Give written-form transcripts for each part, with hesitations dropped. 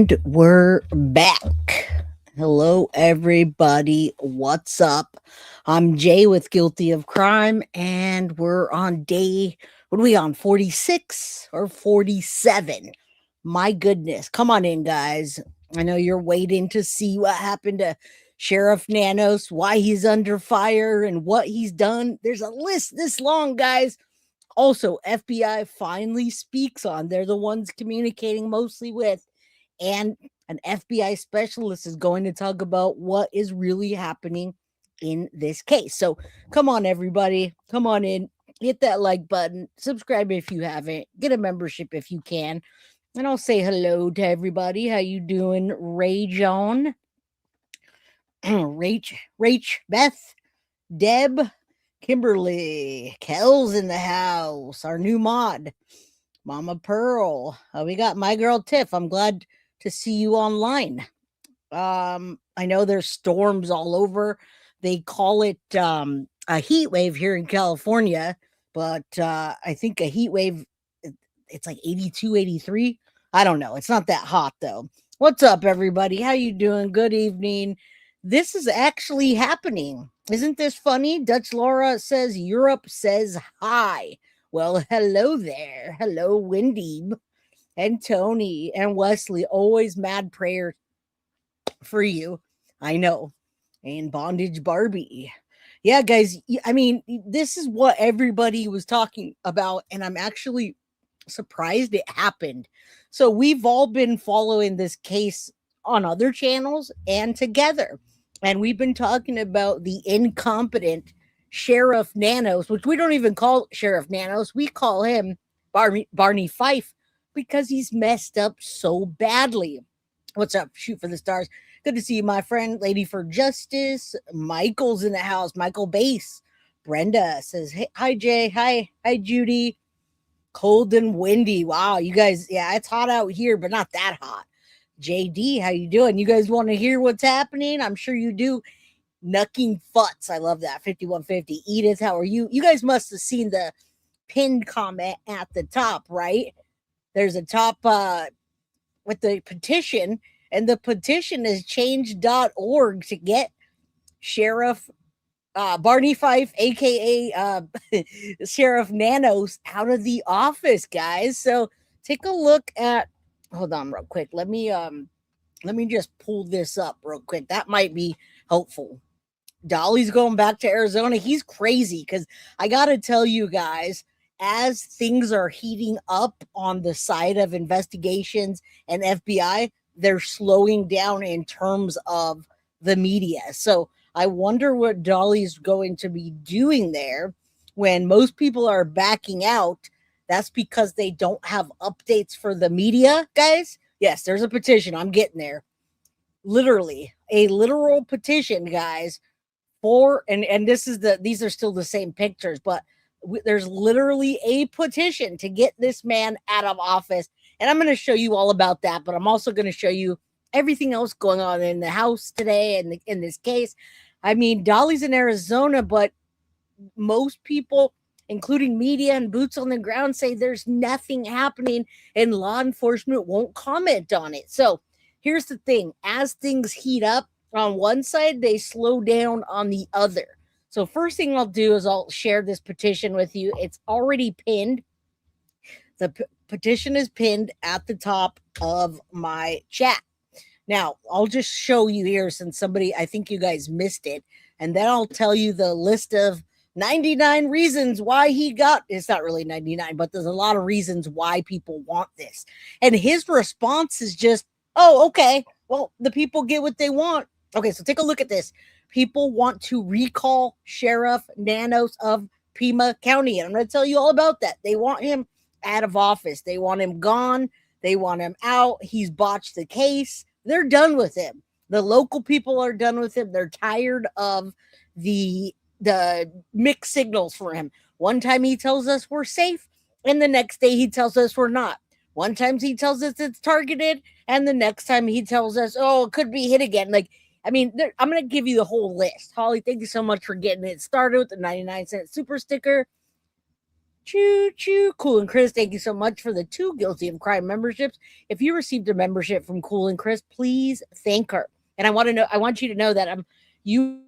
And we're back. Hello, everybody. What's up? I'm Jay with Guilty of Crime, and we're on day, what are we on, 46 or 47? My goodness. Come on in, guys. I know you're waiting to see what happened to Sheriff Nanos, why he's under fire, and what he's done. There's a list this long, guys. Also, FBI finally speaks on. They're the ones communicating mostly with, and an FBI specialist is going to talk about what is really happening in this case. So come on, everybody. Come on in. Hit that like button. Subscribe if you haven't. Get a membership if you can. And I'll say hello to everybody. How you doing, Ray John? Rach, Beth, Deb, Kimberly, Kel's in the house, our new mod, Mama Pearl. We got my girl Tiff. I'm glad to see you online. I know there's storms all over. They call it a heat wave here in California, but I think a heat wave, it's like 82, 83. I don't know. It's not that hot though. What's up, everybody? How you doing? Good evening. This is actually happening. Isn't this funny? Dutch Laura says Europe says hi. Well, hello there. Hello, Wendy and Tony and Wesley. Always mad prayer for you. I know. And Bondage Barbie. Yeah, guys. I mean, this is what everybody was talking about, and I'm actually surprised it happened. So we've all been following this case on other channels and together. And we've been talking about the incompetent Sheriff Nanos, which we don't even call Sheriff Nanos. We call him Barney Fife because he's messed up so badly. What's up? Shoot for the stars. Good to see you, my friend. Lady for Justice. Michael's in the house. Michael Bass. Brenda says, hey, hi, Jay. Hi, Judy. Cold and windy. Wow, you guys, yeah, it's hot out here, but not that hot. JD, how you doing? You guys want to hear what's happening? I'm sure you do. Nucking Futz. I love that. 5150. Edith, how are you? You guys must have seen the pinned comment at the top, right? There's a top with the petition, and the petition is change.org to get Sheriff Barney Fife, aka Sheriff Nanos, out of the office, guys. So take a look at. Hold on, real quick. Let me just pull this up real quick. That might be helpful. Dolly's going back to Arizona. He's crazy because I gotta tell you guys, as things are heating up on the side of investigations and FBI, they're slowing down in terms of the media. So I wonder what Dolly's going to be doing there when most people are backing out. That's because they don't have updates for the media, guys. Yes, there's a petition. I'm getting there. Literally, a literal petition, guys, for and this is these are still the same pictures, but there's literally a petition to get this man out of office. And I'm going to show you all about that, but I'm also going to show you everything else going on in the house today and in this case. I mean, Dolly's in Arizona, but most people, including media and boots on the ground, say there's nothing happening and law enforcement won't comment on it. So here's the thing. As things heat up on one side, they slow down on the other. So first thing I'll do is I'll share this petition with you. It's already pinned. The petition is pinned at the top of my chat. Now, I'll just show you here since I think you guys missed it. And then I'll tell you the list of 99 reasons why it's not really 99, but there's a lot of reasons why people want this. And his response is just, oh, okay, well, the people get what they want. Okay, so take a look at this. People want to recall Sheriff Nanos of Pima County. And I'm going to tell you all about that. They want him out of office. They want him gone. They want him out. He's botched the case. They're done with him. The local people are done with him. They're tired of the mixed signals for him. One time he tells us we're safe, and the next day he tells us we're not. One time he tells us it's targeted, and the next time he tells us, oh, it could be hit again. Like, I mean, I'm going to give you the whole list. Holly, thank you so much for getting it started with the 99-cent super sticker. Choo choo. Cool and Chris, thank you so much for the 2 guilty of crime memberships. If you received a membership from Cool and Chris, please thank her. And I want you to know that you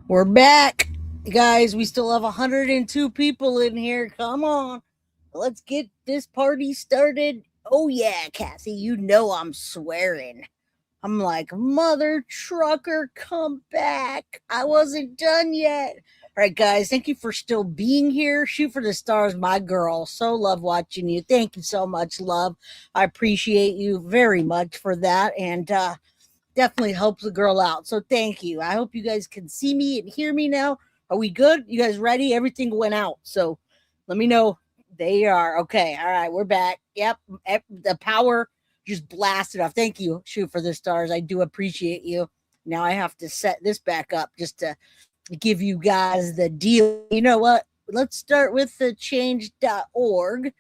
We're back, guys. We still have 102 people in here. Come on. Let's get this party started. Oh, yeah, Cassie, you know I'm swearing. I'm like, mother trucker, come back. I wasn't done yet. All right, guys, thank you for still being here. Shoot for the stars, my girl. So love watching you. Thank you so much, love. I appreciate you very much for that. And definitely helps the girl out. So thank you. I hope you guys can see me and hear me now. Are we good? You guys ready? Everything went out. So let me know. They are. Okay. All right. We're back. Yep. The power just blasted off. Thank you, Shoot for the Stars. I do appreciate you. Now I have to set this back up just to give you guys the deal. You know what? Let's start with the change.org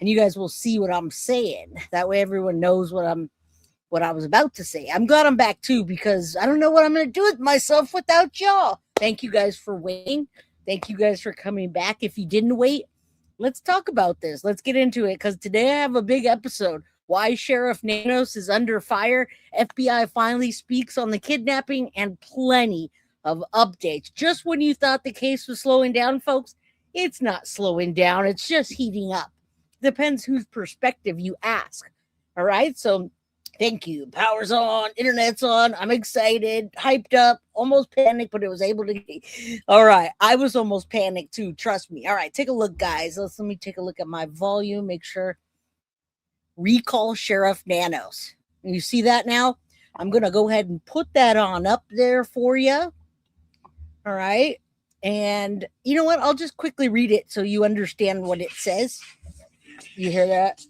and you guys will see what I'm saying. That way everyone knows what I was about to say. I'm glad I'm back too because I don't know what I'm going to do with myself without y'all. Thank you guys for waiting. Thank you guys for coming back. If you didn't wait, let's talk about this. Let's get into it because today I have a big episode. Why Sheriff Nanos is under fire. FBI finally speaks on the kidnapping and plenty of updates. Just when you thought the case was slowing down, folks, it's not slowing down. It's just heating up. Depends whose perspective you ask. All right. So thank you. Power's on. Internet's on. I'm excited. Hyped up. Almost panicked, but it was able to. All right. I was almost panicked too. Trust me. All right. Take a look, guys. Let me take a look at my volume. Make sure. Recall Sheriff Nanos. You see that now? I'm going to go ahead and put that on up there for you. All right. And you know what? I'll just quickly read it so you understand what it says. You hear that?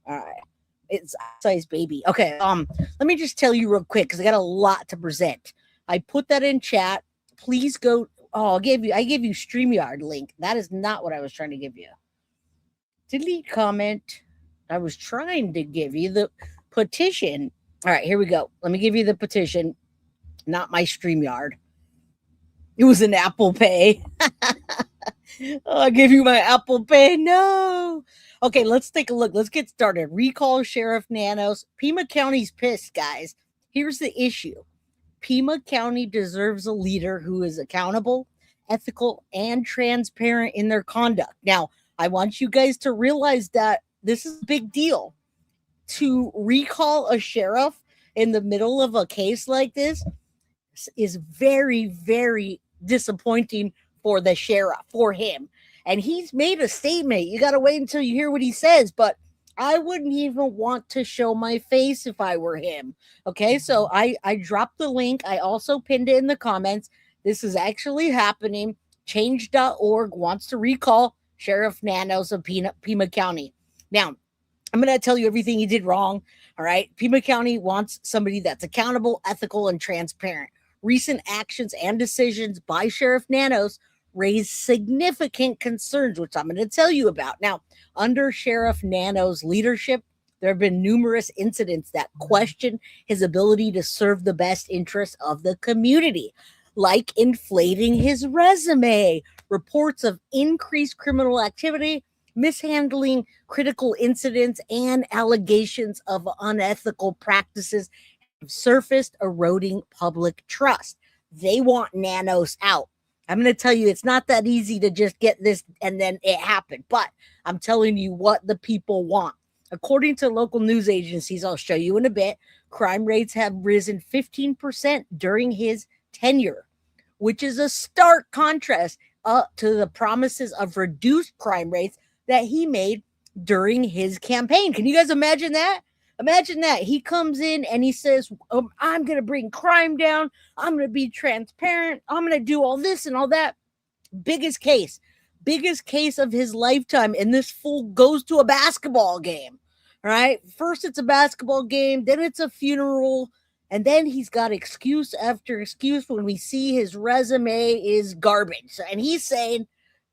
All right. It's size baby. Okay. Let me just tell you real quick because I got a lot to present. I put that in chat. Please go. Oh, I gave you StreamYard link. That is not what I was trying to give you. Delete comment. I was trying to give you the petition. All right, here we go. Let me give you the petition, not my StreamYard. It was an Apple Pay. I'll give you my Apple Pay. No. Okay, let's take a look. Let's get started. Recall Sheriff Nanos. Pima County's pissed, guys. Here's the issue. Pima County deserves a leader who is accountable, ethical, and transparent in their conduct. Now, I want you guys to realize that this is a big deal. To recall a sheriff in the middle of a case like this is very, very disappointing for the sheriff, for him. And he's made a statement. You got to wait until you hear what he says. But I wouldn't even want to show my face if I were him. Okay, so I dropped the link. I also pinned it in the comments. This is actually happening. Change.org wants to recall Sheriff Nanos of Pima County. Now, I'm going to tell you everything he did wrong. All right. Pima County wants somebody that's accountable, ethical, and transparent. Recent actions and decisions by Sheriff Nanos raised significant concerns, which I'm going to tell you about. Now, under Sheriff Nanos' leadership, there have been numerous incidents that question his ability to serve the best interests of the community, like inflating his resume, reports of increased criminal activity, mishandling critical incidents, and allegations of unethical practices have surfaced, eroding public trust. They want Nanos out. I'm going to tell you, it's not that easy to just get this and then it happened, but I'm telling you what the people want. According to local news agencies, I'll show you in a bit, crime rates have risen 15% during his tenure, which is a stark contrast to the promises of reduced crime rates that he made during his campaign. Can you guys imagine that? Imagine that. He comes in and he says, I'm going to bring crime down. I'm going to be transparent. I'm going to do all this and all that. Biggest case of his lifetime. And this fool goes to a basketball game. All right. First it's a basketball game. Then it's a funeral. And then he's got excuse after excuse when we see his resume is garbage. And he's saying,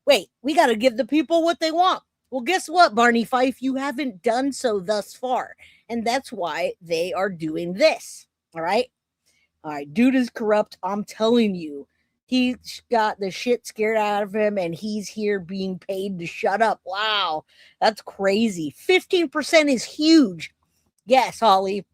wait, we got to give the people what they want. Well, guess what, Barney Fife? You haven't done so thus far. And that's why they are doing this. All right. Dude is corrupt. I'm telling you. He's got the shit scared out of him and he's here being paid to shut up. Wow. That's crazy. 15% is huge. Yes, Holly.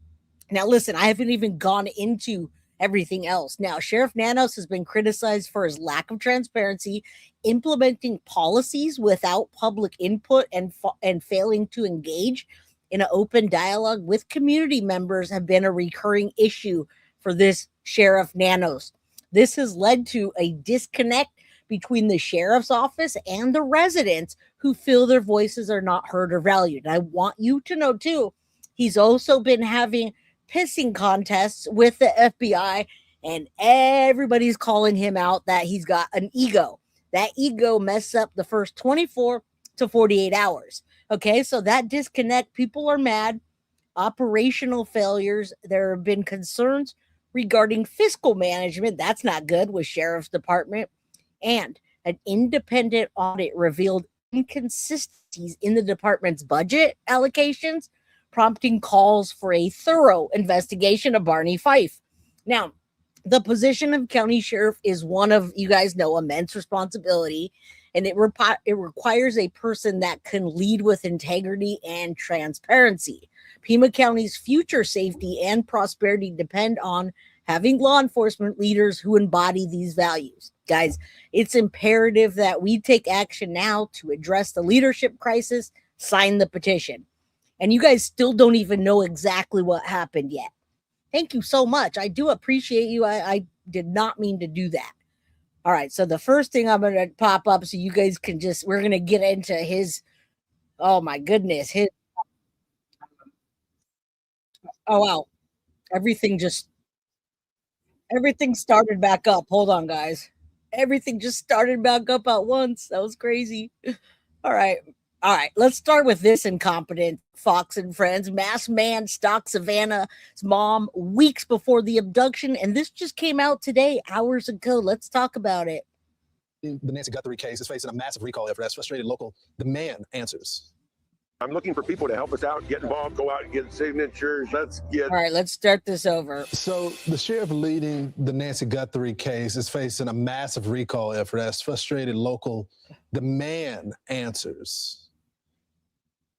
Now, listen, I haven't even gone into everything else. Now, Sheriff Nanos has been criticized for his lack of transparency, implementing policies without public input, and failing to engage in an open dialogue with community members have been a recurring issue for this Sheriff Nanos. This has led to a disconnect between the sheriff's office and the residents who feel their voices are not heard or valued. And I want you to know, too, he's also been having pissing contests with the FBI, and everybody's calling him out that he's got an ego. That ego messed up the first 24 to 48 hours. Okay, so that disconnect, people are mad. Operational failures. There have been concerns regarding fiscal management. That's not good with Sheriff's Department. And an independent audit revealed inconsistencies in the department's budget allocations, prompting calls for a thorough investigation of Barney Fife. Now, the position of county sheriff is one of, you guys know, immense responsibility, and it requires a person that can lead with integrity and transparency. Pima County's future safety and prosperity depend on having law enforcement leaders who embody these values. Guys, it's imperative that we take action now to address the leadership crisis, sign the petition. And you guys still don't even know exactly what happened yet. Thank you so much. I do appreciate you. I did not mean to do that. All right, so the first thing I'm going to pop up so you guys can we're going to get into his, oh my goodness, oh wow, everything started back up. Hold on, guys. Everything just started back up at once. That was crazy. All right. Let's start with this incompetent Fox and Friends. Masked man stalked Savannah's mom weeks before the abduction, and this just came out today, hours ago. Let's talk about it. The Nancy Guthrie case is facing a massive recall effort as frustrated local demand answers. I'm looking for people to help us out, get involved, go out and get signatures. All right, let's start this over. So the sheriff leading the Nancy Guthrie case is facing a massive recall effort as frustrated local demand answers.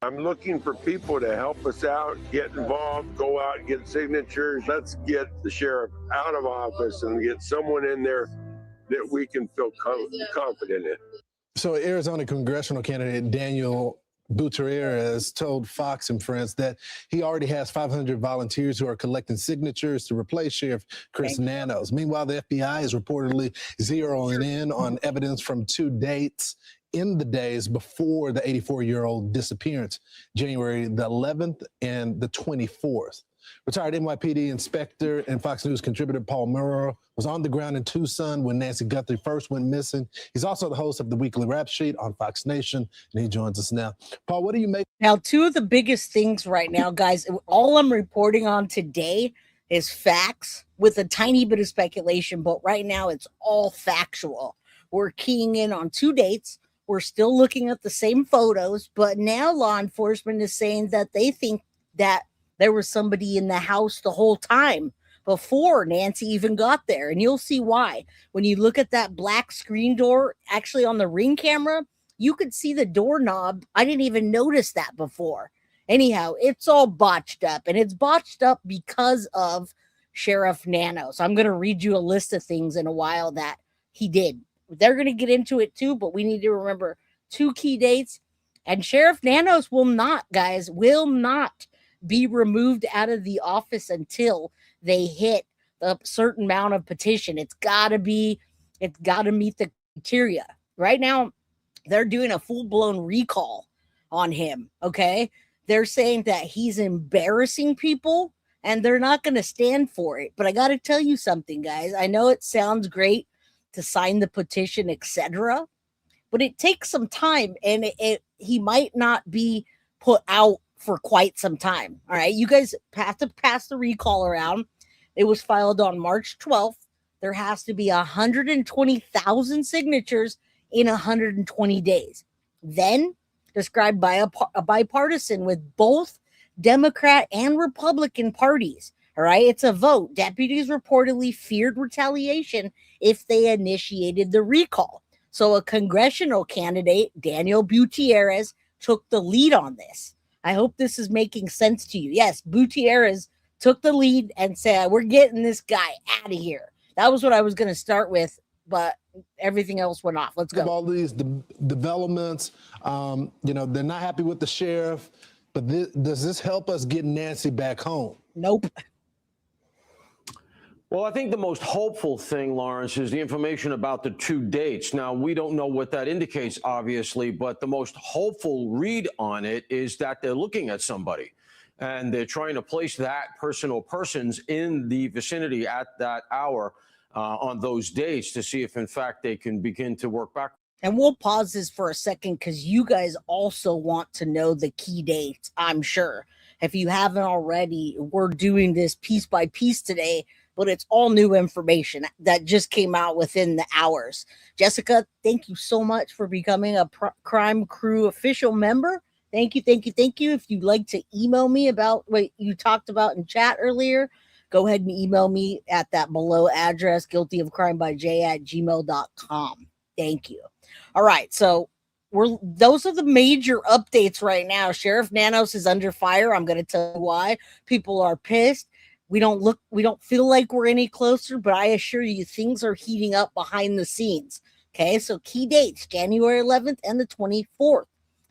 I'm looking for people to help us out, get involved, go out and get signatures. Let's get the sheriff out of office and get someone in there that we can feel confident in. So Arizona congressional candidate Daniel Gutierrez told Fox and Friends that he already has 500 volunteers who are collecting signatures to replace Sheriff Chris Nanos. Meanwhile, the FBI is reportedly zeroing in on evidence from 2 dates in the days before the 84-year-old disappearance, January the 11th and the 24th. Retired NYPD inspector and Fox News contributor Paul Murrow was on the ground in Tucson when Nancy Guthrie first went missing. He's also the host of the weekly rap sheet on Fox Nation, and he joins us now. Paul, what do you make? Now, two of the biggest things right now, guys, all I'm reporting on today is facts with a tiny bit of speculation, but right now it's all factual. We're keying in on 2 dates. We're still looking at the same photos, but now law enforcement is saying that they think that there was somebody in the house the whole time before Nancy even got there. And you'll see why. When you look at that black screen door, actually on the Ring camera, you could see the doorknob. I didn't even notice that before. Anyhow, it's all botched up, and it's botched up because of Sheriff Nanos. I'm going to read you a list of things in a while that he did. They're going to get into it too, but we need to remember 2 key dates. And Sheriff Nanos will not be removed out of the office until they hit a certain amount of petition. It's got to meet the criteria. Right now, they're doing a full-blown recall on him, okay? They're saying that he's embarrassing people, and they're not going to stand for it. But I got to tell you something, guys. I know it sounds great to sign the petition, etc., but it takes some time, and he might not be put out for quite some time. All right, you guys have to pass the recall around. It was filed on March 12th. There has to be 120,000 signatures in 120 days. Then, described by a bipartisan with both Democrat and Republican parties. All right, it's a vote. Deputies reportedly feared retaliation if they initiated the recall. So a congressional candidate, Daniel Gutierrez, took the lead on this. I hope this is making sense to you. Yes, Gutierrez took the lead and said, we're getting this guy out of here. That was what I was going to start with, but everything else went off. Let's go. All these developments, they're not happy with the sheriff, but does this help us get Nancy back home? Nope. Well, I think the most hopeful thing, Lawrence, is the information about the 2 dates. Now, we don't know what that indicates, obviously, but the most hopeful read on it is that they're looking at somebody and they're trying to place that person or persons in the vicinity at that hour on those dates to see if, in fact, they can begin to work back. And we'll pause this for a second because you guys also want to know the key dates, I'm sure. If you haven't already, we're doing this piece by piece today, but it's all new information that just came out within the hours. Jessica, thank you so much for becoming a Crime Crew official member. Thank you, thank you, thank you. If you'd like to email me about what you talked about in chat earlier, go ahead and email me at that below address, guiltyofcrimebyj@gmail.com. Thank you. All right, so those are the major updates right now. Sheriff Nanos is under fire. I'm going to tell you why. People are pissed. We don't feel like we're any closer, but I assure you things are heating up behind the scenes. Okay, so key dates, January 11th and the 24th.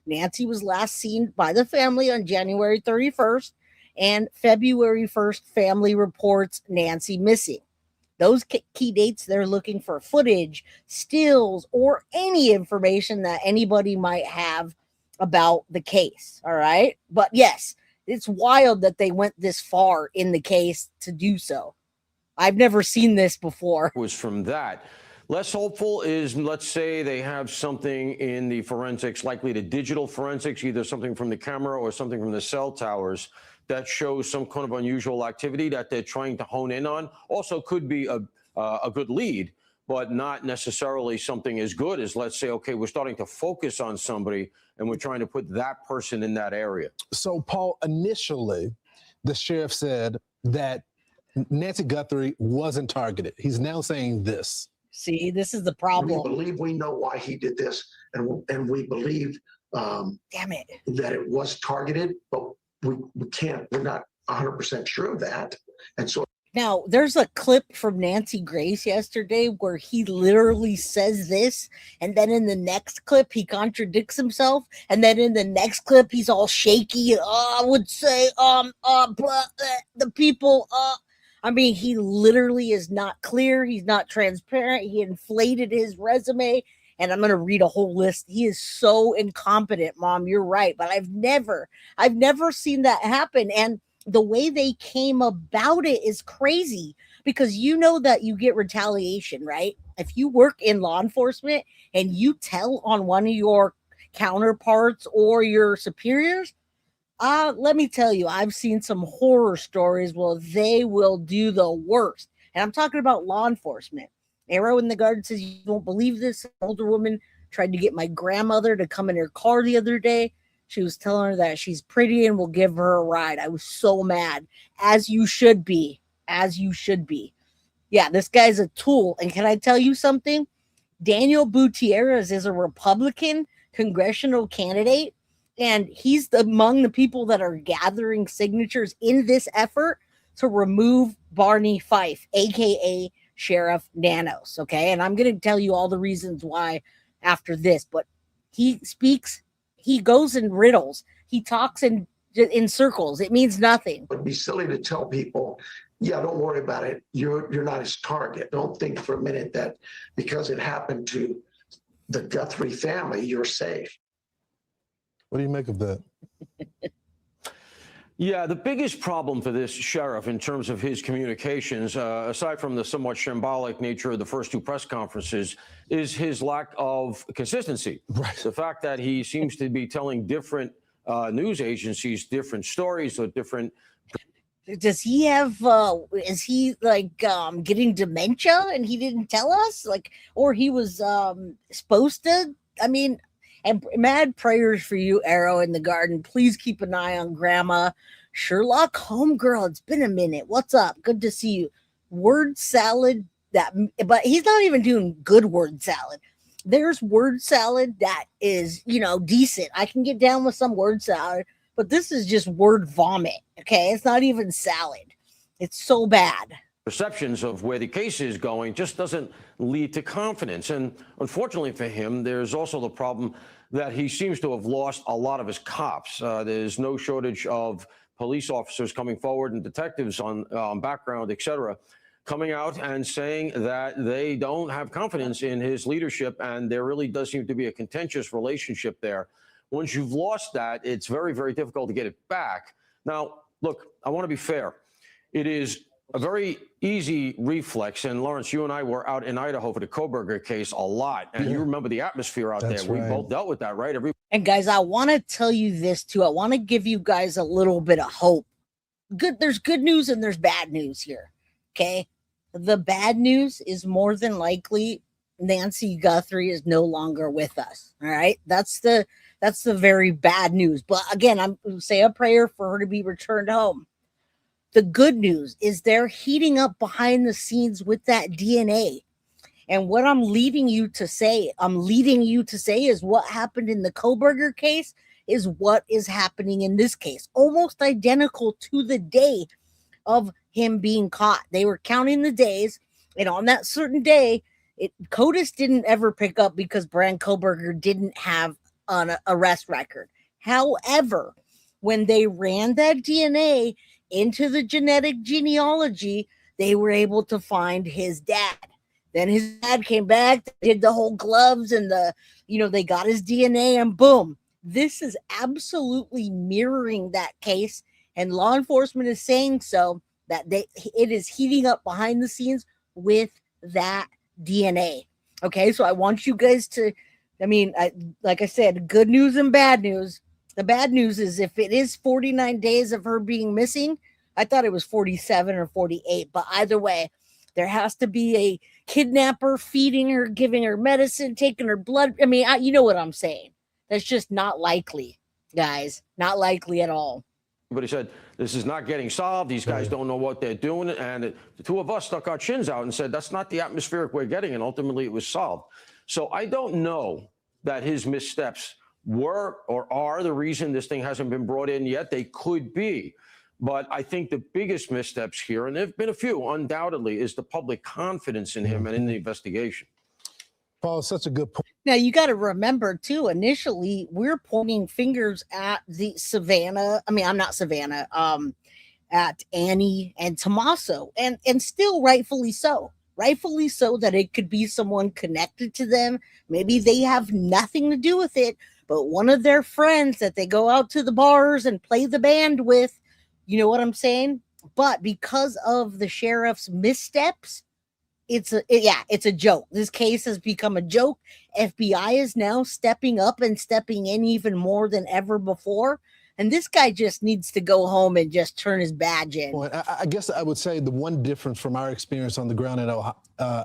Nancy was last seen by the family on January 31st, and February 1st, family reports Nancy missing. Those key dates, they're looking for footage, stills, or any information that anybody might have about the case, all right? But yes, it's wild that they went this far in the case to do so. I've never seen this before. Was from that. Less hopeful is, let's say they have something in the forensics, likely the digital forensics, either something from the camera or something from the cell towers that shows some kind of unusual activity that they're trying to hone in on. Also could be a good lead, but not necessarily something as good as, let's say, okay, we're starting to focus on somebody and we're trying to put that person in that area. So, Paul, initially, the sheriff said that Nancy Guthrie wasn't targeted. He's now saying this. See, this is the problem. We believe we know why he did this, and we believe damn it, that it was targeted, but we're not 100% sure of that. And so now there's a clip from Nancy Grace yesterday where he literally says this, and then in the next clip he contradicts himself, and then in the next clip he's all shaky. I would say the people I mean, he literally is not clear. He's not transparent. He inflated his resume. And I'm going to read a whole list. He is so incompetent, Mom. You're right. But I've never seen that happen. And the way they came about it is crazy because you know that you get retaliation, right? If you work in law enforcement and you tell on one of your counterparts or your superiors, let me tell you, I've seen some horror stories where they will do the worst. And I'm talking about law enforcement. Arrow in the Garden says, you won't believe this. An older woman tried to get my grandmother to come in her car the other day. She was telling her that she's pretty and will give her a ride. I was so mad. As you should be. As you should be. Yeah, this guy's a tool. And can I tell you something? Daniel Gutierrez is a Republican congressional candidate. And he's among the people that are gathering signatures in this effort to remove Barney Fife, a.k.a. Sheriff Nanos, okay? And I'm going to tell you all the reasons why after this. But he speaks, he goes in riddles. He talks in circles. It means nothing. it would be silly to tell people, yeah, don't worry about it. You're not his target. Don't think for a minute that because it happened to the Guthrie family, you're safe. What do you make of that? Yeah, the biggest problem for this sheriff in terms of his communications, aside from the somewhat shambolic nature of the first two press conferences, is his lack of consistency. Right. The fact that he seems to be telling different news agencies different stories or different. Does he have, is he like getting dementia and he didn't tell us? Like, or he was supposed to? I mean, and mad prayers for you, Arrow in the Garden. Please keep an eye on Grandma. Sherlock Homegirl, it's been a minute. What's up? Good to see you. Word salad, but he's not even doing good word salad. There's word salad that is, decent. I can get down with some word salad, but this is just word vomit, okay? It's not even salad. It's so bad. Perceptions of where the case is going just doesn't lead to confidence. And unfortunately for him, there's also the problem that he seems to have lost a lot of his cops. There's no shortage of police officers coming forward and detectives on background, et cetera, coming out and saying that they don't have confidence in his leadership. And there really does seem to be a contentious relationship there. Once you've lost that, it's very, very difficult to get it back. Now, look, I want to be fair. It is a very easy reflex. And Lawrence, you and I were out in Idaho for the Koberger case a lot. And you remember the atmosphere out there. We both dealt with that, right? And guys, I want to tell you this too. I want to give you guys a little bit of hope. There's good news and there's bad news here. Okay. The bad news is more than likely Nancy Guthrie is no longer with us. All right. That's the very bad news. But again, I'm say a prayer for her to be returned home. The good news is they're heating up behind the scenes with that DNA. And what I'm leading you to say is what happened in the Koberger case is what is happening in this case. Almost identical to the day of him being caught. They were counting the days. And on that certain day, CODIS didn't ever pick up because Brand Koberger didn't have an arrest record. However, when they ran that DNA into the genetic genealogy, they were able to find his dad. Then his dad came back, did the whole gloves and they got his DNA and boom. This is absolutely mirroring that case. And law enforcement is saying so that it is heating up behind the scenes with that DNA. Okay. So I want you guys to, like I said, good news and bad news. The bad news is if it is 49 days of her being missing, I thought it was 47 or 48, but either way, there has to be a kidnapper feeding her, giving her medicine, taking her blood. You know what I'm saying. That's just not likely, guys. Not likely at all. But he said, this is not getting solved. These guys don't know what they're doing. And the two of us stuck our chins out and said, that's not the atmospheric we're getting. And ultimately it was solved. So I don't know that his missteps were or are the reason this thing hasn't been brought in yet. They could be. But I think the biggest missteps here, and there have been a few, undoubtedly, is the public confidence in him and in the investigation. Paul, such a good point. Now, you got to remember, too, initially, we're pointing fingers at the Savannah. I'm not Savannah, at Annie and Tommaso, and still rightfully so. Rightfully so that it could be someone connected to them. Maybe they have nothing to do with it, but one of their friends that they go out to the bars and play the band with, you know what I'm saying? But because of the sheriff's missteps, it's a joke. This case has become a joke. FBI is now stepping up and stepping in even more than ever before. And this guy just needs to go home and just turn his badge in. Well, I guess I would say the one difference from our experience on the ground in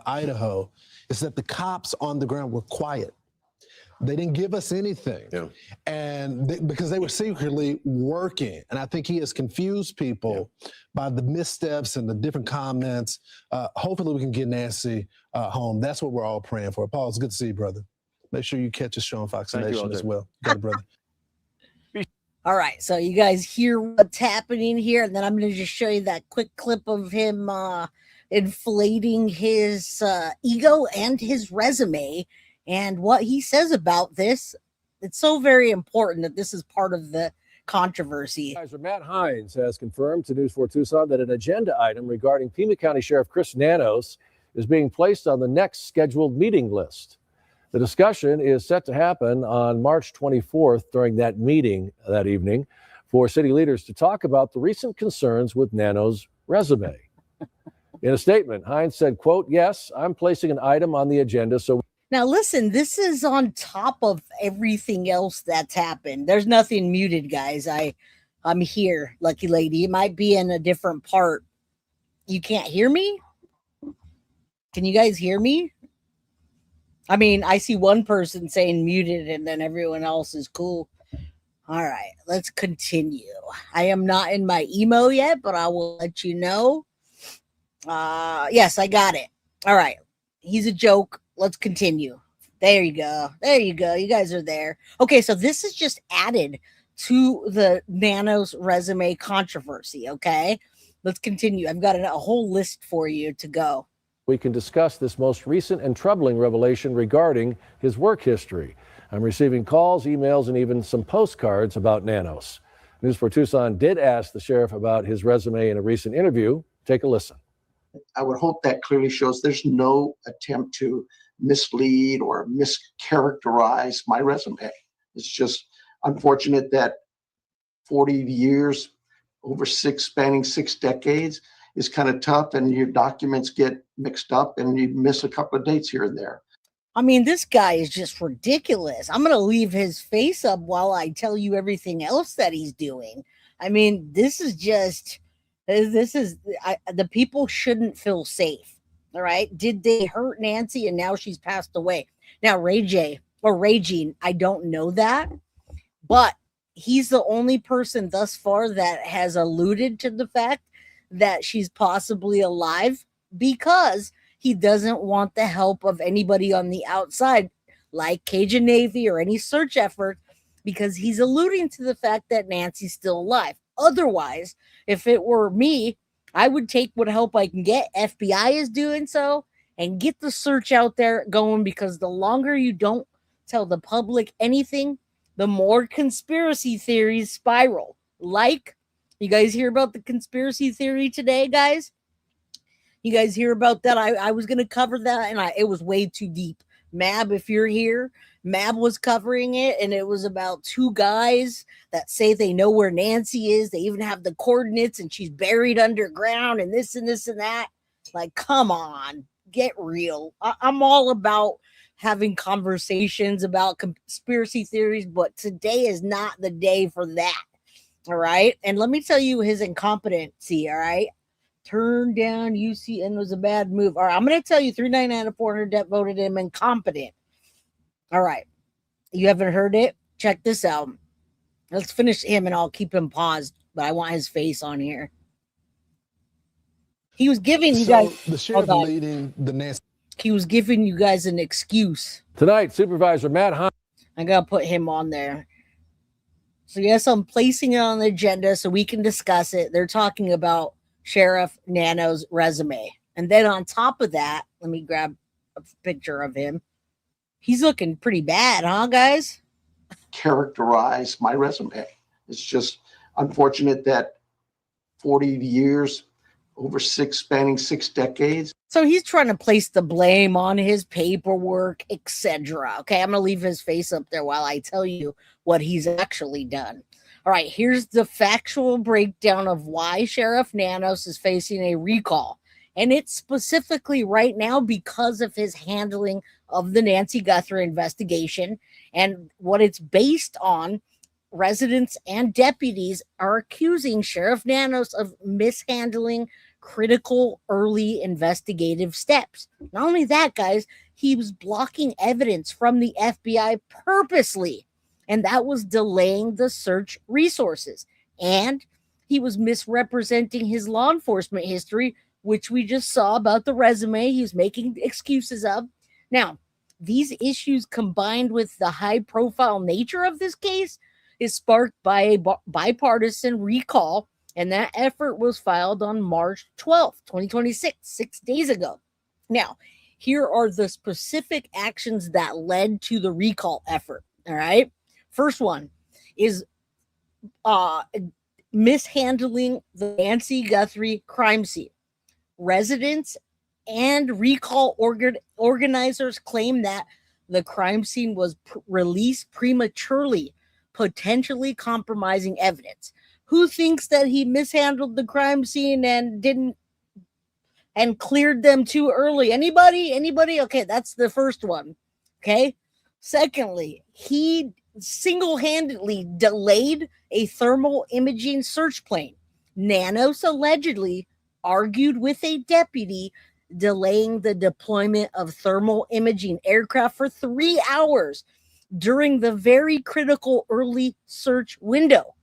Idaho is that the cops on the ground were quiet. They didn't give us anything. Yeah. And because they were secretly working. And I think he has confused people by the missteps and the different comments. Hopefully we can get Nancy home. That's what we're all praying for. Paul, it's good to see you, brother. Make sure you catch us on Fox Nation as well. Got it, brother. All right, so you guys hear what's happening here, and then I'm going to just show you that quick clip of him inflating his ego and his resume and what he says about this. It's so very important that this is part of the controversy. Matt Hines has confirmed to News 4 Tucson that an agenda item regarding Pima County Sheriff Chris Nanos is being placed on the next scheduled meeting list. The discussion is set to happen on March 24th during that meeting that evening for city leaders to talk about the recent concerns with Nanos' resume. In a statement, Hines said, quote, "Yes, I'm placing an item on the agenda so..." Now, listen, this is on top of everything else that's happened. There's nothing muted, guys. I'm here, lucky lady. It might be in a different part. You can't hear me? Can you guys hear me? I see one person saying muted and then everyone else is cool. All right, let's continue. I am not in my emo yet, but I will let you know. Yes, I got it. All right. He's a joke. Let's continue. There you go. There you go. You guys are there. Okay, so this is just added to the Nanos resume controversy, okay? let's continue. I've got a whole list for you to go. We can discuss this most recent and troubling revelation regarding his work history. I'm receiving calls, emails, and even some postcards about Nanos. News 4 Tucson did ask the sheriff about his resume in a recent interview. Take a listen. I would hope that clearly shows there's no attempt to mislead or mischaracterize my resume. It's just unfortunate that 40 years, spanning 6 decades, is kind of tough, and your documents get mixed up and you miss a couple of dates here and there. I mean, this guy is just ridiculous. I'm going to leave his face up while I tell you everything else that he's doing. I mean, the people shouldn't feel safe. All right. Did they hurt Nancy and now she's passed away? Now, Raging, I don't know that, but he's the only person thus far that has alluded to the fact that she's possibly alive, because he doesn't want the help of anybody on the outside, like Cajun Navy or any search effort, because he's alluding to the fact that Nancy's still alive. Otherwise, if it were me, I would take what help I can get. FBI is doing so, and get the search out there going, because the longer you don't tell the public anything, the more conspiracy theories spiral. Like, you guys hear about the conspiracy theory today, guys? You guys hear about that? I was going to cover that, and it was way too deep. Mab, if you're here, Mab was covering it, and it was about 2 guys that say they know where Nancy is. They even have the coordinates, and she's buried underground, and this and this and that. Like, come on, get real. I'm all about having conversations about conspiracy theories, but today is not the day for that. All right. And let me tell you his incompetency. All right. Turn down UCN was a bad move. All right. I'm going to tell you 399 out of 400 that voted him incompetent. All right. You haven't heard it? Check this out. Let's finish him and I'll keep him paused, but I want his face on here. He was giving you guys the sheriff leading the Nancy. He was giving you guys an excuse. Tonight, Supervisor Matt Hunt. I got to put him on there. So yes, I'm placing it on the agenda so we can discuss it. They're talking about Sheriff Nanos' resume. And then on top of that, let me grab a picture of him. He's looking pretty bad, huh, guys? Characterize my resume. It's just unfortunate that 40 years, spanning 6 decades. So he's trying to place the blame on his paperwork, etc. Okay, I'm going to leave his face up there while I tell you what he's actually done. All right, here's the factual breakdown of why Sheriff Nanos is facing a recall. And it's specifically right now because of his handling of the Nancy Guthrie investigation. And what it's based on, residents and deputies are accusing Sheriff Nanos of mishandling critical early investigative steps. Not only that, guys, he was blocking evidence from the FBI purposely, and that was delaying the search resources. And he was misrepresenting his law enforcement history, which we just saw about the resume he was making excuses of. Now, these issues combined with the high-profile nature of this case is sparked by a bipartisan recall, and that effort was filed on March 12th, 2026, 6 days ago. Now, here are the specific actions that led to the recall effort, all right? First one is mishandling the Nancy Guthrie crime scene. Residents and recall organizers claim that the crime scene was released prematurely, potentially compromising evidence. Who thinks that he mishandled the crime scene and cleared them too early? Anybody? Okay, that's the first one. Okay. Secondly, he single-handedly delayed a thermal imaging search plane. Nanos allegedly argued with a deputy, delaying the deployment of thermal imaging aircraft for 3 hours during the very critical early search window.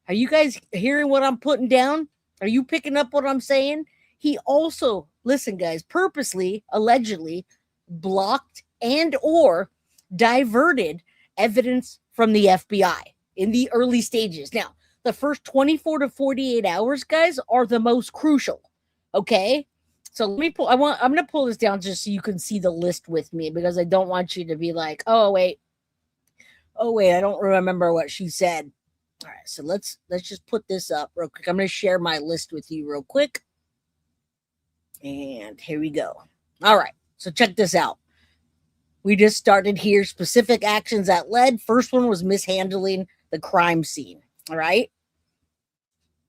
Are you guys hearing what I'm putting down? Are you picking up what I'm saying? He also, listen, guys, purposely, allegedly blocked and or diverted evidence from the FBI in the early stages. Now, the first 24 to 48 hours, guys, are the most crucial. Okay? So let me I'm going to pull this down just so you can see the list with me, because I don't want you to be like, oh wait, I don't remember what she said. All right, so let's just put this up real quick. I'm going to share my list with you real quick. And here we go. All right, so check this out. We just started here. Specific actions that led. First one was mishandling the crime scene. All right.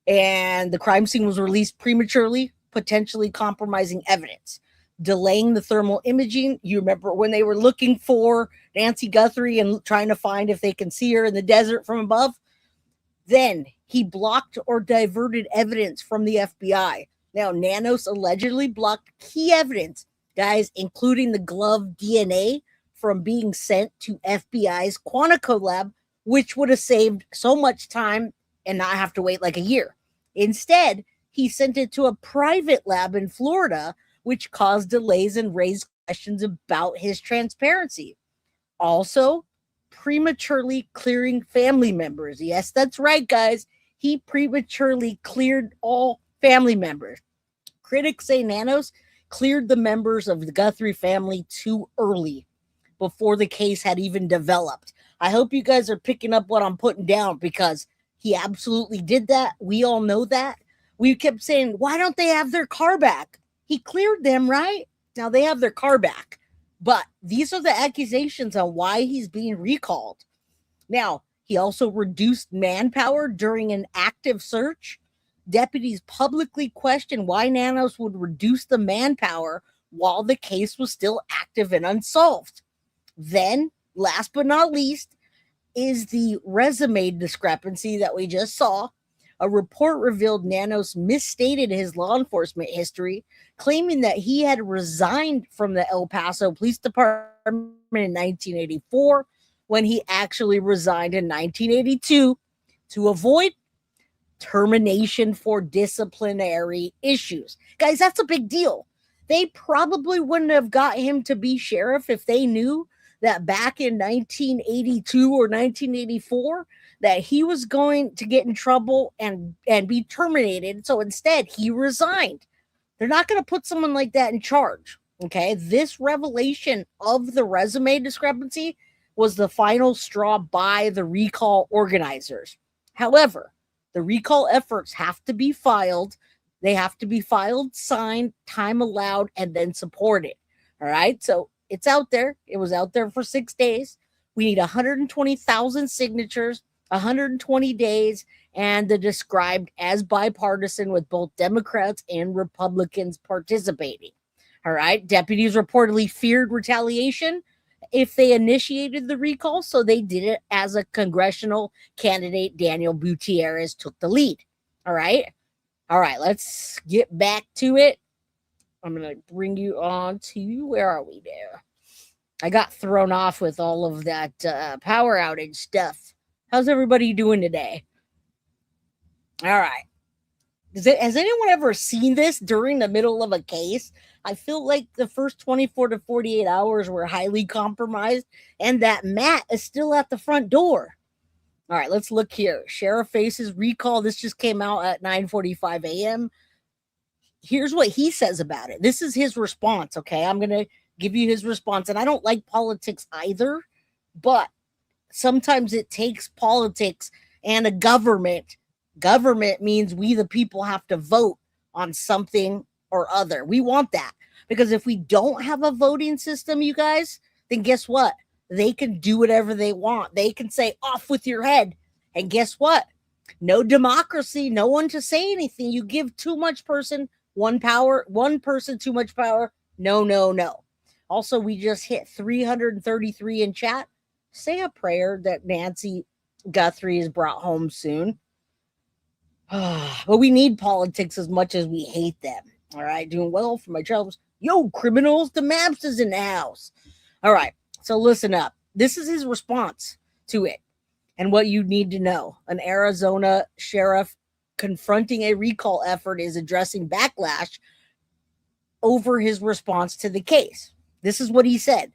And the crime scene was released prematurely, potentially compromising evidence. Delaying the thermal imaging. You remember when they were looking for Nancy Guthrie and trying to find if they can see her in the desert from above? Then he blocked or diverted evidence from the FBI. Now, Nanos allegedly blocked key evidence, guys, including the glove DNA, from being sent to FBI's Quantico lab, which would have saved so much time and not have to wait like a year. Instead, he sent it to a private lab in Florida, which caused delays and raised questions about his transparency. Also, prematurely clearing family members. Yes, that's right, guys. He prematurely cleared all family members. Critics say Nanos cleared the members of the Guthrie family too early, before the case had even developed. I hope you guys are picking up what I'm putting down, because he absolutely did that. We all know that. We kept saying, why don't they have their car back? He cleared them, right? Now they have their car back. But these are the accusations on why he's being recalled. Now, he also reduced manpower during an active search. Deputies publicly questioned why Nanos would reduce the manpower while the case was still active and unsolved. Then, last but not least, is the resume discrepancy that we just saw. A report revealed Nanos misstated his law enforcement history, claiming that he had resigned from the El Paso Police Department in 1984 when he actually resigned in 1982 to avoid termination for disciplinary issues. Guys, that's a big deal. They probably wouldn't have got him to be sheriff if they knew that back in 1982 or 1984 that he was going to get in trouble and be terminated. So instead, he resigned. They're not going to put someone like that in charge. Okay, this revelation of the resume discrepancy was the final straw by the recall organizers. However, the recall efforts have to be filed. They have to be filed, signed, time allowed, and then supported. All right, so it's out there. It was out there for 6 days. We need 120,000 signatures, 120 days, and the described as bipartisan with both Democrats and Republicans participating. All right. Deputies reportedly feared retaliation if they initiated the recall, so they did it as a congressional candidate. Daniel Gutierrez took the lead. All right. Let's get back to it. I'm going to bring you on to, where are we there? I got thrown off with all of that power outage stuff. How's everybody doing today? All right. Has anyone ever seen this during the middle of a case? I feel like the first 24 to 48 hours were highly compromised, and that Matt is still at the front door. All right, let's look here. Sheriff faces recall. This just came out at 9:45 a.m. Here's what he says about it. This is his response, okay? I'm going to give you his response. And I don't like politics either, but sometimes it takes politics and a government. Government means we, the people, have to vote on something or other. We want that, because if we don't have a voting system, you guys, then guess what? They can do whatever they want. They can say, off with your head. And guess what? No democracy, no one to say anything. You give too much person one person too much power. No. Also, we just hit 333 in chat. Say a prayer that Nancy Guthrie is brought home soon. But we need politics as much as we hate them. All right, doing well for my travels. Yo, criminals, the Maps is in the house. All right, so listen up. This is his response to it and what you need to know. An Arizona sheriff confronting a recall effort is addressing backlash over his response to the case. This is what he said.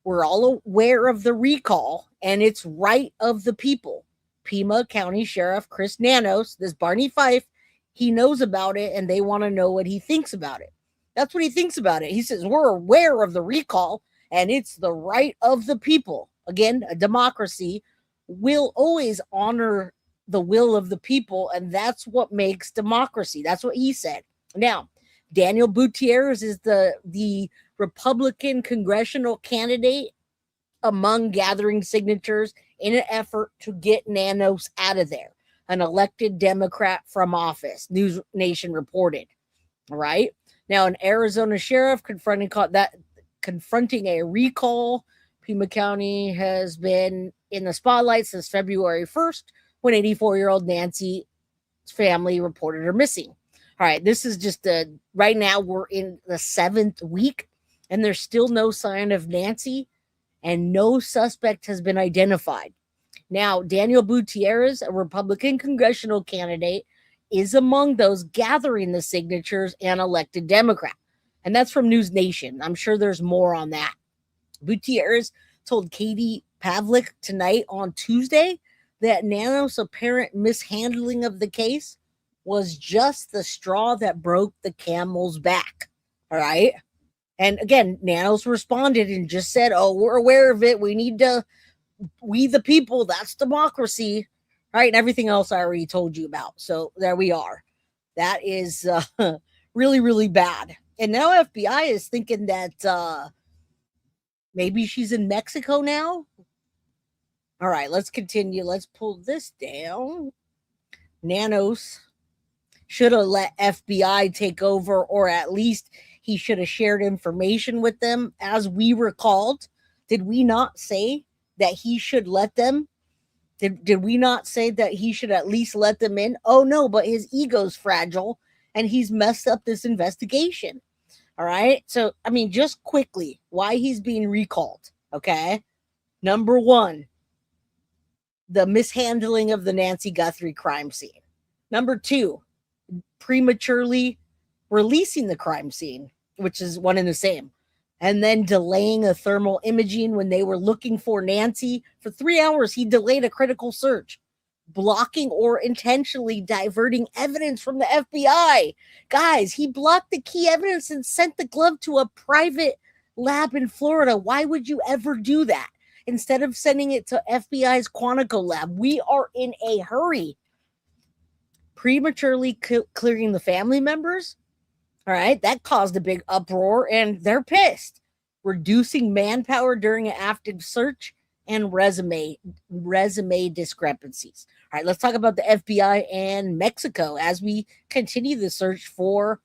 We're all aware of the recall and it's right of the people. Pima County Sheriff Chris Nanos, this Barney Fife, he knows about it and they want to know what he thinks about it. That's what he thinks about it. He says, we're aware of the recall and it's the right of the people. Again, a democracy will always honor the will of the people, and that's what makes democracy. That's what he said. Now, Daniel Gutierrez is the Republican congressional candidate among gathering signatures in an effort to get Nanos out of there, an elected Democrat from office, News Nation reported. All right. Now, an Arizona sheriff confronting a recall. Pima County has been in the spotlight since February 1st, when 84-year-old Nancy's family reported her missing. All right, this is just right now we're in the 7th week, and there's still no sign of Nancy, and no suspect has been identified. Now, Daniel Gutierrez, a Republican congressional candidate, is among those gathering the signatures and elected Democrat. And that's from News Nation. I'm sure there's more on that. Gutierrez told Katie Pavlik tonight on Tuesday that Nanos' apparent mishandling of the case was just the straw that broke the camel's back. All right. And again, Nanos responded and just said, oh, we're aware of it. We the people, that's democracy. Right. And everything else I already told you about. So there we are. That is really, really bad. And now FBI is thinking that maybe she's in Mexico now. All right, let's continue. Let's pull this down. Nanos should have let FBI take over, or at least he should have shared information with them. As we recalled, did we not say that he should let them? Did we not say that he should at least let them in? Oh, no, but his ego's fragile, and he's messed up this investigation. All right, so, I mean, just quickly, why he's being recalled, okay? Number one, the mishandling of the Nancy Guthrie crime scene. Number two, prematurely releasing the crime scene, which is one and the same. And then delaying a thermal imaging when they were looking for Nancy. For 3 hours, he delayed a critical search, blocking or intentionally diverting evidence from the FBI. Guys, he blocked the key evidence and sent the glove to a private lab in Florida. Why would you ever do that? Instead of sending it to FBI's Quantico lab, we are in a hurry. Prematurely clearing the family members. All right, that caused a big uproar, and they're pissed. Reducing manpower during an active search and resume discrepancies. All right, let's talk about the FBI and Mexico as we continue the search for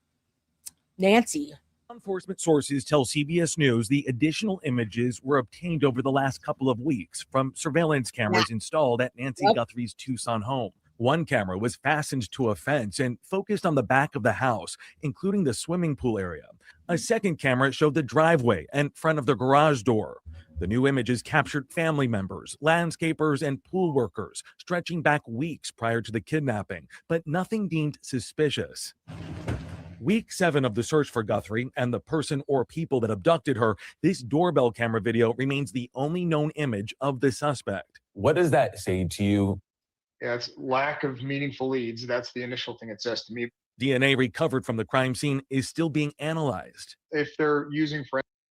Nancy. Law enforcement sources tell CBS News the additional images were obtained over the last couple of weeks from surveillance cameras installed at Nancy Guthrie's Tucson home. One camera was fastened to a fence and focused on the back of the house, including the swimming pool area. A second camera showed the driveway and front of the garage door. The new images captured family members, landscapers, and pool workers, stretching back weeks prior to the kidnapping, but nothing deemed suspicious. Week 7 of the search for Guthrie and the person or people that abducted her, this doorbell camera video remains the only known image of the suspect. What does that say to you? Yeah, it's lack of meaningful leads. That's the initial thing it says to me. DNA recovered from the crime scene is still being analyzed. If they're using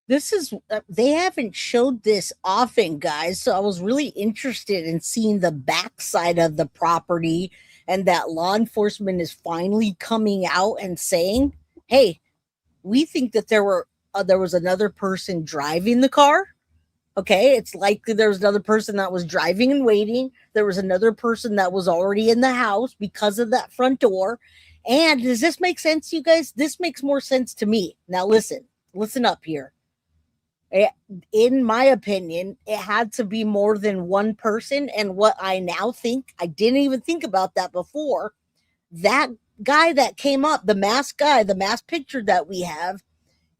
this is, they haven't showed this often, guys. So I was really interested in seeing the backside of the property, and that law enforcement is finally coming out and saying, hey, we think that there was another person driving the car. Okay, it's likely there was another person that was driving and waiting. There was another person that was already in the house because of that front door. And does this make sense to you guys? This makes more sense to me. Now listen up here. In my opinion, it had to be more than one person. And what I now think, I didn't even think about that before. That guy that came up, the masked guy, the masked picture that we have,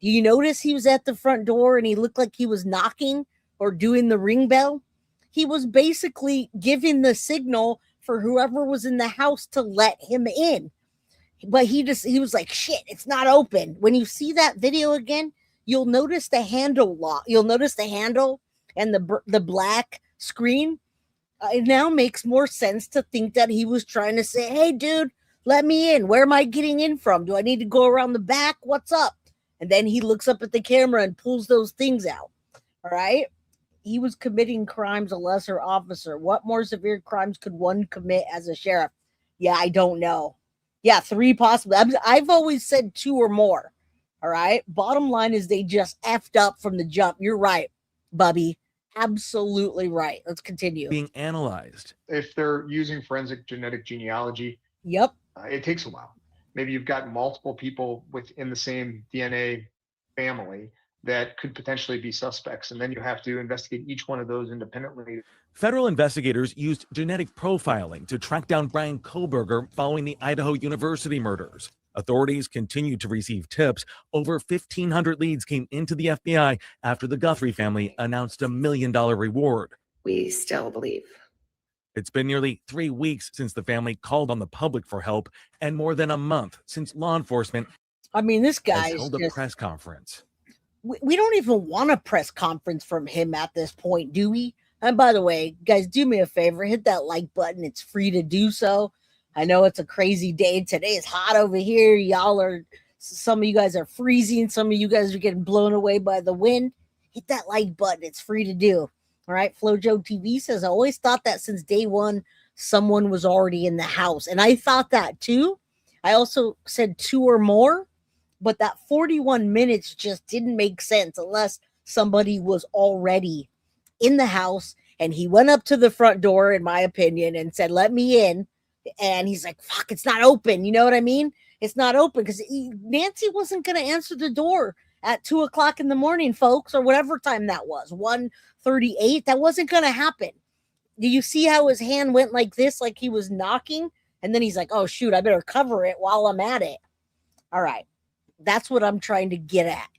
do you notice he was at the front door and he looked like he was knocking or doing the ring bell? He was basically giving the signal for whoever was in the house to let him in. But he was like, shit, it's not open. When you see that video again, you'll notice the handle lock. You'll notice the handle and the black screen. It now makes more sense to think that he was trying to say, hey, dude, let me in. Where am I getting in from? Do I need to go around the back? What's up? And then he looks up at the camera and pulls those things out. All right. He was committing crimes, a lesser officer. What more severe crimes could one commit as a sheriff? Yeah, I don't know. Yeah, 3 possibly. I've always said 2 or more. All right. Bottom line is they just effed up from the jump. You're right, Bubby. Absolutely right. Let's continue. Being analyzed. If they're using forensic genetic genealogy, Yep. it takes a while. Maybe you've got multiple people within the same DNA family that could potentially be suspects, and then you have to investigate each one of those independently. Federal investigators used genetic profiling to track down Brian Koberger following the Idaho University murders. Authorities continue to receive tips. Over 1,500 leads came into the FBI after the Guthrie family announced $1 million reward. We still believe. It's been nearly 3 weeks since the family called on the public for help, and more than a month since law enforcement this guy has held a press conference. We don't even want a press conference from him at this point, do we? And by the way, guys, do me a favor, hit that like button. It's free to do so. I know it's a crazy day. Today is hot over here. Some of you guys are freezing. Some of you guys are getting blown away by the wind. Hit that like button. It's free to do. All right. FloJo TV says, I always thought that since day one, someone was already in the house. And I thought that too. I also said 2 or more, but that 41 minutes just didn't make sense unless somebody was already in the house and he went up to the front door, in my opinion, and said, let me in. And he's like, fuck, it's not open. You know what I mean? It's not open because Nancy wasn't going to answer the door at 2 o'clock in the morning, folks, or whatever time that was, 1:38. That wasn't going to happen. Do you see how his hand went like this, like he was knocking? And then he's like, oh, shoot, I better cover it while I'm at it. All right. That's what I'm trying to get at.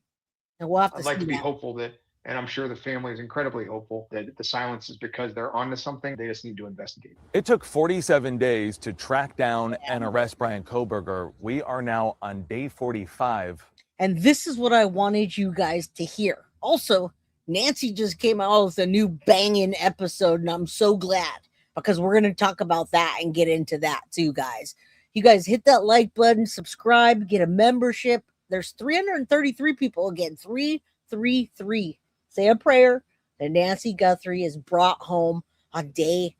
And we'll have to I'd like to be hopeful that, and I'm sure the family is incredibly hopeful that the silence is because they're onto something. They just need to investigate. It took 47 days to track down and arrest Brian Koberger. We are now on day 45. And this is what I wanted you guys to hear. Also, Nancy just came out with a new banging episode, and I'm so glad because we're going to talk about that and get into that too, guys. You guys hit that like button, subscribe, get a membership. There's 333 people again, 333. Say a prayer that Nancy Guthrie is brought home on day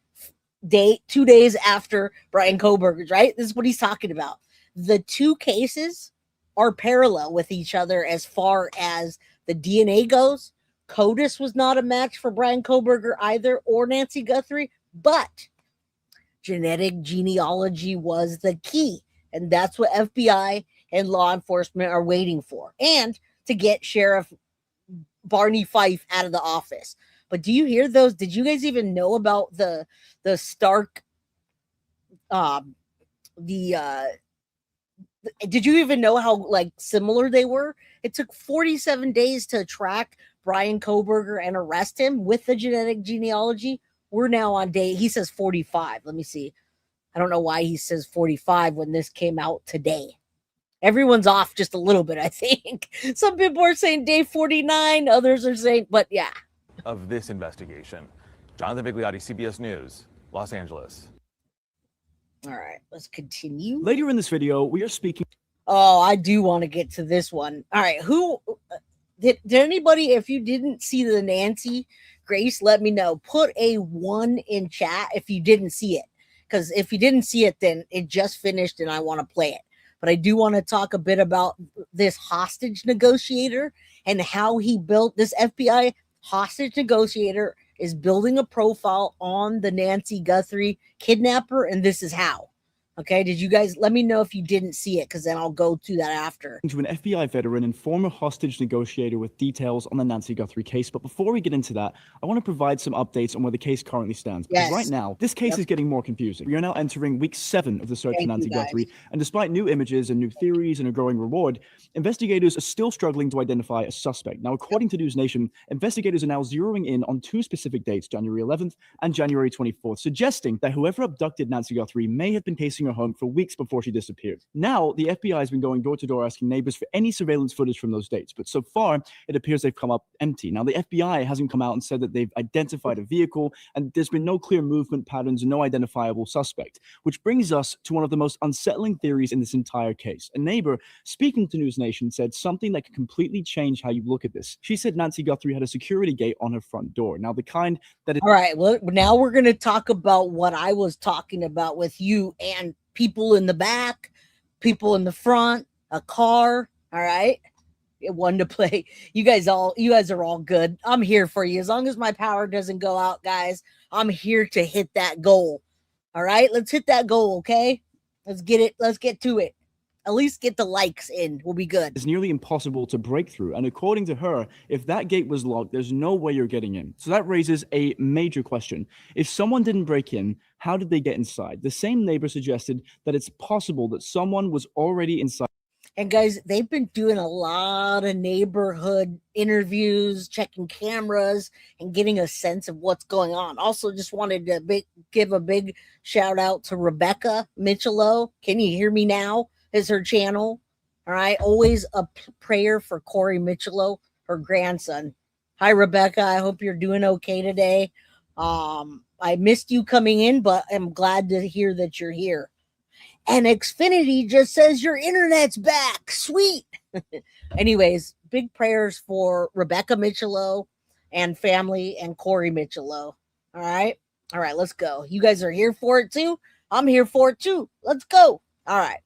2 days after Brian Koberger's, right? This is what he's talking about. The 2 cases are parallel with each other as far as the DNA goes. CODIS was not a match for Brian Koberger either or Nancy Guthrie, but genetic genealogy was the key. And that's what FBI and law enforcement are waiting for. And to get Sheriff Barney Fife out of the office. But do you hear those? Did you guys even know about the Stark did you even know how like similar they were? It took 47 days to track Brian Koberger and arrest him with the genetic genealogy. We're now on he says 45. Let me see. I don't know why he says 45 when this came out today. Everyone's off just a little bit, I think. Some people are saying day 49. Others are saying, but yeah. Of this investigation. Jonathan Vigliotti, CBS News, Los Angeles. All right, let's continue. Later in this video, we are speaking. Oh, I do want to get to this one. All right, did anybody, if you didn't see the Nancy Grace, let me know. Put a 1 in chat if you didn't see it. Because if you didn't see it, then it just finished and I want to play it. But I do want to talk a bit about this hostage negotiator and how he built this FBI hostage negotiator is building a profile on the Nancy Guthrie kidnapper. And this is how. Okay, did you guys let me know if you didn't see it, because then I'll go to that after. To an FBI veteran and former hostage negotiator with details on the Nancy Guthrie case. But before we get into that, I want to provide some updates on where the case currently stands. Because right now, this case is getting more confusing. We are now entering week 7 of the search for Nancy Guthrie. And despite new images and new theories and a growing reward, investigators are still struggling to identify a suspect. Now, according to News Nation, investigators are now zeroing in on 2 specific dates, January 11th and January 24th, suggesting that whoever abducted Nancy Guthrie may have been casing searching her home for weeks before she disappeared. Now, the FBI has been going door to door asking neighbors for any surveillance footage from those dates, but so far, it appears they've come up empty. Now, the FBI hasn't come out and said that they've identified a vehicle, and there's been no clear movement patterns and no identifiable suspect, which brings us to one of the most unsettling theories in this entire case. A neighbor speaking to News Nation said something that could completely change how you look at this. She said Nancy Guthrie had a security gate on her front door. Now, the kind that... All right, well, now we're going to talk about what I was talking about with you and people in the back, people in the front, a car. All right. One to play. You guys are all good. I'm here for you. As long as my power doesn't go out, guys, I'm here to hit that goal. All right, let's hit that goal. Okay, let's get it. Let's get to it. At least get the likes in. We'll be good. It's nearly impossible to break through. And according to her, if that gate was locked, there's no way you're getting in. So that raises a major question. If someone didn't break in, how did they get inside? The same neighbor suggested that it's possible that someone was already inside. And guys, they've been doing a lot of neighborhood interviews, checking cameras, and getting a sense of what's going on. Also, just wanted to give a big shout out to Rebecca Michelow. Can you hear me now? Is her channel. All right. Always a prayer for Corey Michelow, her grandson. Hi, Rebecca. I hope you're doing okay today. I missed you coming in, but I'm glad to hear that you're here. And Xfinity just says your internet's back. Sweet. Anyways, big prayers for Rebecca Michelow and family and Corey Michelow. All right. All right, let's go. You guys are here for it too. I'm here for it too. Let's go. All right.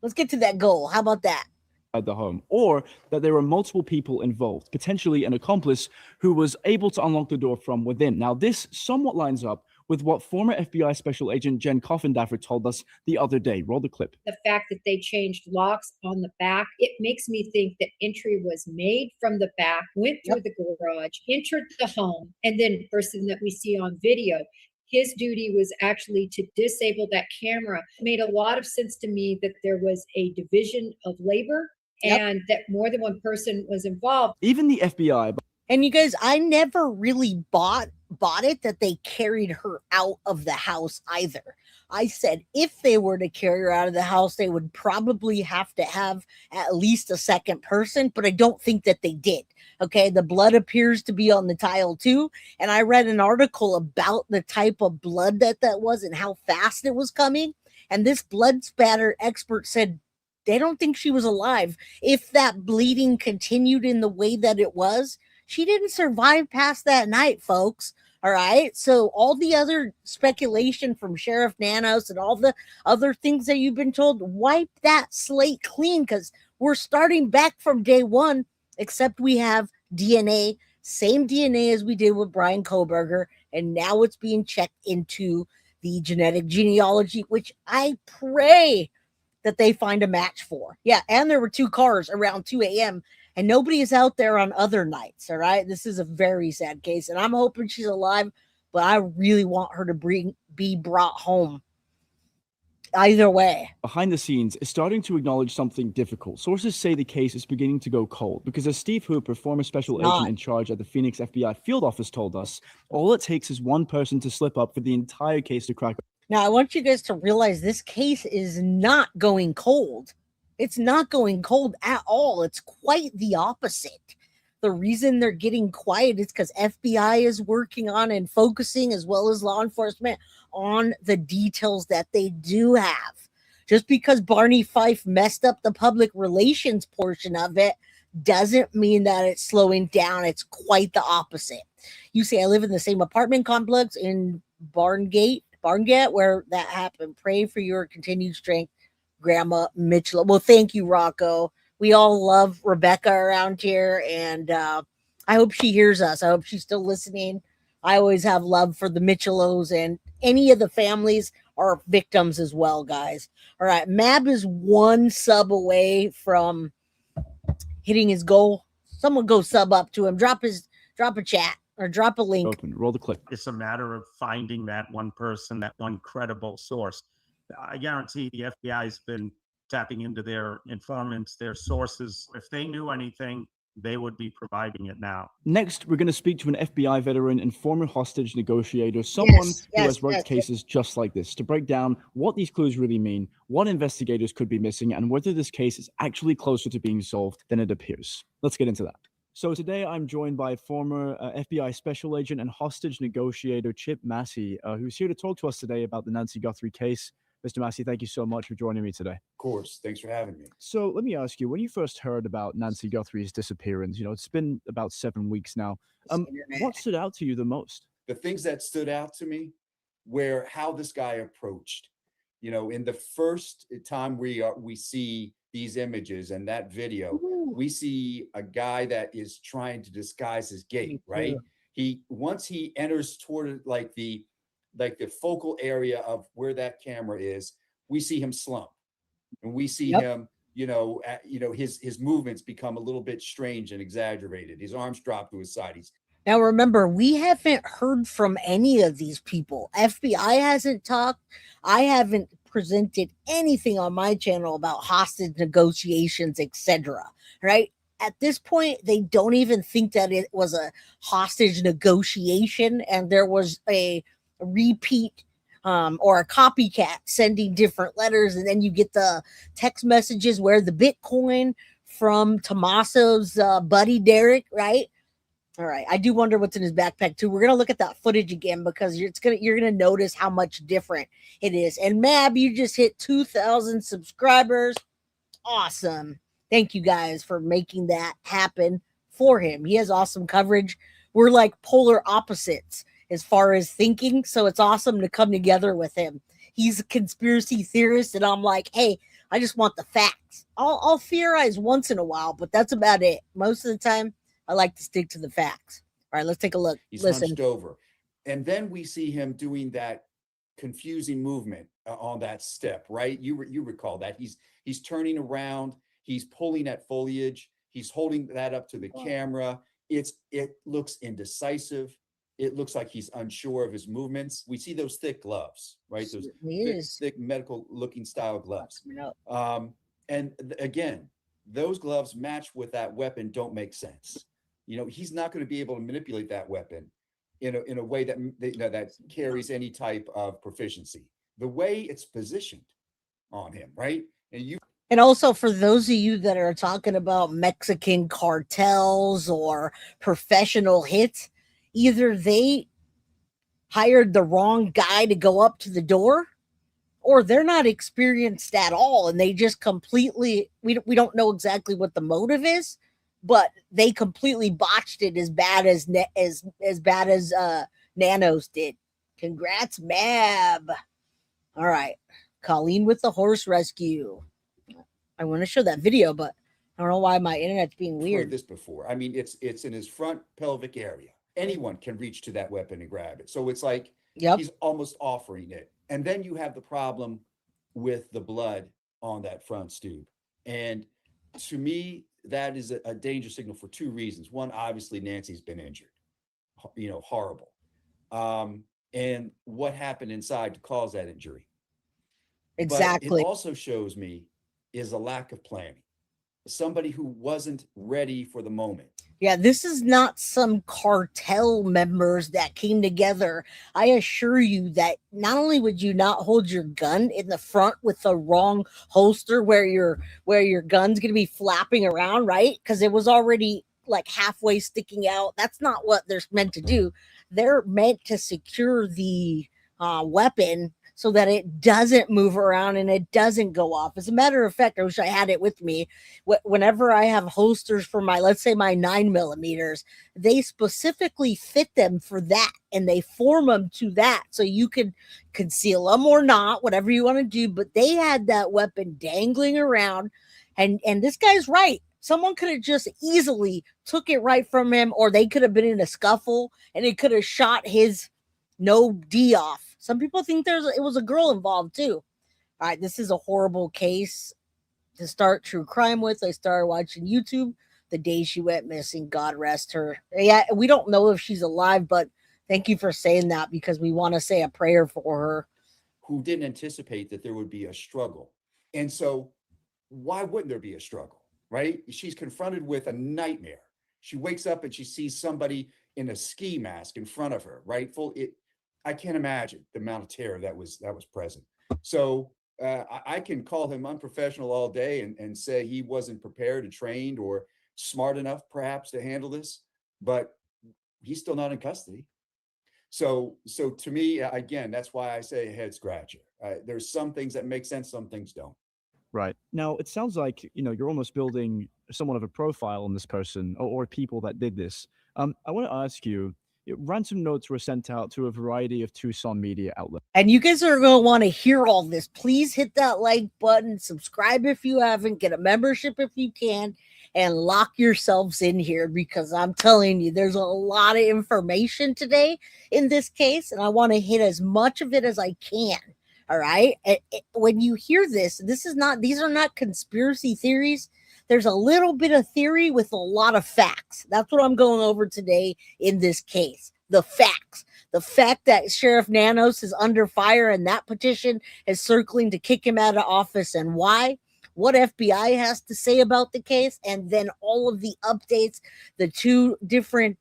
Let's get to that goal. How about that? At the home, or that there were multiple people involved, potentially an accomplice who was able to unlock the door from within. Now, this somewhat lines up with what former FBI Special Agent Jen Coffindaffer told us the other day. Roll the clip. The fact that they changed locks on the back, it makes me think that entry was made from the back, went through the garage, entered the home, and then the person that we see on video, his duty was actually to disable that camera. It made a lot of sense to me that there was a division of labor and that more than one person was involved. Even the FBI. And you guys, I never really bought it that they carried her out of the house either. I said if they were to carry her out of the house, they would probably have to have at least a second person, but I don't think that they did. Okay, the blood appears to be on the tile too. And I read an article about the type of blood that was and how fast it was coming. And this blood spatter expert said they don't think she was alive. If that bleeding continued in the way that it was, she didn't survive past that night, folks. All right. So all the other speculation from Sheriff Nanos and all the other things that you've been told, wipe that slate clean, because we're starting back from day one, except we have DNA, same DNA as we did with Brian Kohberger. And now it's being checked into the genetic genealogy, which I pray that they find a match for. Yeah. And there were 2 cars around 2 a.m. and nobody is out there on other nights. All right. This is a very sad case, and I'm hoping she's alive, but I really want her to be brought home. Either way. Behind the scenes is starting to acknowledge something difficult. Sources say the case is beginning to go cold because, as Steve Hooper, former special agent in charge at the Phoenix FBI field office, told us, all it takes is one person to slip up for the entire case to crack. Now, I want you guys to realize this case is not going cold. It's not going cold at all. It's quite the opposite. The reason they're getting quiet is because FBI is working on and focusing, as well as law enforcement, on the details that they do have. Just because Barney Fife messed up the public relations portion of it doesn't mean that it's slowing down. It's quite the opposite. You say, I live in the same apartment complex in Barngate, where that happened. Pray for your continued strength, Grandma Mitchell. Well, thank you, Rocco. We all love Rebecca around here, and I hope she hears us. I hope she's still listening. I always have love for the Mitchellos, and any of the families are victims as well, guys. All right, Mab is 1 sub away from hitting his goal. Someone go sub up to him. Drop a chat or drop a link. Open. Roll the clip. It's a matter of finding that one person, that one credible source. I guarantee the FBI has been tapping into their informants, their sources. If they knew anything, they would be providing it now. Next, we're going to speak to an FBI veteran and former hostage negotiator, someone who has worked cases just like this, to break down what these clues really mean, what investigators could be missing, and whether this case is actually closer to being solved than it appears. Let's get into that. So today I'm joined by former FBI special agent and hostage negotiator Chip Massey, who's here to talk to us today about the Nancy Guthrie case. Mr. Massey, thank you so much for joining me today. Of course. Thanks for having me. So let me ask you, when you first heard about Nancy Guthrie's disappearance, it's been about 7 weeks now. What stood out to you the most? The things that stood out to me were how this guy approached. In the first time we see these images and that video, we see a guy that is trying to disguise his gait, right? Once he enters toward like the focal area of where that camera is, we see him slump, and we see him, his movements become a little bit strange and exaggerated. His arms drop to his side. Now remember, we haven't heard from any of these people. FBI hasn't talked. I haven't presented anything on my channel about hostage negotiations, etc. Right? At this point, they don't even think that it was a hostage negotiation and there was a repeat or a copycat sending different letters, and then you get the text messages where the Bitcoin from Tommaso's buddy Derek, right? All right, I do wonder what's in his backpack too. We're gonna look at that footage again because you're gonna notice how much different it is. And Mab, you just hit 2,000 subscribers. Awesome! Thank you guys for making that happen for him. He has awesome coverage. We're like polar opposites as far as thinking, so it's awesome to come together with him. He's a conspiracy theorist, and I'm like, hey, I just want the facts. I'll theorize once in a while, but that's about it. Most of the time, I like to stick to the facts. All right, let's take a look. He's hunched over. And then we see him doing that confusing movement on that step, right? You recall that. He's turning around. He's pulling at foliage. He's holding that up to the camera. It looks indecisive. It looks like he's unsure of his movements. We see those thick gloves, right? Those thick medical looking style gloves. And again, those gloves match with that weapon don't make sense. He's not going to be able to manipulate that weapon in a way that carries any type of proficiency. The way it's positioned on him, right? And also for those of you that are talking about Mexican cartels or professional hits, either they hired the wrong guy to go up to the door, or they're not experienced at all, and they just completely, we don't know exactly what the motive is, but they completely botched it as bad as Nanos did. Congrats, Mab. All right, Colleen with the horse rescue. I want to show that video, but I don't know why my internet's being weird. Heard this before. I mean, it's in his front pelvic area. Anyone can reach to that weapon and grab it. So it's like he's almost offering it. And then you have the problem with the blood on that front stube. And to me, that is a danger signal for two reasons. One, obviously, Nancy's been injured, horrible. And what happened inside to cause that injury. Exactly. But it also shows me is a lack of planning. Somebody who wasn't ready for the moment. Yeah, this is not some cartel members that came together. I assure you that not only would you not hold your gun in the front with the wrong holster where your gun's going to be flapping around, right? Because it was already like halfway sticking out. That's not what they're meant to do. They're meant to secure the weapon so that it doesn't move around and it doesn't go off. As a matter of fact, I wish I had it with me. Whenever I have holsters for let's say my 9mm, they specifically fit them for that and they form them to that. So you could conceal them or not, whatever you want to do. But they had that weapon dangling around, and this guy's right. Someone could have just easily took it right from him, or they could have been in a scuffle and it could have shot his no D off. Some people think it was a girl involved too. All right, this is a horrible case to start true crime with. I started watching YouTube the day she went missing. God rest her. Yeah, we don't know if she's alive, but thank you for saying that because we want to say a prayer for her. Who didn't anticipate that there would be a struggle. And so why wouldn't there be a struggle, right? She's confronted with a nightmare. She wakes up and she sees somebody in a ski mask in front of her, right? I can't imagine the amount of terror that was present. So I can call him unprofessional all day and say he wasn't prepared or trained or smart enough perhaps to handle this, but he's still not in custody. So to me, again, that's why I say a head scratcher. There's some things that make sense, some things don't. Right. Now, it sounds like, you're almost building somewhat of a profile on this person or people that did this. I want to ask you, ransom notes were sent out to a variety of Tucson media outlets. And you guys are going to want to hear all this. Please hit that like button, subscribe if you haven't, get a membership if you can, and lock yourselves in here, because I'm telling you, there's a lot of information today in this case, and I want to hit as much of it as I can. All right. When you hear this, these are not conspiracy theories. There's a little bit of theory with a lot of facts. That's what I'm going over today in this case. The facts. The fact that Sheriff Nanos is under fire and that petition is circling to kick him out of office, and why. What FBI has to say about the case, and then all of the updates, the two different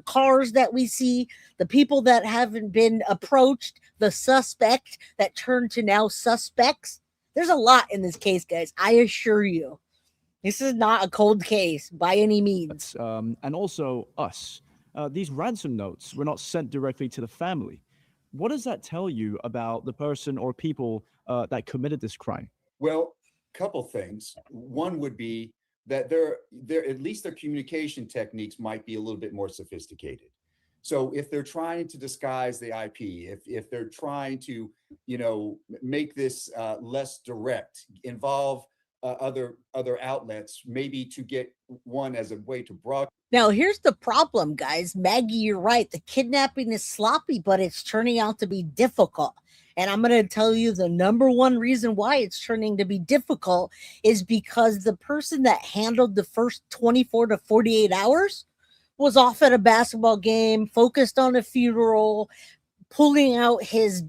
cars that we see, the people that haven't been approached, the suspect that turned to now suspects. There's a lot in this case, guys. I assure you, this is not a cold case by any means. And also us. These ransom notes were not sent directly to the family. What does that tell you about the person or people that committed this crime? Well, couple things. One would be that their at least their communication techniques might be a little bit more sophisticated. So if they're trying to disguise the IP, if they're trying to, make this less direct, involve other outlets, maybe to get one as a way to broadcast. Now, here's the problem, guys. Maggie, you're right. The kidnapping is sloppy, but it's turning out to be difficult. And I'm going to tell you the number one reason why it's turning to be difficult is because the person that handled the first 24 to 48 hours was off at a basketball game, focused on a funeral, pulling out his,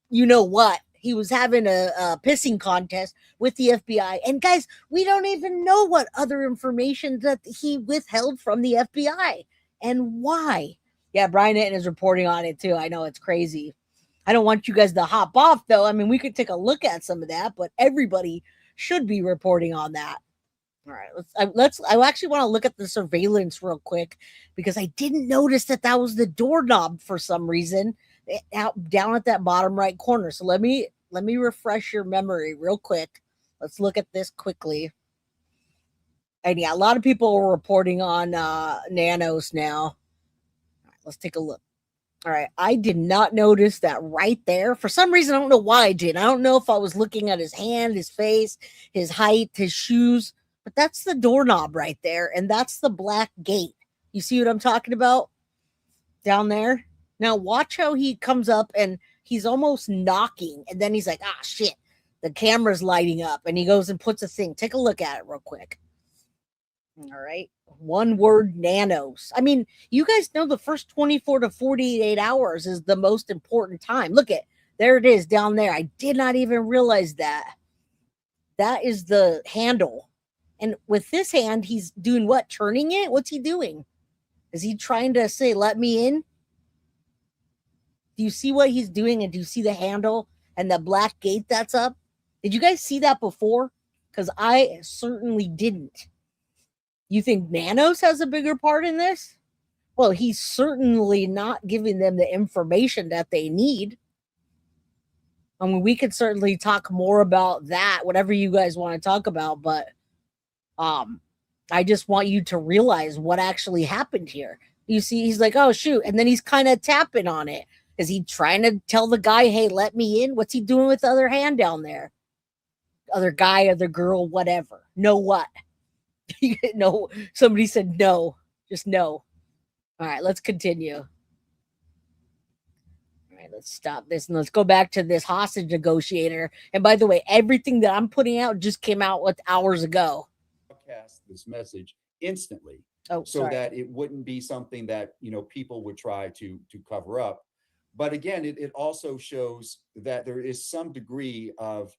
what. He was having a pissing contest with the FBI. And guys, we don't even know what other information that he withheld from the FBI and why. Yeah, Brian Hitton is reporting on it too. I know, it's crazy. I don't want you guys to hop off, though. I mean, we could take a look at some of that, but everybody should be reporting on that. All right, I actually want to look at the surveillance real quick, because I didn't notice that was the doorknob for some reason down at that bottom right corner. So let me refresh your memory real quick. Let's look at this quickly. And yeah, a lot of people are reporting on Nanos now. All right, let's take a look. All right, I did not notice that right there. For some reason, I don't know why I did. I don't know if I was looking at his hand, his face, his height, his shoes, but that's the doorknob right there, and that's the black gate. You see what I'm talking about down there? Now, watch how he comes up, and he's almost knocking, and then he's like, shit, the camera's lighting up, and he goes and puts a thing. Take a look at it real quick. All right. One word, Nanos. I mean, you guys know the first 24 to 48 hours is the most important time. Look there it is down there. I did not even realize that. That is the handle. And with this hand, he's doing what? Turning it? What's he doing? Is he trying to say, let me in? Do you see what he's doing? And do you see the handle and the black gate that's up? Did you guys see that before? Because I certainly didn't. You think Nanos has a bigger part in this? Well, he's certainly not giving them the information that they need. I mean, we could certainly talk more about that, whatever you guys want to talk about, but I just want you to realize what actually happened here. You see, he's like, oh, shoot. And then he's kind of tapping on it. Is he trying to tell the guy, hey, let me in? What's he doing with the other hand down there? Other guy, other girl, whatever. Know what? No, somebody said no. Just no. All right, let's continue. All right, let's stop this and let's go back to this hostage negotiator. And by the way, everything that I'm putting out just came out hours ago. Broadcast this message instantly, so that it wouldn't be something that people would try to cover up. But again, it also shows that there is some degree of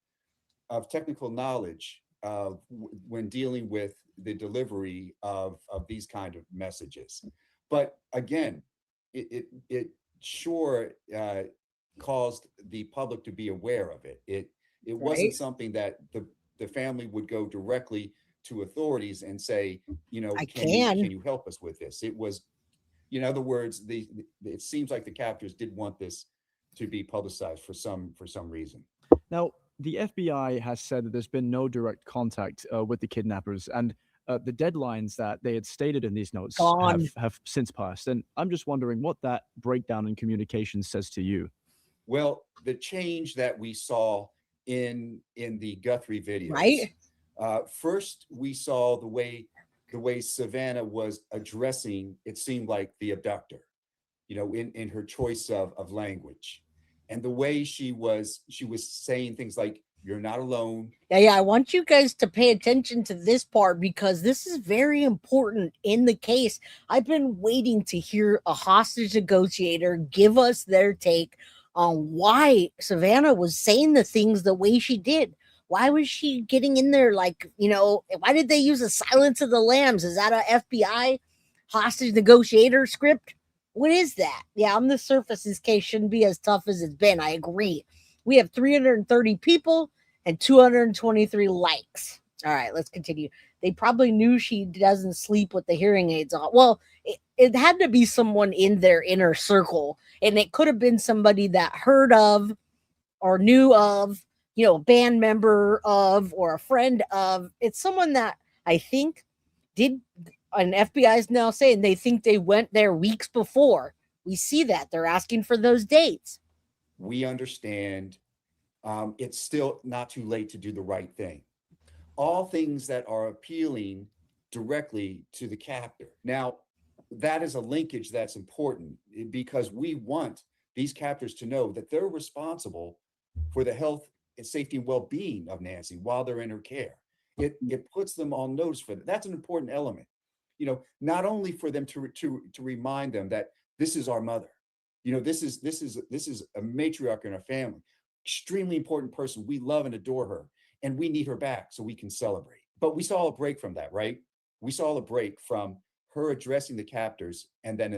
technical knowledge when dealing with the delivery of these kind of messages. But again, it sure caused the public to be aware of it. It wasn't something that the family would go directly to authorities and say, you know, can you help us with this? It was, in other words, it seems like the captors did want this to be publicized for some reason. Now, the FBI has said that there's been no direct contact with the kidnappers, and the deadlines that they had stated in these notes have since passed. And I'm just wondering what that breakdown in communication says to you. Well, the change that we saw in the Guthrie videos, right? First, we saw the way Savannah was addressing, it seemed like, the abductor, you know, in her choice of language, and the way she was saying things like, "You're not alone." Yeah. I want you guys to pay attention to this part because this is very important in the case. I've been waiting to hear a hostage negotiator give us their take on why Savannah was saying the things the way she did. Why was she getting in there? Like, you know, why did they use the Silence of the Lambs? Is that a FBI hostage negotiator script? What is that? Yeah, on the surface, this case shouldn't be as tough as it's been. I agree. We have 330 people and 223 likes. All right, let's continue. They probably knew she doesn't sleep with the hearing aids on. Well, it had to be someone in their inner circle, and it could have been somebody that heard of or knew of, you know, a band member of or a friend of. It's someone that I think did, and FBI is now saying they think they went there weeks before. We see that they're asking for those dates. We understand it's still not too late to do the right thing. All things that are appealing directly to the captor. Now, that is a linkage that's important because we want these captors to know that they're responsible for the health and safety and well-being of Nancy while they're in her care. It puts them on notice for that. That's an important element. You know, not only for them to remind them that this is our mother. You know, this is a matriarch in our family, extremely important person. We love and adore her, and we need her back so we can celebrate. But we saw a break from that, right? We saw a break from her addressing the captors, and then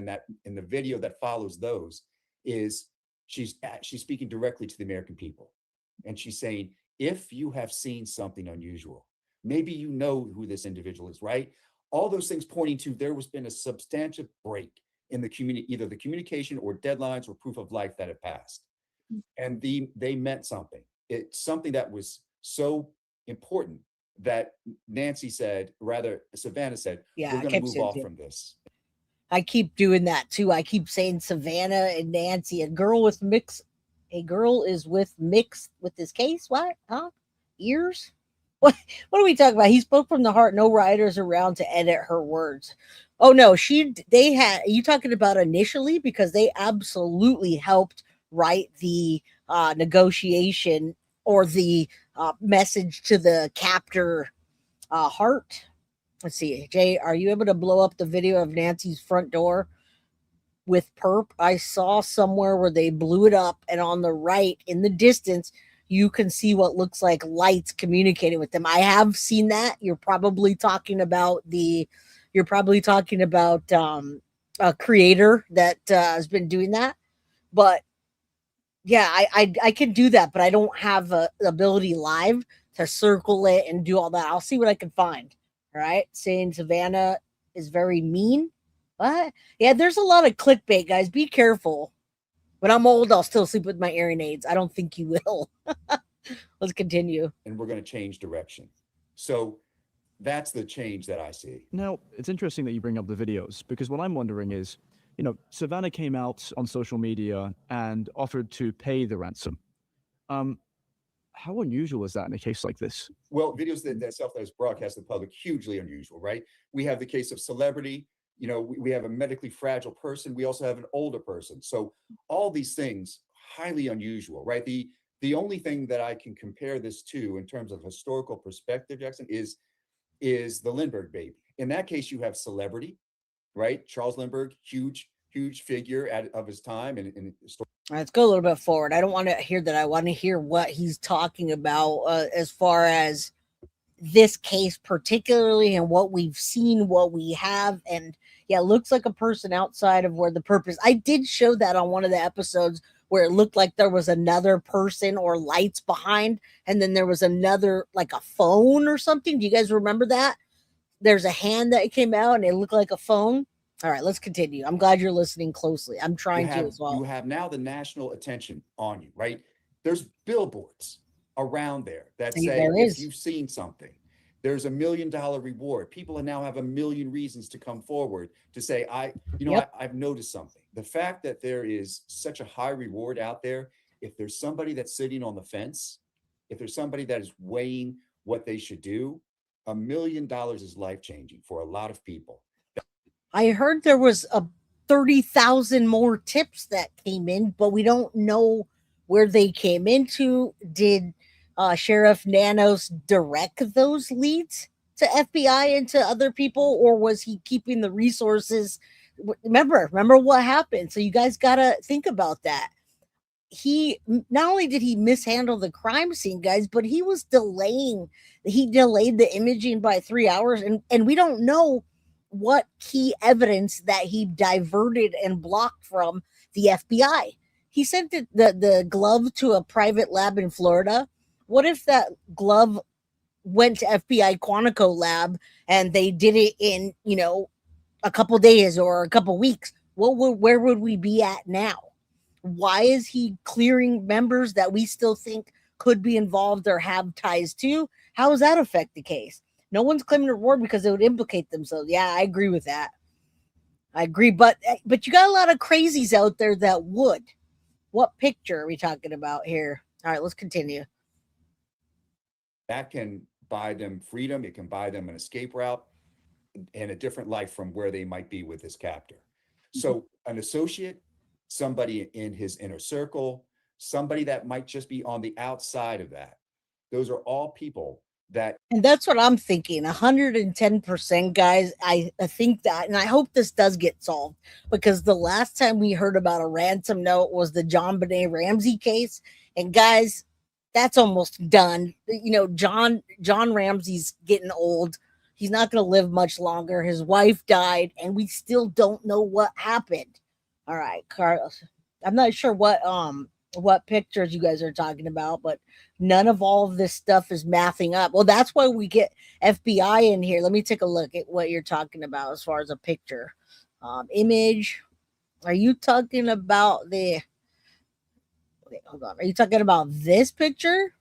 in the video that follows those is she's speaking directly to the American people, and she's saying, if you have seen something unusual, maybe you know who this individual is, right? All those things pointing to there was been a substantial break in the community, either the communication or deadlines or proof of life that had passed. And they meant something. It's something that was so important that Nancy said, rather Savannah said, Yeah, we're going to move off from this. I keep doing that too. I keep saying Savannah and Nancy. A girl is with mixed with this case. What? Huh? Ears? What are we talking about? He spoke from the heart. No writers around to edit her words. Oh no, they had. Are you talking about initially? Because they absolutely helped write the negotiation or the message to the captor heart. Let's see, Jay, are you able to blow up the video of Nancy's front door with perp? I saw somewhere where they blew it up, and on the right in the distance you can see what looks like lights communicating with them. I have seen that. You're probably talking about a creator that has been doing that. But yeah, I can do that, but I don't have the ability live to circle it and do all that. I'll see what I can find. All right, saying Savannah is very mean. But yeah, there's a lot of clickbait, guys. Be careful. When I'm old, I'll still sleep with my hearing aids. I don't think you will. Let's continue. And we're going to change direction. So that's the change that I see. Now, it's interesting that you bring up the videos, because what I'm wondering is, you know, Savannah came out on social media and offered to pay the ransom. How unusual is that in a case like this? Well, videos that self-as broadcast to the public, hugely unusual, right? We have the case of celebrity. You know, we have a medically fragile person. We also have an older person. So all these things, highly unusual, right? The only thing that I can compare this to in terms of historical perspective, Jackson, is the Lindbergh baby. In that case, you have celebrity, right? Charles Lindbergh, huge figure of his time. And all right, let's go a little bit forward. I don't want to hear that. I want to hear what he's talking about as far as this case particularly and what we've seen, what we have. And yeah, it looks like a person outside of where the purpose. I did show that on one of the episodes where it looked like there was another person or lights behind, and then there was another, like a phone or something. Do you guys remember that? There's a hand that came out and it looked like a phone. All right, let's continue. I'm glad you're listening closely. I'm trying to as well. You have now the national attention on you, right? There's billboards around there that say, if you've seen something, there's $1 million reward. People now have 1 million reasons to come forward to say, I've noticed something. The fact that there is such a high reward out there, if there's somebody that's sitting on the fence, if there's somebody that is weighing what they should do, $1 million is life-changing for a lot of people. I heard there was 30,000 more tips that came in, but we don't know where they came into. Did Sheriff Nanos direct those leads to FBI and to other people, or was he keeping the resources? Remember what happened. So you guys got to think about that. He not only did he mishandle the crime scene, guys, but he was delayed the imaging by 3 hours, and we don't know what key evidence that he diverted and blocked from the FBI. He sent the glove to a private lab in Florida. What if that glove went to FBI Quantico lab and they did it in, a couple days or a couple weeks? Where would we be at now? Why is he clearing members that we still think could be involved or have ties to? How does that affect the case? No one's claiming a reward because it would implicate themselves. Yeah, I agree with that. I agree, but you got a lot of crazies out there that would. What picture are we talking about here? All right, let's continue. That can buy them freedom. It can buy them an escape route and a different life from where they might be with this captor. So an associate, somebody in his inner circle, somebody that might just be on the outside of that. Those are all people that. And that's what I'm thinking. 110%, guys. I think that, and I hope this does get solved, because the last time we heard about a ransom note was the John Benet Ramsey case. And guys, that's almost done. John Ramsey's getting old. He's not going to live much longer. His wife died, and we still don't know what happened. All right, Carlos. I'm not sure what pictures you guys are talking about, but none of all of this stuff is mathing up. Well, that's why we get FBI in here. Let me take a look at what you're talking about as far as a picture. Image. Are you talking about hold on. Are you talking about this picture?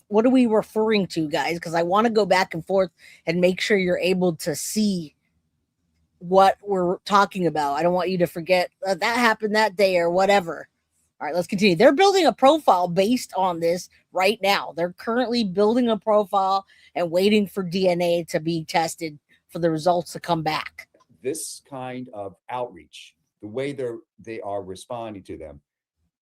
What are we referring to, guys? Because I want to go back and forth and make sure you're able to see what we're talking about. I don't want you to forget that happened that day or whatever. All right, let's continue. They're building a profile based on this right now. They're currently building a profile and waiting for DNA to be tested for the results to come back. This kind of outreach, the way they are responding to them,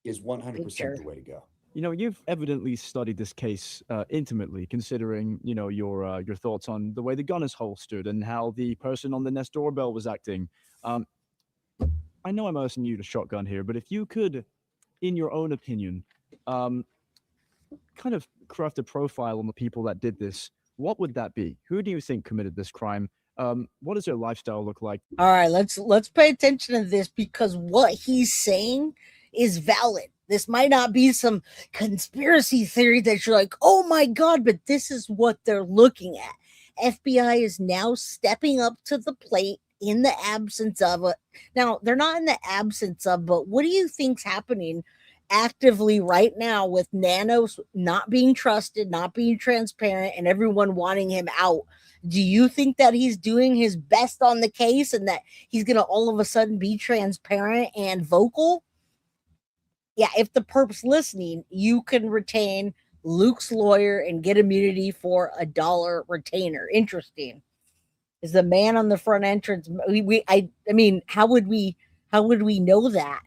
is 100% the way to go. You've evidently studied this case intimately, considering, your thoughts on the way the gun is holstered and how the person on the Nest doorbell was acting. I know I'm asking you to shotgun here, but if you could, in your own opinion, kind of craft a profile on the people that did this, what would that be? Who do you think committed this crime? What does their lifestyle look like? All right, let's pay attention to this, because what he's saying is valid. This might not be some conspiracy theory that you're like, oh my God, but this is what they're looking at. FBI is now stepping up to the plate in the absence of it. Now, they're not in the absence of, but what do you think's happening actively right now with Nanos not being trusted, not being transparent, and everyone wanting him out? Do you think that he's doing his best on the case and that he's going to all of a sudden be transparent and vocal? Yeah, if the perp's listening, you can retain Luke's lawyer and get immunity for $1 retainer. Interesting. Is the man on the front entrance? I mean, how would we know that?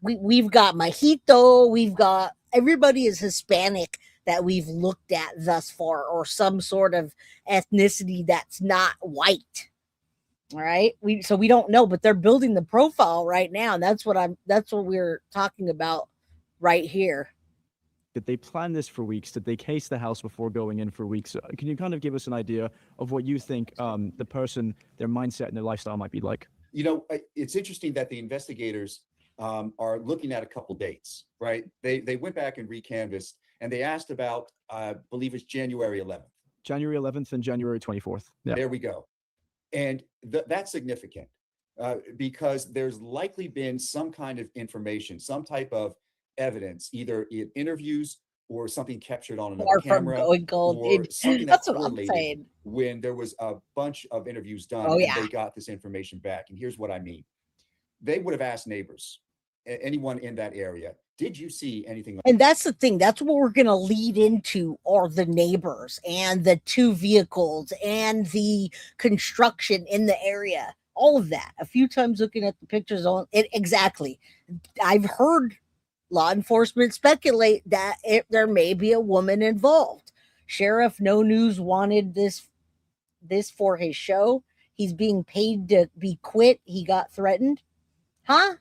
We've got Mojito. We've got everybody is Hispanic that we've looked at thus far, or some sort of ethnicity that's not white. All right. So we don't know, but they're building the profile right now. And that's what we're talking about right here. Did they plan this for weeks? Did they case the house before going in for weeks? Can you kind of give us an idea of what you think the person, their mindset and their lifestyle might be like? You know, it's interesting that the investigators are looking at a couple dates, right? They went back and recanvassed, and they asked about, I believe it's January 11th. January 11th and January 24th. Yeah. There we go. And that's significant because there's likely been some kind of information, some type of evidence, either in interviews or something captured on another camera, or something that's correlated when there was a bunch of interviews done and they got this information back. And here's what I mean. They would have asked neighbors, anyone in that area, did you see anything? And that's the thing. That's what we're going to lead into, are the neighbors and the two vehicles and the construction in the area. All of that. A few times looking at the pictures on it. Exactly. I've heard law enforcement speculate that there may be a woman involved. Sheriff No News wanted this for his show. He's being paid to be quit. He got threatened. Huh?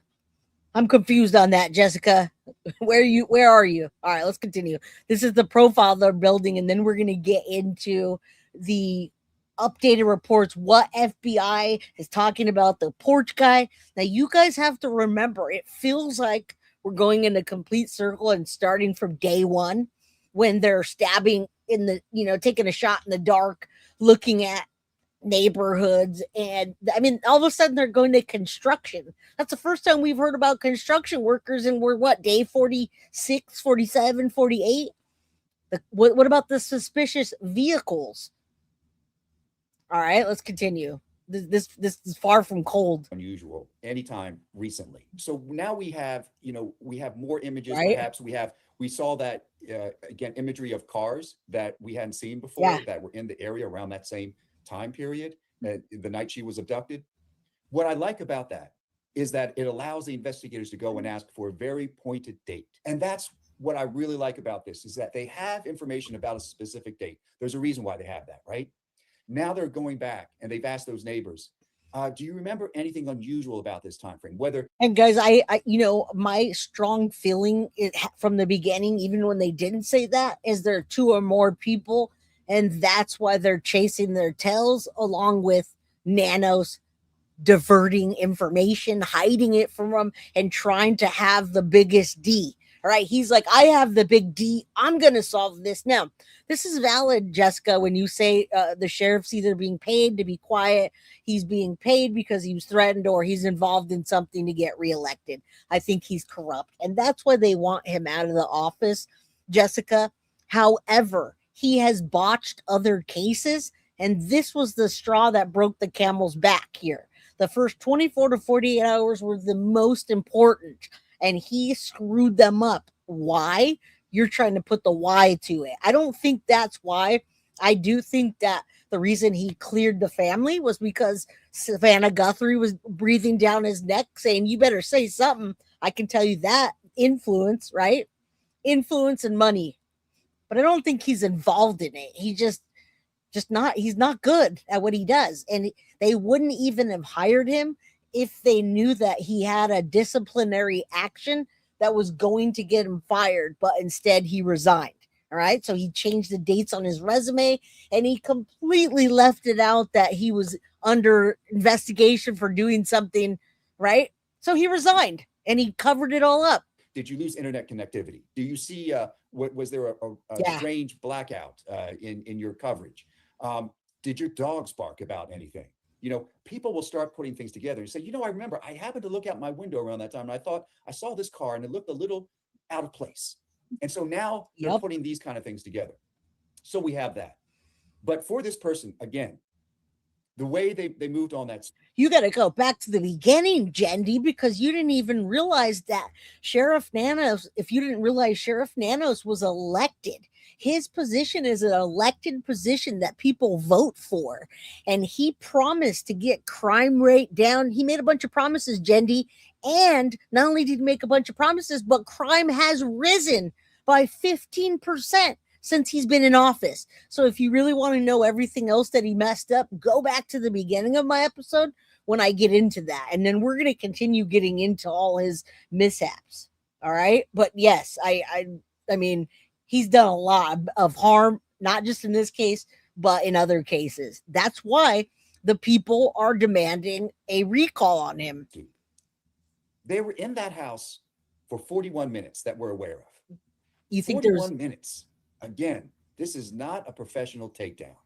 I'm confused on that, Jessica. Where are you? All right, let's continue. This is the profile they're building, and then we're going to get into the updated reports, what FBI is talking about, the porch guy. Now, you guys have to remember, it feels like we're going in a complete circle and starting from day one when they're stabbing in the, taking a shot in the dark, looking at neighborhoods. And I mean, all of a sudden they're going to construction. That's the first time we've heard about construction workers, and we're day 46, 47, 48. What about the suspicious vehicles? All right, let's continue. This is far from cold. Unusual anytime recently. So now we have more images. Right? Perhaps we saw that again, imagery of cars that we hadn't seen before that were in the area around that same time period, the night she was abducted. What I like about that is that it allows the investigators to go and ask for a very pointed date. And that's what I really like about this, is that they have information about a specific date. There's a reason why they have that, right? Now they're going back and they've asked those neighbors, do you remember anything unusual about this time frame? And guys, I my strong feeling from the beginning, even when they didn't say that, is there are two or more people. And that's why they're chasing their tails, along with Nanos diverting information, hiding it from them, and trying to have the biggest D. All right. He's like, I have the big D. I'm going to solve this. Now, this is valid, Jessica, when you say the sheriff's either being paid to be quiet, he's being paid because he was threatened, or he's involved in something to get reelected. I think he's corrupt. And that's why they want him out of the office, Jessica. However, he has botched other cases, and this was the straw that broke the camel's back here. The first 24 to 48 hours were the most important, and he screwed them up. Why? You're trying to put the why to it. I don't think that's why. I do think that the reason he cleared the family was because Savannah Guthrie was breathing down his neck saying, you better say something. I can tell you that. Influence, right? Influence and money. But I don't think he's involved in it. He's not good at what he does. And they wouldn't even have hired him if they knew that he had a disciplinary action that was going to get him fired, but instead he resigned. All right. So he changed the dates on his resume, and he completely left it out that he was under investigation for doing something. Right. So he resigned and he covered it all up. Did you lose internet connectivity? Do you see was there a strange blackout in your coverage? Did your dogs bark about anything? People will start putting things together and say, I remember I happened to look out my window around that time and I thought I saw this car and it looked a little out of place. And so now they're putting these kind of things together. So we have that. But for this person, again, the way they moved on that. You got to go back to the beginning, Jendi, because you didn't even realize that Sheriff Nanos was elected. His position is an elected position that people vote for. And he promised to get crime rate down. He made a bunch of promises, Jendi. And not only did he make a bunch of promises, but crime has risen by 15% since he's been in office. So if you really want to know everything else that he messed up, go back to the beginning of my episode when I get into that. And then we're going to continue getting into all his mishaps. All right. But yes, I mean, he's done a lot of harm, not just in this case, but in other cases. That's why the people are demanding a recall on him. They were in that house for 41 minutes that we're aware of. You think 41 minutes. Again, this is not a professional takedown.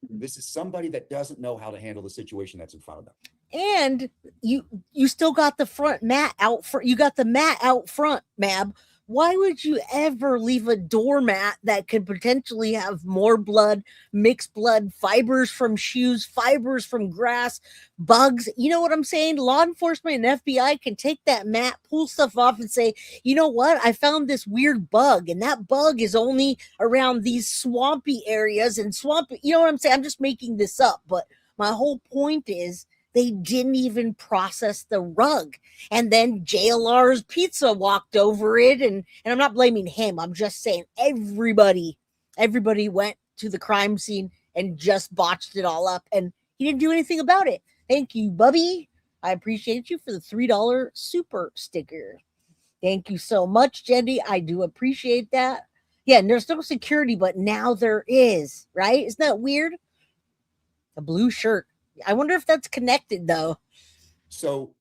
This is somebody that doesn't know how to handle the situation that's in front of them. And you still got the front mat out front. You got the mat out front, Mab. Why would you ever leave a doormat that could potentially have more blood, mixed blood, fibers from shoes, fibers from grass, bugs? You know what I'm saying? Law enforcement and FBI can take that mat, pull stuff off and say, you know what? I found this weird bug, and that bug is only around these swampy areas and swampy. You know what I'm saying? I'm just making this up, but my whole point is, they didn't even process the rug. And then JLR's Pizza walked over it. And I'm not blaming him. I'm just saying everybody went to the crime scene and just botched it all up. And he didn't do anything about it. Thank you, Bubby. I appreciate you for the $3 super sticker. Thank you so much, Jenny. I do appreciate that. Yeah, and there's no security, but now there is, right? Isn't that weird? A blue shirt. I wonder if that's connected though. So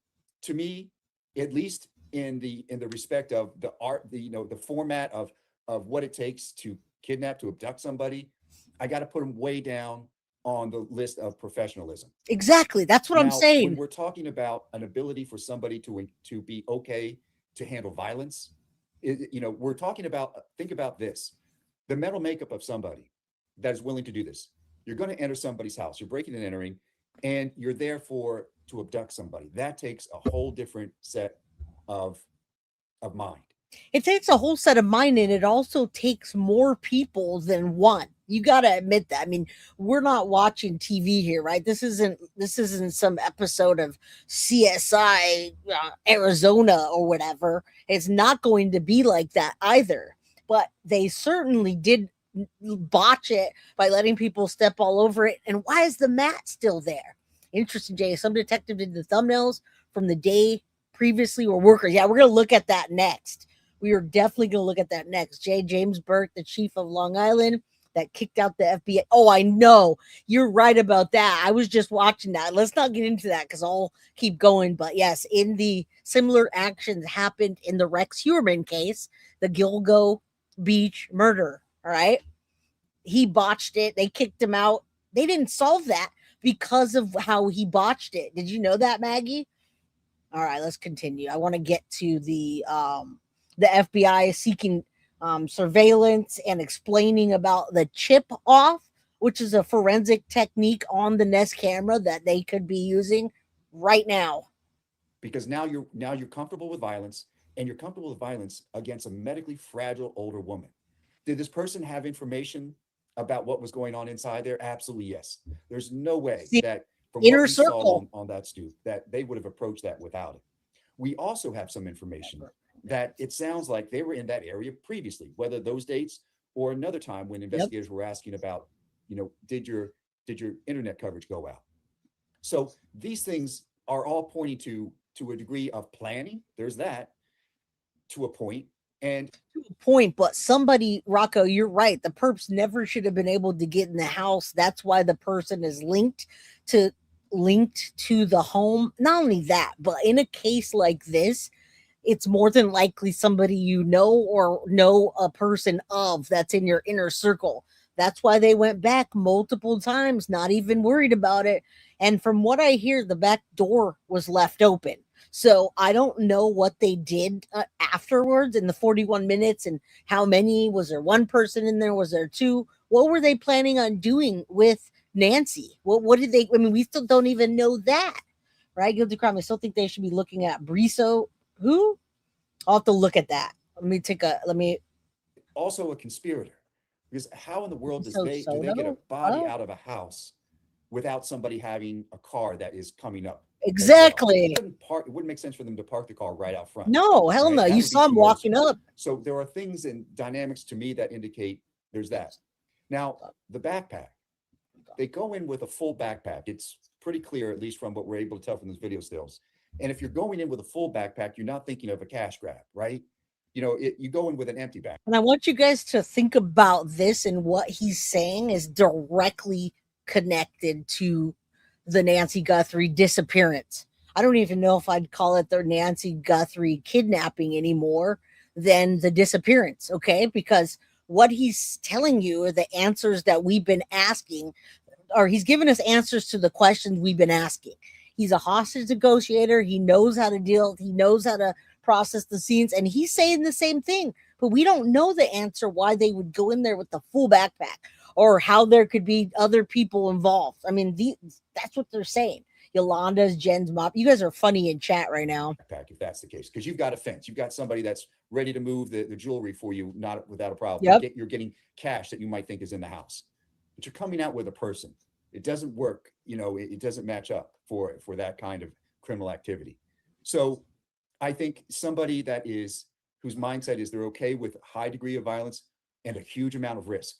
to me, at least in the respect of the art, the format of what it takes to kidnap, to abduct somebody, I got to put them way down on the list of professionalism. Exactly. That's what I'm saying. When we're talking about an ability for somebody to be okay to handle violence, we're talking about, think about this, the mental makeup of somebody that is willing to do this. You're going to enter somebody's house, you're breaking and entering, and you're there to abduct somebody. That takes a whole different set of mind. It takes a whole set of mind, and it also takes more people than one. You got to admit that. I mean, we're not watching TV here, right? This isn't some episode of CSI Arizona or whatever. It's not going to be like that either. But they certainly did botch it by letting people step all over it. And why is the mat still there? Interesting, Jay. Some detective did the thumbnails from the day previously were workers. Yeah, we're going to look at that next. We are definitely going to look at that next. James Burke, the chief of Long Island, that kicked out the FBI. Oh, I know. You're right about that. I was just watching that. Let's not get into that because I'll keep going. But yes, in the similar actions happened in the Rex Heuermann case, the Gilgo Beach murder. All right. He botched it. They kicked him out. They didn't solve that because of how he botched it. Did you know that, Maggie? All right, let's continue. I want to get to the FBI seeking surveillance and explaining about the chip off, which is a forensic technique on the Nest camera that they could be using right now. Because now you're comfortable with violence, and you're comfortable with violence against a medically fragile older woman. Did this person have information about what was going on inside there? Absolutely, yes. There's no way that from what we saw on that stoop that they would have approached that without it. We also have some information that it sounds like they were in that area previously, whether those dates or another time when investigators were asking about, did your internet coverage go out? So these things are all pointing to a degree of planning. There's that to a point. And to a point, but somebody, Rocco, you're right. The perps never should have been able to get in the house. That's why the person is linked to the home. Not only that, but in a case like this, it's more than likely somebody you know or know a person of that's in your inner circle. That's why they went back multiple times, not even worried about it. And from what I hear, the back door was left open. So I don't know what they did afterwards in the 41 minutes and how many. Was there one person in there? Was there two? What were they planning on doing with Nancy? What did they? I mean, we still don't even know that, right? Guilty crime. I still think they should be looking at Briso. Who? I'll have to look at that. Let me. Also a conspirator, because how in the world do they get a body out of a house without somebody having a car that is coming up? Exactly. Well? It wouldn't make sense for them to park the car right out front. No, hell no. You saw him walking up. So there are things and dynamics to me that indicate there's that. Now, the backpack, they go in with a full backpack. It's pretty clear, at least from what we're able to tell from those video stills. And if you're going in with a full backpack, you're not thinking of a cash grab, right? you go in with an empty bag. And I want you guys to think about this, and what he's saying is directly connected to the Nancy Guthrie disappearance. I don't even know if I'd call it the Nancy Guthrie kidnapping anymore than the disappearance, okay? Because what he's telling you are the answers that we've been asking, or he's given us answers to the questions we've been asking. He's a hostage negotiator. He knows how to deal. He knows how to process the scenes, and he's saying the same thing, but we don't know the answer why they would go in there with the full backpack, or how there could be other people involved. I mean, that's what they're saying. Yolanda's, Jen's mom. You guys are funny in chat right now. If that's the case, because you've got a fence, you've got somebody that's ready to move the jewelry for you, not without a problem. Yep. You're getting cash that you might think is in the house, but you're coming out with a person. It doesn't work. It doesn't match up for that kind of criminal activity. So I think somebody whose mindset is they're okay with a high degree of violence and a huge amount of risk.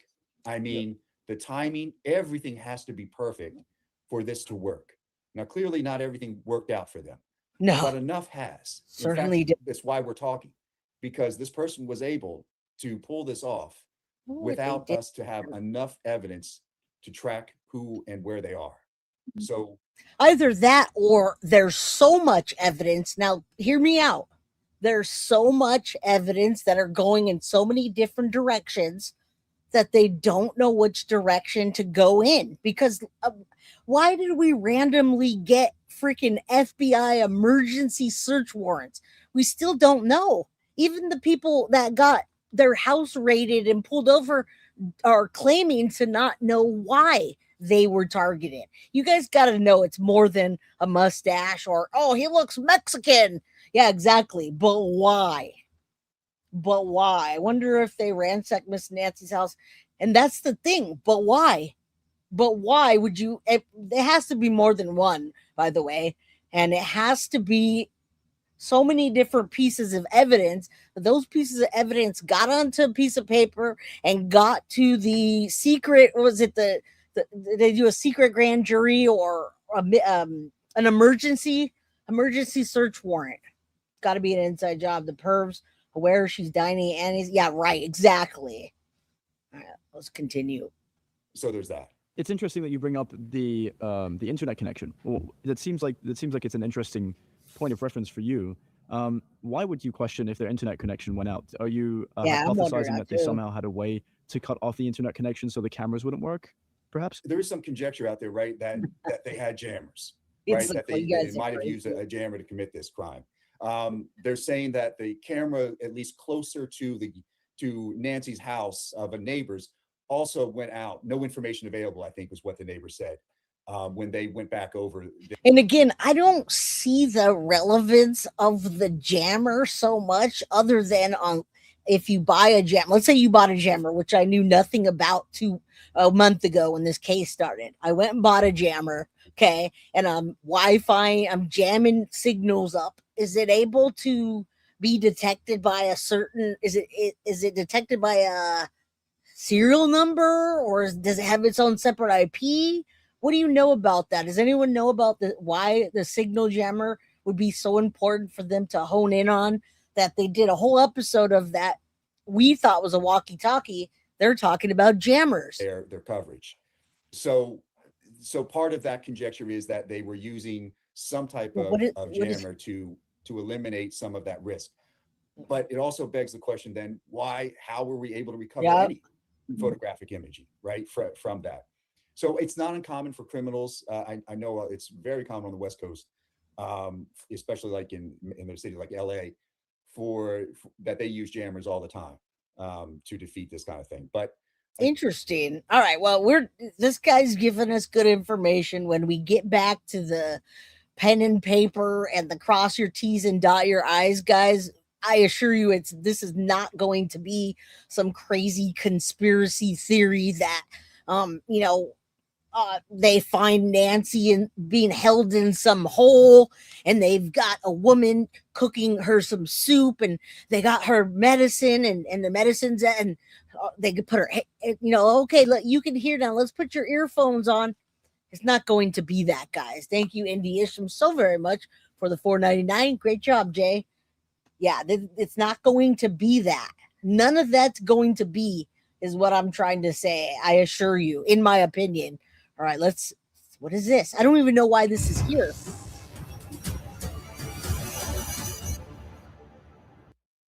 I mean, the timing, everything has to be perfect for this to work. Now, clearly not everything worked out for them. No. But enough has. Certainly did. That's why we're talking, because this person was able to pull this off without us to have enough evidence to track who and where they are. So either that, or there's so much evidence. Now, hear me out. There's so much evidence that are going in so many different directions that they don't know which direction to go in. Because why did we randomly get freaking FBI emergency search warrants? We still don't know. Even the people that got their house raided and pulled over are claiming to not know why they were targeted. You guys got to know it's more than a mustache, or, oh, he looks Mexican. Yeah, exactly. But why? But why? I wonder if they ransacked Miss Nancy's house. And that's the thing. But why? But why would you? It has to be more than one, by the way. And it has to be so many different pieces of evidence. But those pieces of evidence got onto a piece of paper and got to the secret. Or was it they do a secret grand jury, or an emergency search warrant? Got to be an inside job. The pervs aware she's dining Annie's. Yeah, right. Exactly. All right, let's continue. So there's that. It's interesting that you bring up the internet connection. Well, that seems like it's an interesting point of reference for you. Why would you question if their internet connection went out? Are you hypothesizing that they somehow had a way to cut off the internet connection so the cameras wouldn't work? Perhaps there is some conjecture out there, right, that they had jammers, right? That they might have used a jammer to commit this crime. They're saying that the camera, at least closer to Nancy's house of a neighbor's, also went out. No information available, I think, was what the neighbor said when they went back over. And again, I don't see the relevance of the jammer so much, other than if you buy a jammer. Let's say you bought a jammer, which I knew nothing about a month ago when this case started. I went and bought a jammer, okay, and I'm Wi-Fi, I'm jamming signals up. Is it able to be detected by a certain? Is it detected by a serial number, or does it have its own separate IP? What do you know about that? Does anyone know about why the signal jammer would be so important for them to hone in on? That they did a whole episode of that we thought was a walkie-talkie. They're talking about jammers. Their coverage. So part of that conjecture is that they were using some type of jammer to eliminate some of that risk. But it also begs the question then, how were we able to recover any photographic imaging, right, from that? So it's not uncommon for criminals. I know it's very common on the West Coast, especially like in a city like LA, for that they use jammers all the time to defeat this kind of thing. But interesting. All right. Well, this guy's giving us good information. When we get back to the pen and paper and the cross your T's and dot your I's, guys, I assure you this is not going to be some crazy conspiracy theory that they find Nancy being held in some hole, and they've got a woman cooking her some soup, and they got her medicine and the medicines, and they could put her, okay, look, you can hear now. Let's put your earphones on. It's not going to be that, guys. Thank you, Indy Isham, so very much for the $4.99. Great job, Jay. Yeah, it's not going to be that. None of that's going to be, is what I'm trying to say. I assure you, in my opinion. All right, what is this? I don't even know why this is here.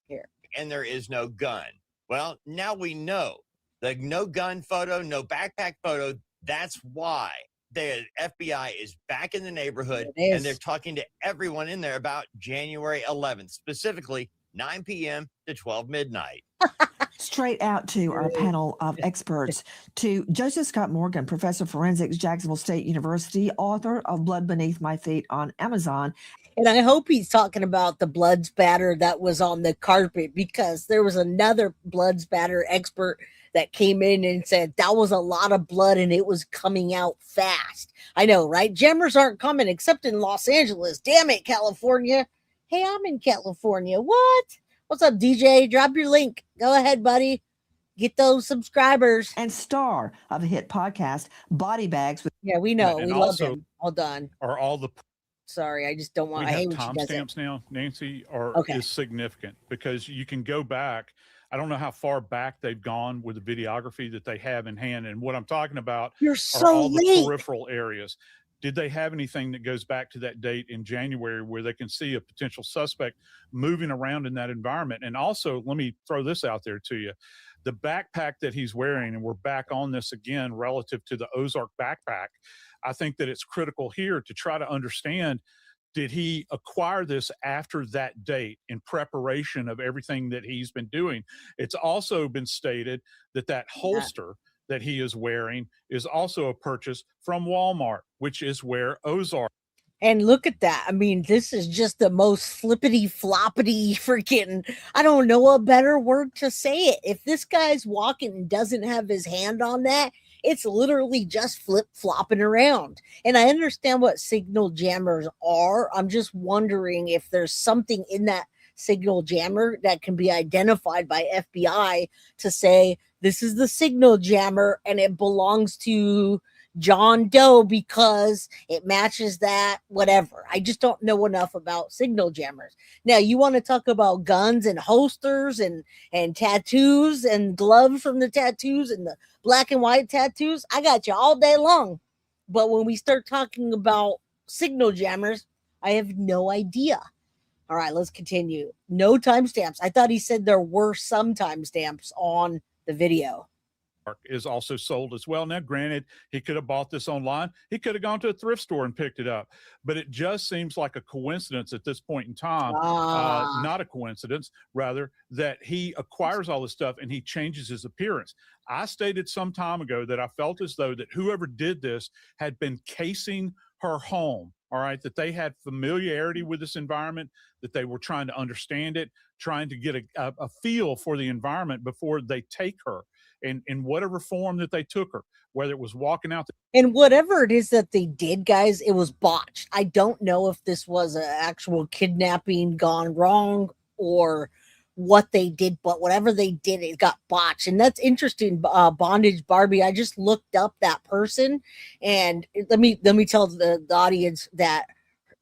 Here. And there is no gun. Well, now we know the no gun photo, no backpack photo. That's why the FBI is back in the neighborhood and they're talking to everyone in there about January 11th, specifically 9 p.m. to 12 midnight. Straight out to our panel of experts, to Joseph Scott Morgan, professor of forensics, Jacksonville State University, author of Blood Beneath My Feet on Amazon. And I hope he's talking about the blood spatter that was on the carpet, because there was another blood spatter expert that came in and said that was a lot of blood and it was coming out fast. I know, right? Jammers aren't coming except in Los Angeles. Damn it, California. Hey, I'm in California. What? What's up, DJ? Drop your link. Go ahead, buddy. Get those subscribers. And star of a hit podcast, Body Bags. Yeah, we know. And we also, love him. Hold on. Are all the Sorry, I just don't want. I hate when she does it. timestamps now, Nancy, Okay. is significant because you can go back. I don't know how far back they've gone with the videography that they have in hand. And what I'm talking about You're are so all the late. peripheral areas. Did they have anything that goes back to that date in January where they can see a potential suspect moving around in that environment? And also, let me throw this out there to you. The backpack that he's wearing, and we're back on this again relative to the Ozark backpack, I think that it's critical here to try to understand, did he acquire this after that date in preparation of everything that he's been doing? It's also been stated that that holster that he is wearing is also a purchase from Walmart, which is where Ozark. And look at that. I mean, this is just the most flippity floppity freaking, I don't know a better word to say it. If this guy's walking and doesn't have his hand on that, it's literally just flip flopping around. And I understand what signal jammers are. I'm just wondering if there's something in that signal jammer that can be identified by FBI to say, this is the signal jammer and it belongs to John Doe because it matches that, whatever. I just don't know enough about signal jammers. Now, you want to talk about guns and holsters and tattoos and gloves from the tattoos and the black and white tattoos? I got you all day long. But when we start talking about signal jammers, I have no idea. All right, let's continue. No timestamps. I thought he said there were some timestamps on the video. Is also sold as well. Now, granted, he could have bought this online. He could have gone to a thrift store and picked it up. But it just seems like a coincidence at this point in time, not a coincidence, rather, that he acquires all this stuff and he changes his appearance. I stated some time ago that I felt as though that whoever did this had been casing her home, all right, that they had familiarity with this environment, that they were trying to understand it, trying to get a feel for the environment before they take her. In whatever form that they took her, whether it was walking out. And whatever it is that they did, guys, it was botched. I don't know if this was an actual kidnapping gone wrong or what they did, but whatever they did, it got botched. And that's interesting. Bondage Barbie, I just looked up that person, and let me tell the audience that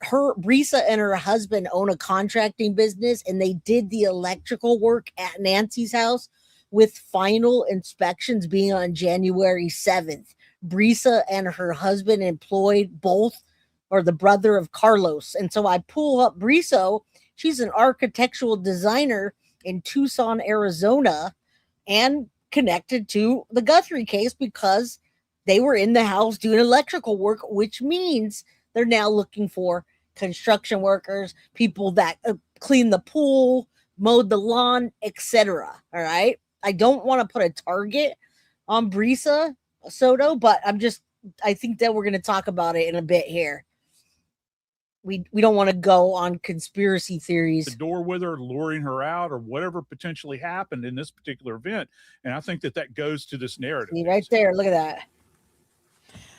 Brisa and her husband own a contracting business, and they did the electrical work at Nancy's house, with final inspections being on January 7th. Brisa and her husband employed both, or the brother of Carlos. And so I pull up Brisa. She's an architectural designer in Tucson, Arizona, and connected to the Guthrie case because they were in the house doing electrical work, which means they're now looking for construction workers, people that clean the pool, mowed the lawn, etc. All right. I don't want to put a target on Brisa Soto, but I think that we're going to talk about it in a bit here. We don't want to go on conspiracy theories. The door with her, luring her out, or whatever potentially happened in this particular event. And I think that goes to this narrative. See right there. Look at that.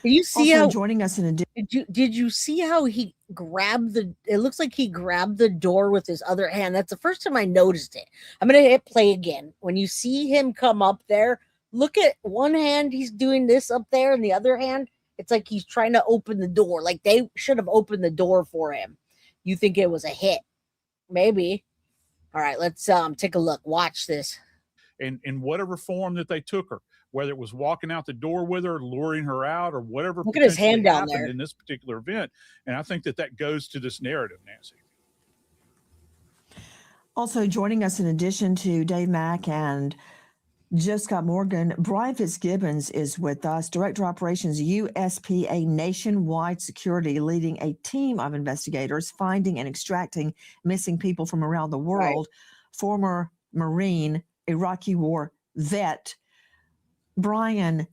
Did you see Also how joining us in a did you see how he grabbed it looks like he grabbed the door with his other hand. That's the first time I noticed it. I'm going to hit play again. When you see him come up there, look at one hand, he's doing this up there, and the other hand, it's like he's trying to open the door. Like they should have opened the door for him. You think it was a hit? Maybe. All right, let's take a look. Watch this. And whatever form that they took her, whether it was walking out the door with her, luring her out, or whatever. Look at his hand down happened there in this particular event. And I think that goes to this narrative, Nancy. Also joining us in addition to Dave Mack and Joe Scott Morgan, Brian Fitzgibbons is with us, Director Operations USPA Nationwide Security, leading a team of investigators finding and extracting missing people from around the world. Right. Former Marine, Iraqi war vet. Brian,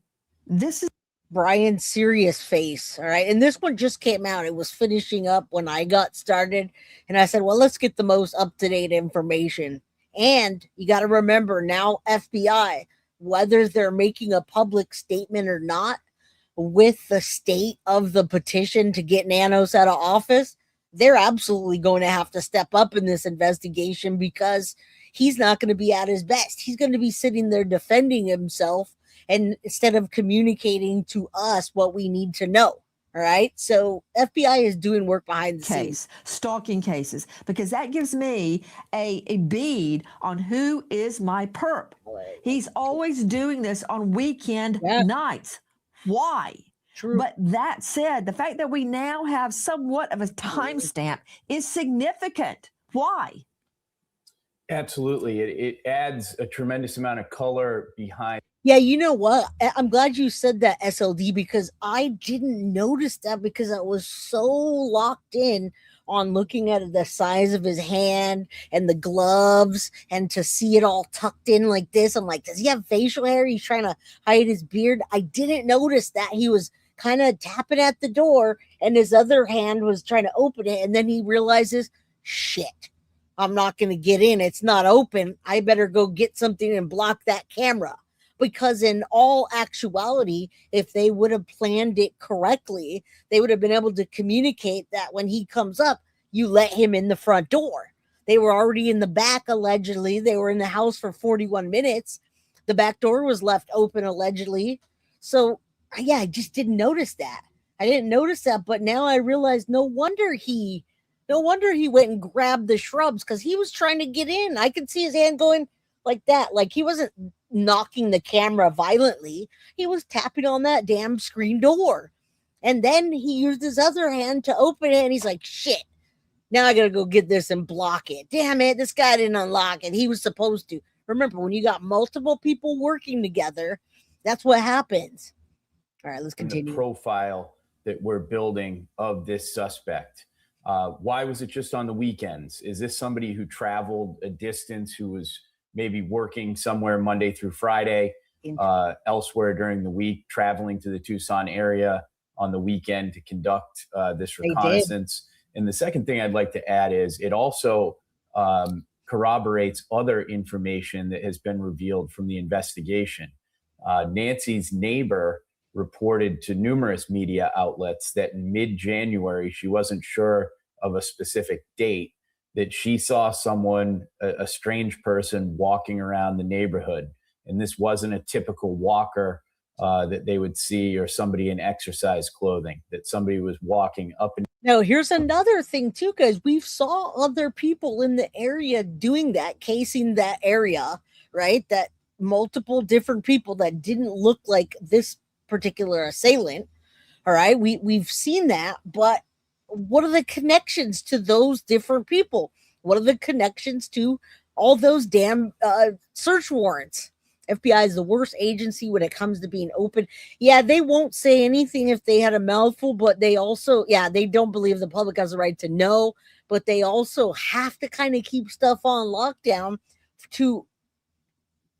this is Brian's serious face. All right. And this one just came out. It was finishing up when I got started. And I said, well, let's get the most up-to-date information. And you got to remember now, FBI, whether they're making a public statement or not, with the state of the petition to get Nanos out of office, they're absolutely going to have to step up in this investigation because he's not going to be at his best. He's going to be sitting there defending himself and instead of communicating to us what we need to know. All right. So FBI is doing work behind the scenes. Stalking cases, because that gives me a bead on who is my perp. He's always doing this on weekend nights. Why? True. But that said, the fact that we now have somewhat of a timestamp is significant. Why? Absolutely. It adds a tremendous amount of color behind. Yeah, you know what? I'm glad you said that, SLD, because I didn't notice that because I was so locked in on looking at the size of his hand and the gloves and to see it all tucked in like this. I'm like, does he have facial hair? He's trying to hide his beard. I didn't notice that he was kind of tapping at the door and his other hand was trying to open it. And then he realizes, shit, I'm not going to get in. It's not open. I better go get something and block that camera. Because in all actuality, if they would have planned it correctly, they would have been able to communicate that when he comes up, you let him in the front door. They were already in the back, allegedly. They were in the house for 41 minutes. The back door was left open, allegedly. So, yeah, I just didn't notice that. I didn't notice that, but now I realize no wonder he went and grabbed the shrubs because he was trying to get in. I could see his hand going like that. Like he wasn't knocking the camera violently. He was tapping on that damn screen door. And then he used his other hand to open it and he's like, shit, now I gotta go get this and block it. Damn it, this guy didn't unlock it. He was supposed to. Remember, when you got multiple people working together, that's what happens. All right, let's continue. The profile that we're building of this suspect. Why was it just on the weekends? Is this somebody who traveled a distance, who was maybe working somewhere Monday through Friday, elsewhere during the week, traveling to the Tucson area on the weekend to conduct this reconnaissance? And the second thing I'd like to add is it also corroborates other information that has been revealed from the investigation. Nancy's neighbor reported to numerous media outlets that in mid-January, she wasn't sure of a specific date, that she saw someone, a strange person, walking around the neighborhood. And this wasn't a typical walker that they would see, or somebody in exercise clothing, that somebody was walking up and. No, here's another thing too, because we've saw other people in the area doing that, casing that area, right? That multiple different people that didn't look like this particular assailant. All right, we've seen that, but what are the connections to those different people? What are the connections to all those damn search warrants? FBI is the worst agency when it comes to being open. Yeah, they won't say anything if they had a mouthful, but they also, they don't believe the public has the right to know, but they also have to kind of keep stuff on lockdown to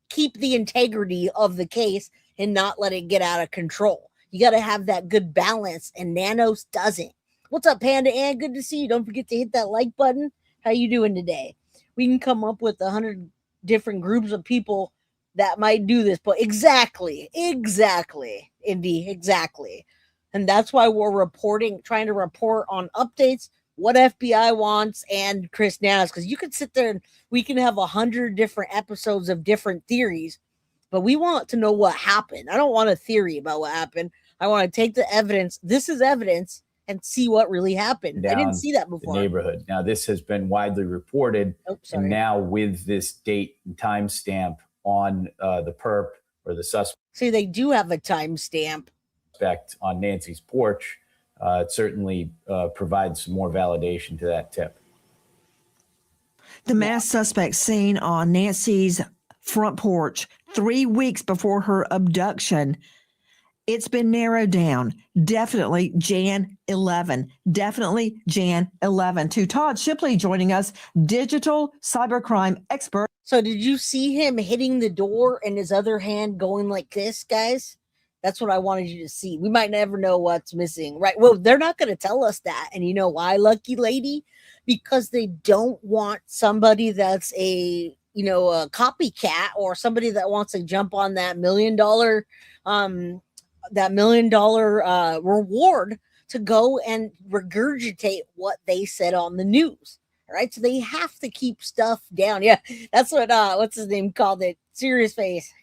keep the integrity of the case and not let it get out of control. You got to have that good balance, and Nanos doesn't. What's up, Panda Ann? Good to see you. Don't forget to hit that like button. How you doing today? We can come up with 100 different groups of people that might do this, but exactly, Indy, exactly. And that's why we're trying to report on updates, what FBI wants, and Chris Nanos, because you could sit there and we can have 100 different episodes of different theories, but we want to know what happened. I don't want a theory about what happened. I want to take the evidence. This is evidence, and see what really happened. I didn't see that before. The neighborhood. Now, this has been widely reported, and now with this date and timestamp on the perp or the suspect. See, they do have a timestamp On Nancy's porch, it certainly provides some more validation to that tip. The masked suspect seen on Nancy's front porch 3 weeks before her abduction. It's been narrowed down. Definitely Jan 11. Definitely Jan 11. To Todd Shipley joining us, digital cybercrime expert. So did you see him hitting the door and his other hand going like this, guys? That's what I wanted you to see. We might never know what's missing, right? Well, they're not going to tell us that. And you know why, lucky lady? Because they don't want somebody that's a copycat or somebody that wants to jump on that $1 million reward to go and regurgitate what they said on the news. All right. So they have to keep stuff down. Yeah. That's what, what's his name called it? Serious face.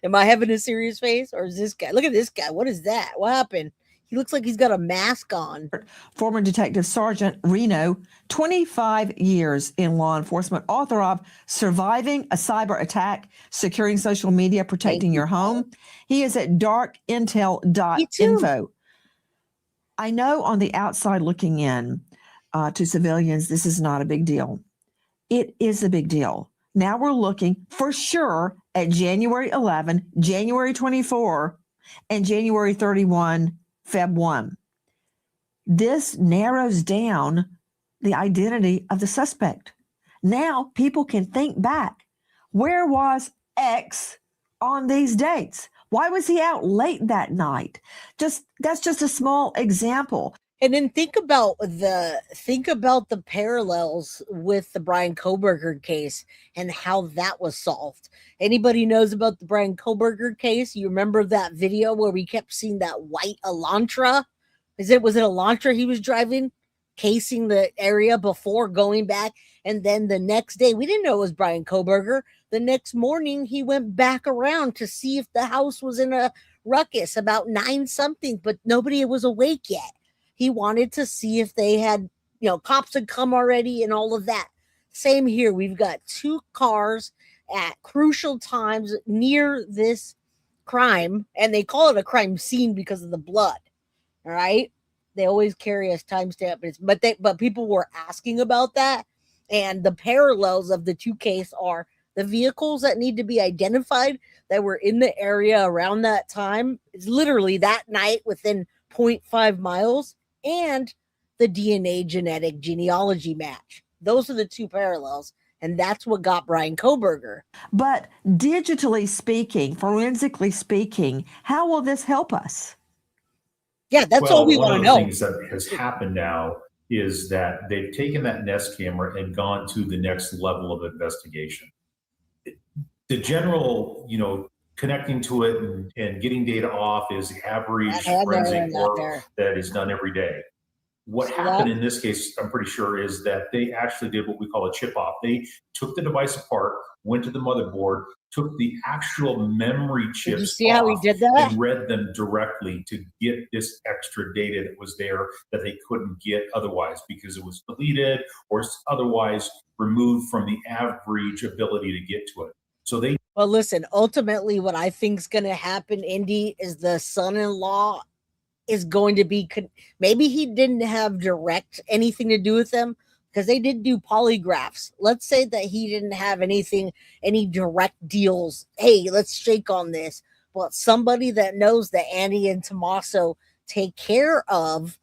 Am I having a serious face or is this guy? Look at this guy. What is that? What happened? He looks like he's got a mask on. Former Detective Sergeant Reno, 25 years in law enforcement, author of Surviving a Cyber Attack, Securing Social Media, Protecting Your Home. He is at darkintel.info. I know on the outside looking in to civilians, this is not a big deal. It is a big deal. Now we're looking for sure at January 11, January 24, and January 31, Feb 1. This narrows down the identity of the suspect. Now people can think back. Where was X on these dates? Why was he out late that night? That's just a small example. And then think about the parallels with the Brian Kohberger case and how that was solved. Anybody knows about the Brian Kohberger case? You remember that video where we kept seeing that white Elantra? Was it Elantra he was driving, casing the area before going back? And then the next day, we didn't know it was Brian Kohberger. The next morning, he went back around to see if the house was in a ruckus about 9-something, but nobody was awake yet. He wanted to see if they had, cops had come already and all of that. Same here. We've got 2 cars at crucial times near this crime, and they call it a crime scene because of the blood. All right. They always carry us timestamp, but people were asking about that. And the parallels of the 2 cases are the vehicles that need to be identified that were in the area around that time. It's literally that night within 0.5 miles. And the DNA genetic genealogy match. Those are the 2 parallels. And that's what got Brian Kohberger. But digitally speaking, forensically speaking, how will this help us? Yeah, that's all we want to know. One of the things that has happened now is that they've taken that Nest camera and gone to the next level of investigation. The general, connecting to it and getting data off is the average forensic work that is done every day. What happened in this case, I'm pretty sure, is that they actually did what we call a chip off. They took the device apart, went to the motherboard, took the actual memory chips. Did you see how he did that? And read them directly to get this extra data that was there that they couldn't get otherwise because it was deleted or otherwise removed from the average ability to get to it. So well, listen, ultimately what I think is going to happen, Indy, is the son-in-law is going to be, maybe he didn't have direct anything to do with them because they did do polygraphs. Let's say that he didn't have any direct deals. Hey, let's shake on this. But somebody that knows that Andy and Tommaso take care of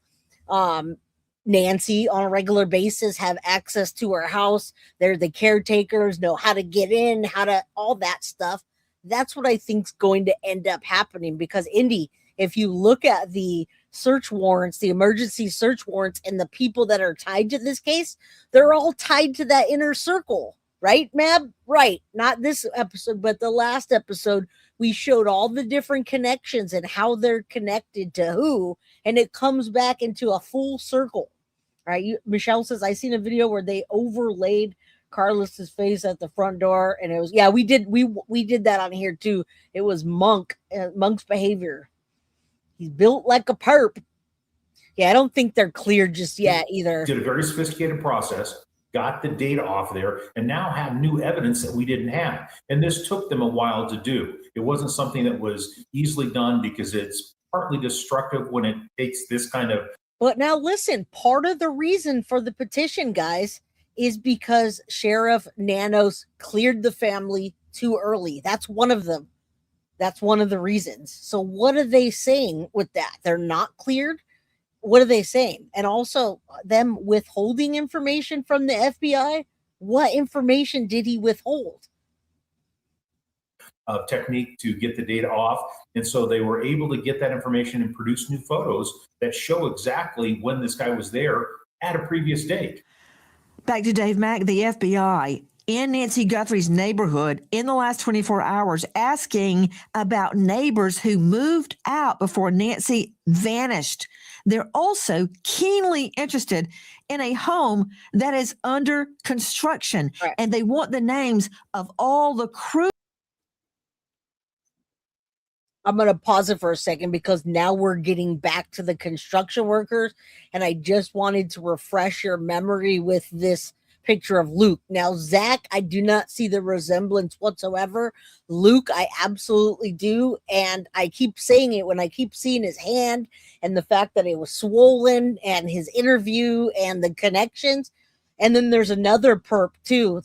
Nancy on a regular basis, have access to her house. They're the caretakers, know how to get in, all that stuff. That's what I think is going to end up happening because Indy, if you look at the search warrants, the emergency search warrants, and the people that are tied to this case, they're all tied to that inner circle, right, Mab? Right. Not this episode, but the last episode, we showed all the different connections and how they're connected to who, and it comes back into a full circle. Right. Michelle says, I seen a video where they overlaid Carlos's face at the front door. And it was, we did that on here too. It was Monk's behavior. He's built like a perp. Yeah, I don't think they're clear just yet either. Did a very sophisticated process, got the data off there, and now have new evidence that we didn't have. And this took them a while to do. It wasn't something that was easily done because it's partly destructive when it takes this kind of. But now listen, part of the reason for the petition, guys, is because Sheriff Nanos cleared the family too early. That's one of them. That's one of the reasons. So what are they saying with that? They're not cleared? What are they saying? And also them withholding information from the FBI? What information did he withhold? Technique to get the data off. And so they were able to get that information and produce new photos that show exactly when this guy was there at a previous date. Back to Dave Mack, the FBI in Nancy Guthrie's neighborhood in the last 24 hours asking about neighbors who moved out before Nancy vanished. They're also keenly interested in a home that is under construction, and they want the names of all the crew. I'm going to pause it for a second because now we're getting back to the construction workers, and I just wanted to refresh your memory with this picture of Luke. Now, Zach, I do not see the resemblance whatsoever. Luke, I absolutely do, and I keep saying it when I keep seeing his hand and the fact that it was swollen and his interview and the connections. And then there's another perp too.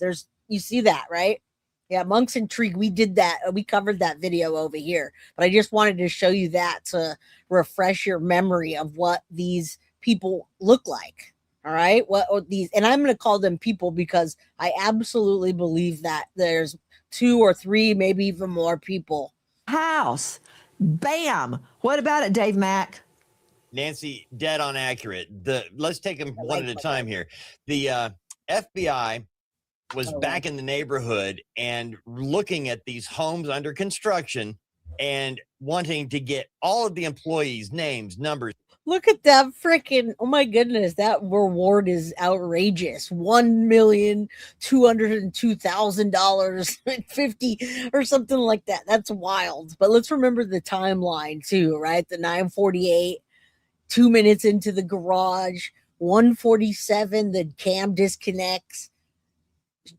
You see that, right? Yeah, Monk's Intrigue, we did that. We covered that video over here. But I just wanted to show you that to refresh your memory of what these people look like. All right? And I'm going to call them people because I absolutely believe that there's 2 or 3, maybe even more people. House. Bam. What about it, Dave Mack? Nancy, dead on accurate. Let's take them one at a time here. The FBI was back in the neighborhood and looking at these homes under construction and wanting to get all of the employees' names, numbers. Look at that freaking, oh my goodness, that reward is outrageous. $1,202,000.50 or something like that. That's wild. But let's remember the timeline too, right? The 9:48, 2 minutes into the garage, 1:47, the cam disconnects.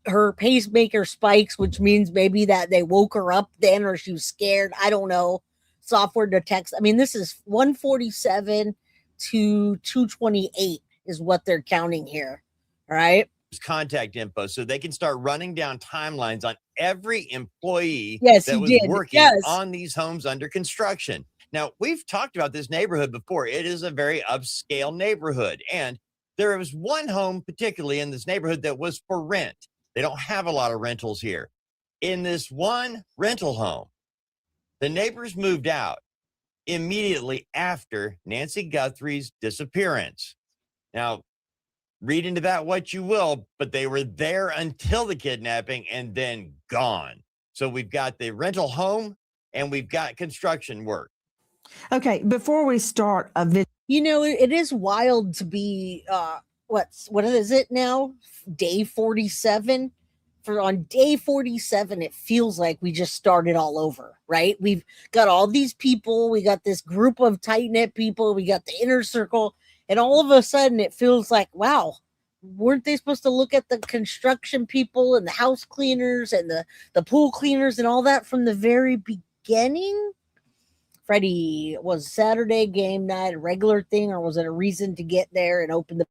Her pacemaker spikes, which means maybe that they woke her up then or she was scared. I don't know. Software detects. I mean, this is 1:47 to 2:28 is what they're counting here. All right. Contact info so they can start running down timelines on every employee that was working on these homes under construction. Now, we've talked about this neighborhood before. It is a very upscale neighborhood. And there was one home, particularly in this neighborhood, that was for rent. They don't have a lot of rentals here. In this one rental home, the neighbors moved out immediately after Nancy Guthrie's disappearance. Now, read into that what you will, but they were there until the kidnapping and then gone. So we've got the rental home and we've got construction work. Okay, before we start a video. You know, it is wild to be what is it now? Day 47. On day 47, it feels like we just started all over, right? We've got all these people, we got this group of tight-knit people, we got the inner circle, and all of a sudden it feels like, wow, weren't they supposed to look at the construction people and the house cleaners and the pool cleaners and all that from the very beginning? Freddie, was Saturday game night a regular thing, or was it a reason to get there and open the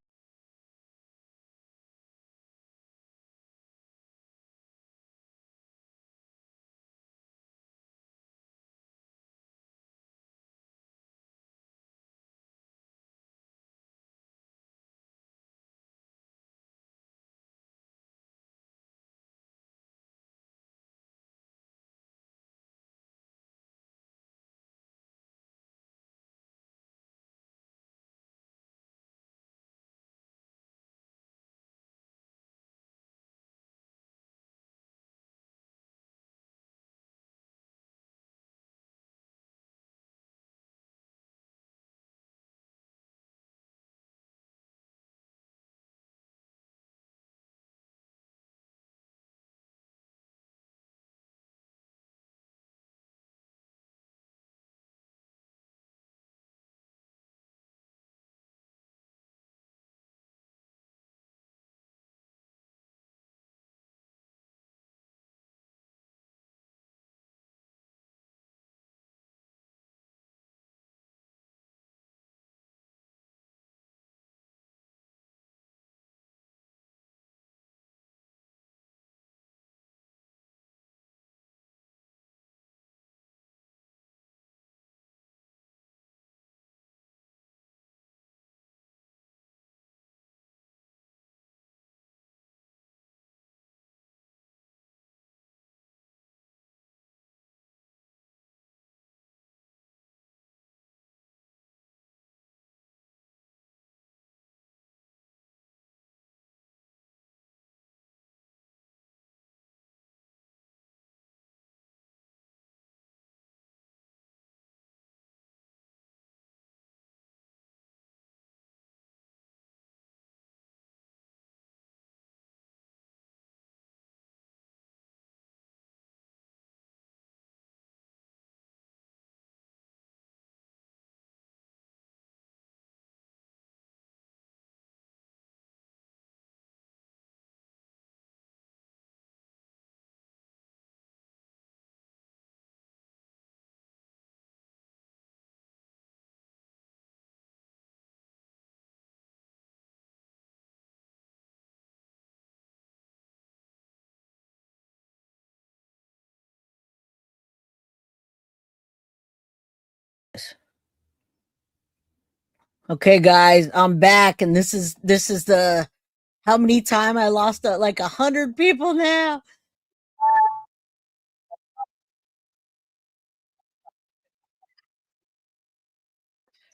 Okay, guys, I'm back, and this is the how many time I lost like 100 people now.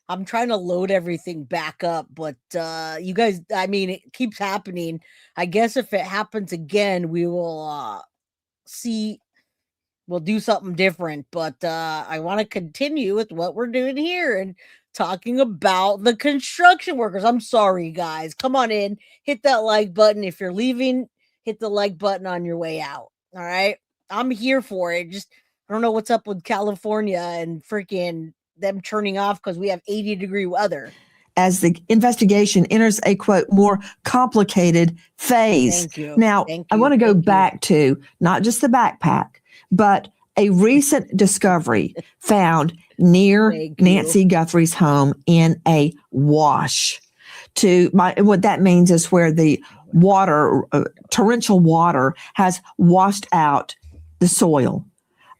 I'm trying to load everything back up, but you guys, I mean, it keeps happening. I guess if it happens again, we will see. We'll do something different, but I want to continue with what we're doing here and talking about the construction workers. I'm sorry, guys. Come on in, hit that like button. If you're leaving, hit the like button on your way out. All right. I'm here for it. Just, I don't know what's up with California and freaking them turning off because we have 80-degree weather. As the investigation enters a quote more complicated phase. Thank you. Now, I want to go back to not just the backpack, but a recent discovery found near Nancy Guthrie's home in a wash. What that means is where the water, torrential water, has washed out the soil.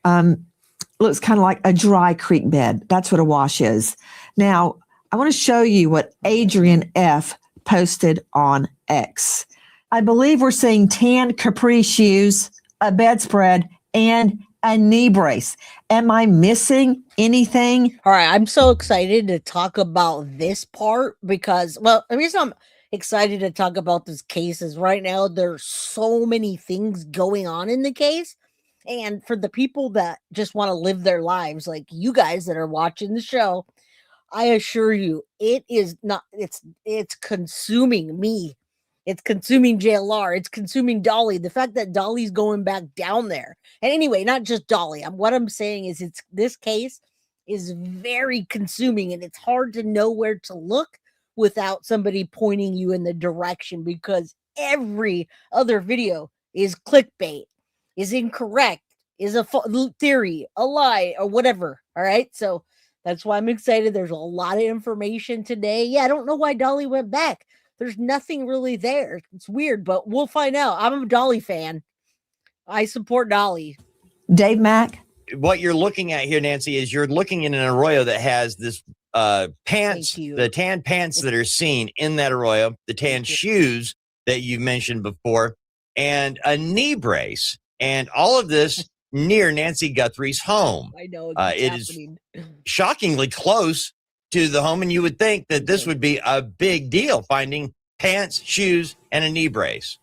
Looks kind of like a dry creek bed. That's what a wash is. Now, I want to show you what Adrian F. posted on X. I believe we're seeing tan capri shoes, a bedspread, and a knee brace. Am I missing anything? All right, I'm so excited to talk about this part because, well, the reason I'm excited to talk about this case is right now there's so many things going on in the case. And for the people that just want to live their lives, like you guys that are watching the show, I assure you, it is not, it's consuming me. It's consuming JLR. It's consuming Dolly. The fact that Dolly's going back down there. And anyway, not just Dolly. What I'm saying is this case is very consuming and it's hard to know where to look without somebody pointing you in the direction because every other video is clickbait, is incorrect, is a theory, a lie, or whatever. All right. So that's why I'm excited. There's a lot of information today. Yeah, I don't know why Dolly went back. There's nothing really there. It's weird, but we'll find out. I'm a Dolly fan. I support Dolly. Dave Mack? What you're looking at here, Nancy, is you're looking in an arroyo that has this pants, the tan pants that are seen in that arroyo, the tan shoes that you mentioned before, and a knee brace. And all of this near Nancy Guthrie's home. I know it is shockingly close to the home, and you would think that this would be a big deal, finding pants, shoes, and a knee brace.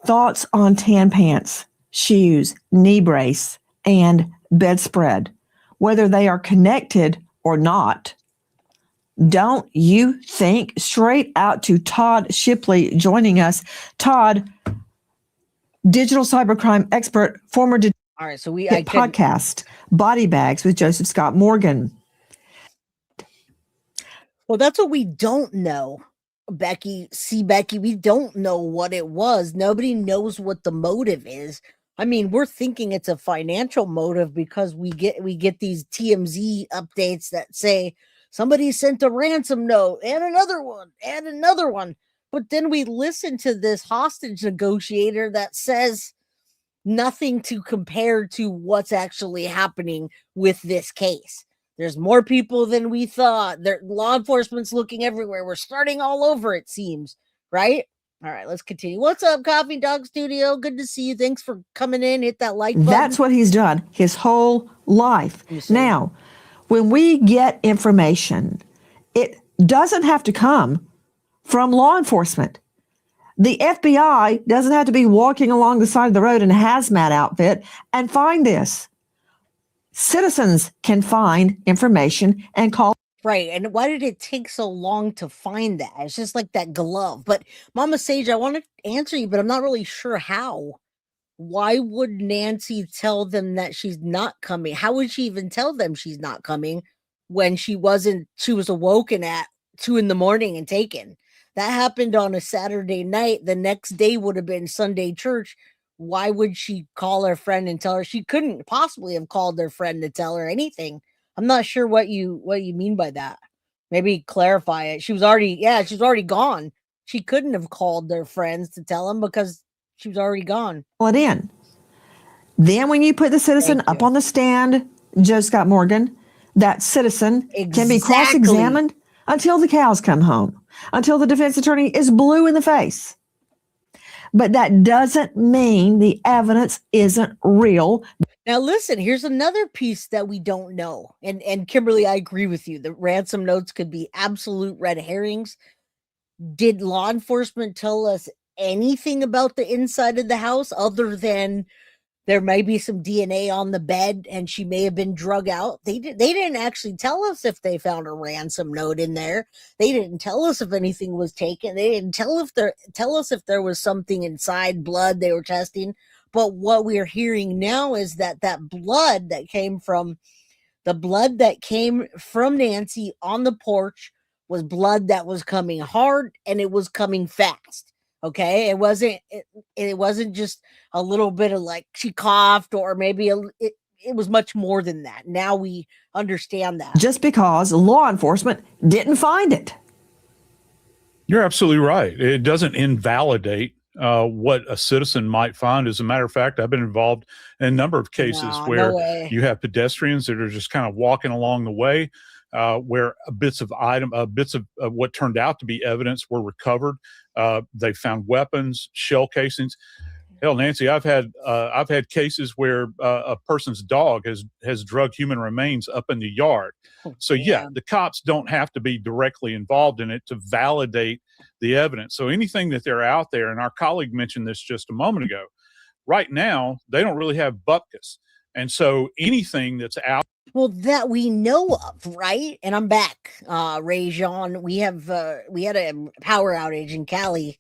Thoughts on tan pants, shoes, knee brace, and bedspread, whether they are connected or not. Don't you think? Straight out to Todd Shipley joining us. Todd, digital cybercrime expert, former all right, so podcast, Body Bags with Joseph Scott Morgan. Well, that's what we don't know, Becky. See, Becky, we don't know what it was. Nobody knows what the motive is. I mean, we're thinking it's a financial motive because we get these TMZ updates that say somebody sent a ransom note and another one. But then we listen to this hostage negotiator that says nothing to compare to what's actually happening with this case. There's more people than we thought. Law enforcement's looking everywhere. We're starting all over, it seems, right? All right, let's continue. What's up, Coffee Dog Studio? Good to see you. Thanks for coming in. Hit that like button. That's what he's done his whole life. Now, when we get information, it doesn't have to come from law enforcement. The FBI doesn't have to be walking along the side of the road in a hazmat outfit and find this. Citizens can find information and call. Right. And why did it take so long to find that? It's just like that glove. But Mama Sage, I want to answer you, but I'm not really sure how. Why would Nancy tell them that she's not coming? How would she even tell them she's not coming when she was awoken at 2 a.m. and taken? That happened on a Saturday night. The next day would have been Sunday church. Why would she call her friend and tell her? She couldn't possibly have called her friend to tell her anything. I'm not sure what you mean by that. Maybe clarify it. She was already gone. She couldn't have called their friends to tell them because she was already gone. It in. Then when you put the citizen up on the stand, Joe Scott Morgan, that citizen can be cross-examined until the cows come home, until the defense attorney is blue in the face. But that doesn't mean the evidence isn't real. Now, listen, here's another piece that we don't know. And Kimberly, I agree with you. The ransom notes could be absolute red herrings. Did law enforcement tell us anything about the inside of the house other than there may be some DNA on the bed and she may have been drug out? They didn't actually tell us if they found a ransom note in there. They didn't tell us if anything was taken. They didn't tell us if there was something inside, blood they were testing. But what we're hearing now is that blood that came from Nancy on the porch was blood that was coming hard and it was coming fast. Okay, it wasn't just a little bit of like she coughed or maybe it was much more than that. Now we understand that. Just because law enforcement didn't find it. You're absolutely right. It doesn't invalidate what a citizen might find. As a matter of fact, I've been involved in a number of cases where you have pedestrians that are just kind of walking along the way, where bits of what turned out to be evidence were recovered. They found weapons, shell casings. Hell, Nancy, I've had cases where a person's dog has drug human remains up in the yard. So yeah, the cops don't have to be directly involved in it to validate the evidence. So anything that they're out there, and our colleague mentioned this just a moment ago, right now they don't really have bupkis, and so anything that's out. Well, that we know of, right? And I'm back, Ray Jean. We had a power outage in Cali.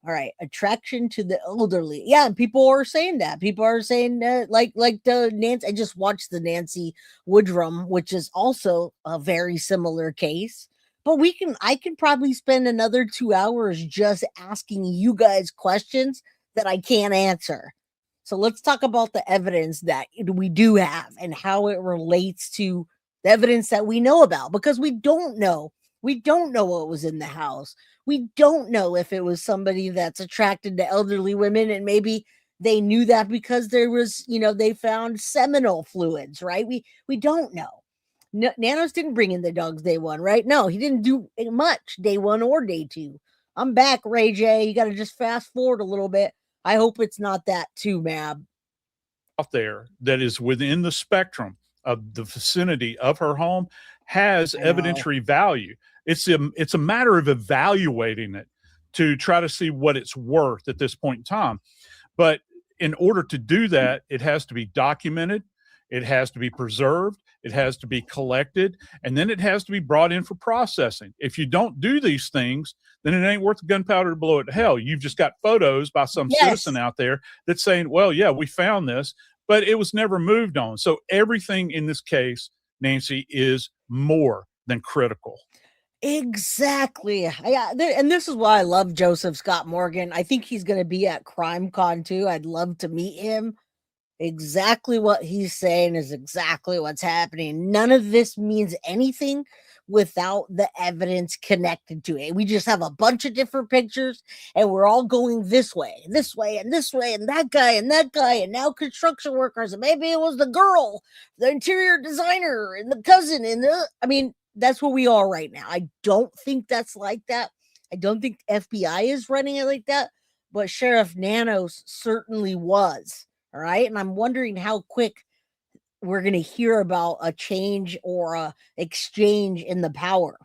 All right, attraction to the elderly. Yeah, and people are saying that. People are saying like the Nancy. I just watched the Nancy Woodrum, which is also a very similar case. But I can probably spend another 2 hours just asking you guys questions that I can't answer. So let's talk about the evidence that we do have and how it relates to the evidence that we know about, because we don't know. We don't know what was in the house. We don't know if it was somebody that's attracted to elderly women, and maybe they knew that because there was, they found seminal fluids, right? We don't know. Nanos didn't bring in the dogs day one, right? No, he didn't do much day one or day two. I'm back, Ray J. You got to just fast forward a little bit. I hope it's not that too, Mab. Out there that is within the spectrum of the vicinity of her home has evidentiary value. It's a matter of evaluating it to try to see what it's worth at this point in time. But in order to do that, it has to be documented, it has to be preserved, it has to be collected, and then it has to be brought in for processing. If you don't do these things, then it ain't worth the gunpowder to blow it to hell. You've just got photos by some citizen out there that's saying, well, yeah, we found this, but it was never moved on. So everything in this case, Nancy, is more than critical. Exactly. Yeah, and this is why I love Joseph Scott Morgan. I think he's going to be at CrimeCon too. I'd love to meet him. Exactly what he's saying is exactly what's happening. None of this means anything without the evidence connected to it. We just have a bunch of different pictures and we're all going this way, and this way, and this way, and that guy, and now construction workers, and maybe it was the girl, the interior designer, and the cousin, and that's what we are right now. I don't think that's like that. I don't think FBI is running it like that, but Sheriff Nanos certainly was. All right. And I'm wondering how quick we're going to hear about a change or a exchange in the power.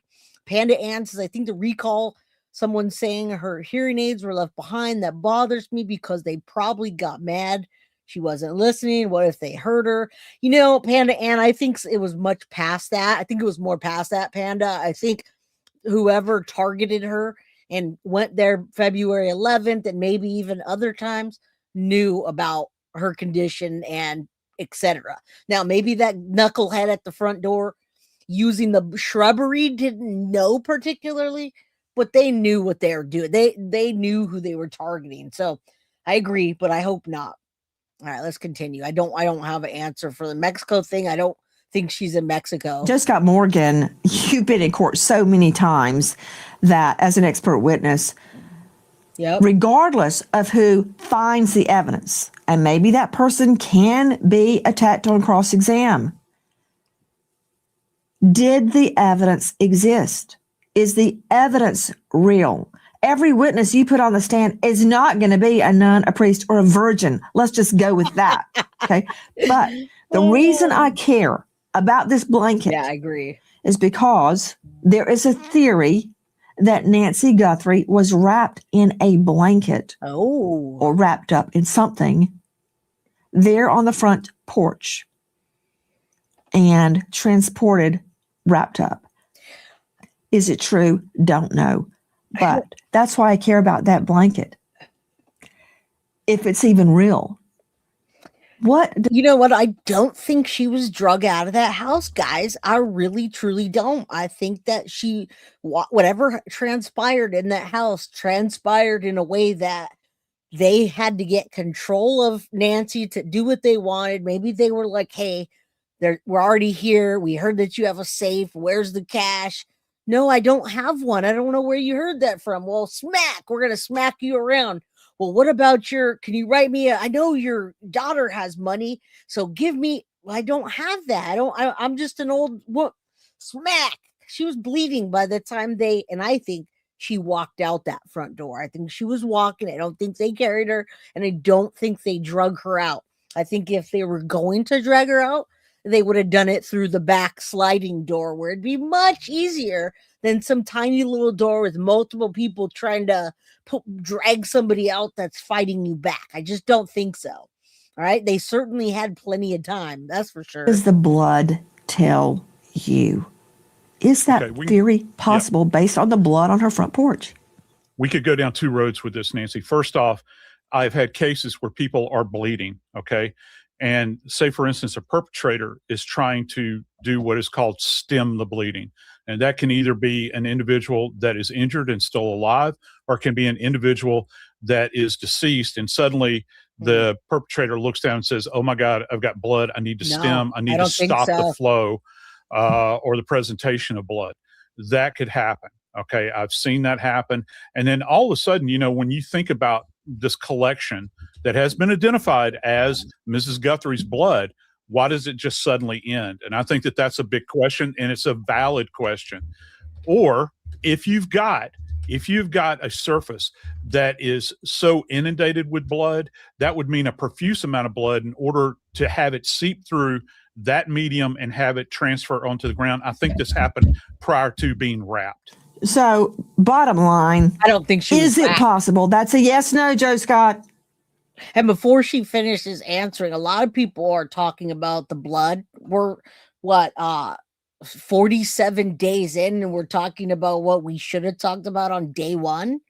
Panda Ann says, I think to recall someone saying her hearing aids were left behind. That bothers me because they probably got mad she wasn't listening. What if they heard her? Panda Ann, I think it was much past that. I think it was more past that, Panda. I think whoever targeted her and went there February 11th and maybe even other times knew about her condition and etc. Now, maybe that knucklehead at the front door using the shrubbery didn't know particularly, but they knew what they were doing. They knew who they were targeting. So I agree, but I hope not. All right, let's continue. I don't have an answer for the Mexico thing. I don't think she's in Mexico. Just Scott Morgan, you've been in court so many times that as an expert witness, regardless of who finds the evidence, and maybe that person can be attacked on cross-exam, Did the evidence exist? Is the evidence real? Every witness you put on the stand is not going to be a nun, a priest, or a virgin. Let's just go with that. Okay. But the reason I care about this blanket, Yeah, I agree, is because there is a theory that Nancy Guthrie was wrapped in a blanket or wrapped up in something there on the front porch and transported, wrapped up. Is it true? Don't know. But that's why I care about that blanket. If it's even real. You know what? I don't think she was drug out of that house, guys. I really, truly don't. I think that whatever transpired in that house transpired in a way that they had to get control of Nancy to do what they wanted. Maybe they were like, hey, we're already here. We heard that you have a safe. Where's the cash? No, I don't have one. I don't know where you heard that from. Well, smack. We're going to smack you around. Well, what about can you write me? I know your daughter has money, so give me. Well, I don't have that. I'm just an old smack. She was bleeding by the time and I think she walked out that front door. I think she was walking. I don't think they carried her, and I don't think they drug her out. I think if they were going to drag her out, they would have done it through the back sliding door, where it'd be much easier than some tiny little door with multiple people trying to drag somebody out that's fighting you back. I just don't think so. All right. They certainly had plenty of time. That's for sure. Does the blood tell you? Is that theory possible based on the blood on her front porch? We could go down two roads with this, Nancy. First off, I've had cases where people are bleeding. Okay. And say, for instance, a perpetrator is trying to do what is called stem the bleeding. And that can either be an individual that is injured and still alive, or it can be an individual that is deceased. And suddenly the perpetrator looks down and says, oh my God, I've got blood. I need to stem. I need to stop the flow or the presentation of blood. That could happen. Okay. I've seen that happen. And then all of a sudden, when you think about this collection that has been identified as Mrs. Guthrie's blood, why does it just suddenly end? And I think that that's a big question, and it's a valid question. Or if you've got a surface that is so inundated with blood, that would mean a profuse amount of blood in order to have it seep through that medium and have it transfer onto the ground. I think this happened prior to being wrapped. So, bottom line, I don't think she is it possible? That's a yes, no, Joe Scott. And before she finishes answering, a lot of people are talking about the blood. We're 47 days in, and we're talking about what we should have talked about on day one.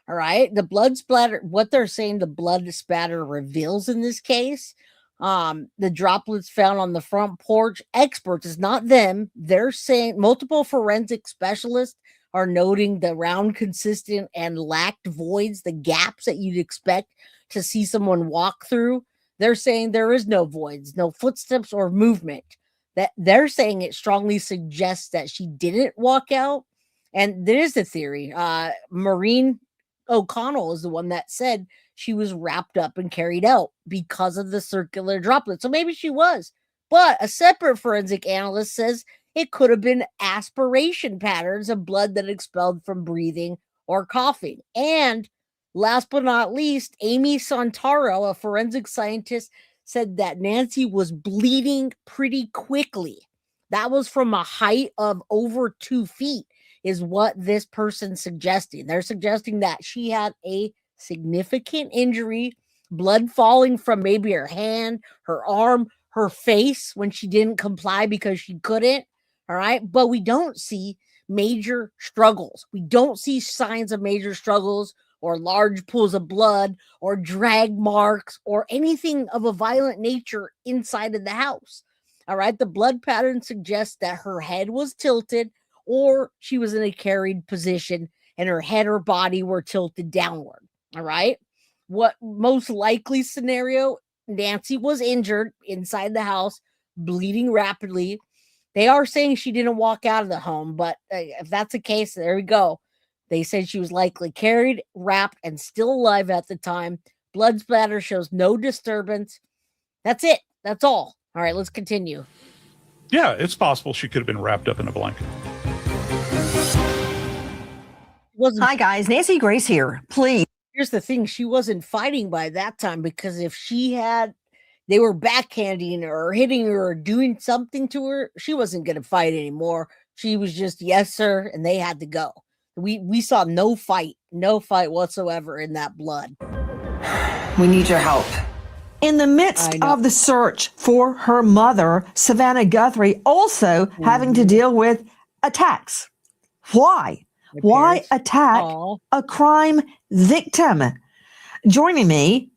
All right. The blood splatter, what they're saying the blood spatter reveals in this case, the droplets found on the front porch, experts, it's not them. They're saying multiple forensic specialists are noting the round, consistent, and lacked voids, the gaps that you'd expect to see someone walk through. They're saying there is no voids, no footsteps or movement. That they're saying it strongly suggests that she didn't walk out. And there is a theory. Maureen O'Connell is the one that said she was wrapped up and carried out because of the circular droplet. So maybe she was. But a separate forensic analyst says it could have been aspiration patterns of blood that expelled from breathing or coughing. And last but not least, Amy Santaro, a forensic scientist, said that Nancy was bleeding pretty quickly. That was from a height of over 2 feet, is what this person's suggesting. They're suggesting that she had a significant injury, blood falling from maybe her hand, her arm, her face when she didn't comply because she couldn't. All right. But we don't see major struggles. We don't see signs of major struggles or large pools of blood or drag marks or anything of a violent nature inside of the house. All right. The blood pattern suggests that her head was tilted or she was in a carried position and her head or body were tilted downward. All right. What most likely scenario, Nancy was injured inside the house, bleeding rapidly. They are saying she didn't walk out of the home, but if that's the case, there we go. They said she was likely carried, wrapped, and still alive at the time. Blood splatter shows no disturbance. That's it. That's all. All right, let's continue. Yeah, it's possible she could have been wrapped up in a blanket. Hi, guys. Nancy Grace here. Please. Here's the thing. She wasn't fighting by that time, because if they were backhanding her or hitting her or doing something to her, she wasn't going to fight anymore. She was just, yes, sir, and they had to go. We saw no fight whatsoever in that blood. We need your help. In the midst of the search for her mother, Savannah Guthrie also having to deal with attacks. Why? Why attack a crime victim? Joining me,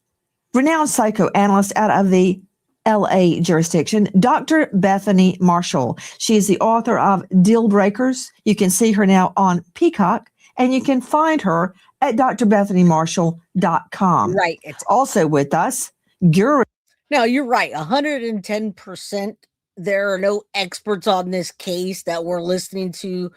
renowned psychoanalyst out of the LA jurisdiction, Dr. Bethany Marshall. She is the author of Deal Breakers. You can see her now on Peacock, and you can find her at drbethanymarshall.com. Right. It's also with us, Guru. Now, you're right. 110%. There are no experts on this case that we're listening to.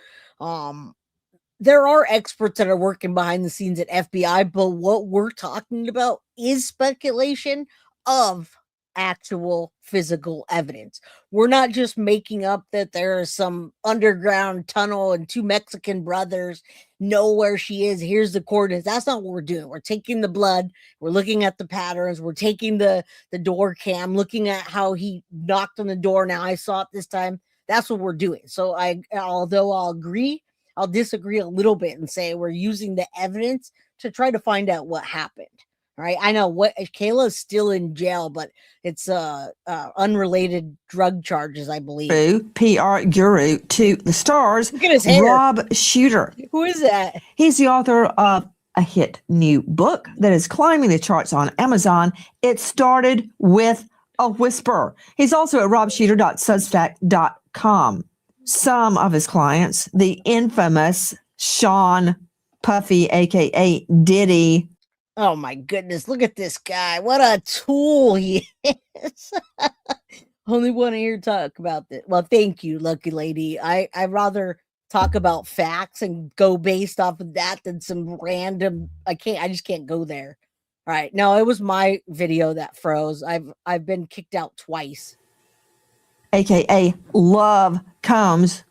There are experts that are working behind the scenes at FBI, but what we're talking about is speculation of actual physical evidence. We're not just making up that there is some underground tunnel and two Mexican brothers know where she is. Here's the coordinates. That's not what we're doing. We're taking the blood. We're looking at the patterns. We're taking the door cam, looking at how he knocked on the door. Now I saw it this time. That's what we're doing. So although I'll disagree a little bit and say we're using the evidence to try to find out what happened. All right. I know Kayla's still in jail, but it's unrelated drug charges, I believe. PR guru to the stars. Look at his hair. Rob Shooter. Who is that? He's the author of a hit new book that is climbing the charts on Amazon. It started with a whisper. He's also at robshooter.substack.com. Some of his clients, the infamous Sean Puffy, aka Diddy. Oh my goodness, look at this guy. What a tool he is. Only want to hear talk about this. Well, thank you, lucky lady. I'd rather talk about facts and go based off of that than some random. I just can't go there. All right. No, it was my video that froze. I've been kicked out twice. AKA Love Comes,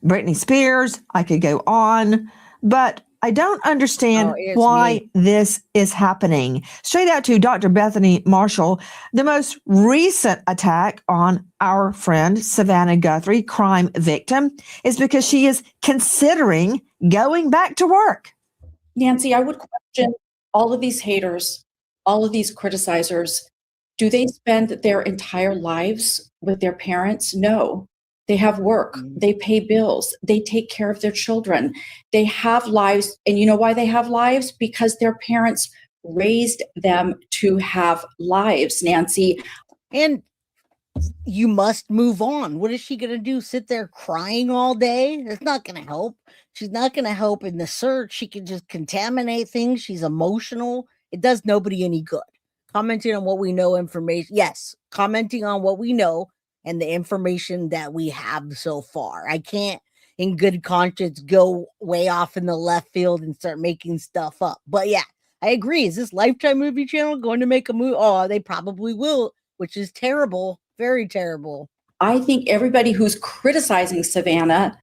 Britney Spears. I could go on, but I don't understand why this is happening. Straight out to Dr. Bethany Marshall, the most recent attack on our friend Savannah Guthrie, crime victim, is because she is considering going back to work. Nancy, I would question all of these haters, all of these criticizers. Do they spend their entire lives with their parents? No. They have work. They pay bills. They take care of their children. They have lives. And you know why they have lives? Because their parents raised them to have lives, Nancy. And you must move on. What is she going to do? Sit there crying all day? That's not going to help. She's not going to help in the search. She can just contaminate things. She's emotional. It does nobody any good. Commenting on what we know, information. Yes, commenting on what we know and the information that we have so far. I can't, in good conscience, go way off in the left field and start making stuff up. But yeah, I agree. Is this Lifetime Movie Channel going to make a movie? Oh, they probably will, which is terrible. Very terrible. I think everybody who's criticizing Savannah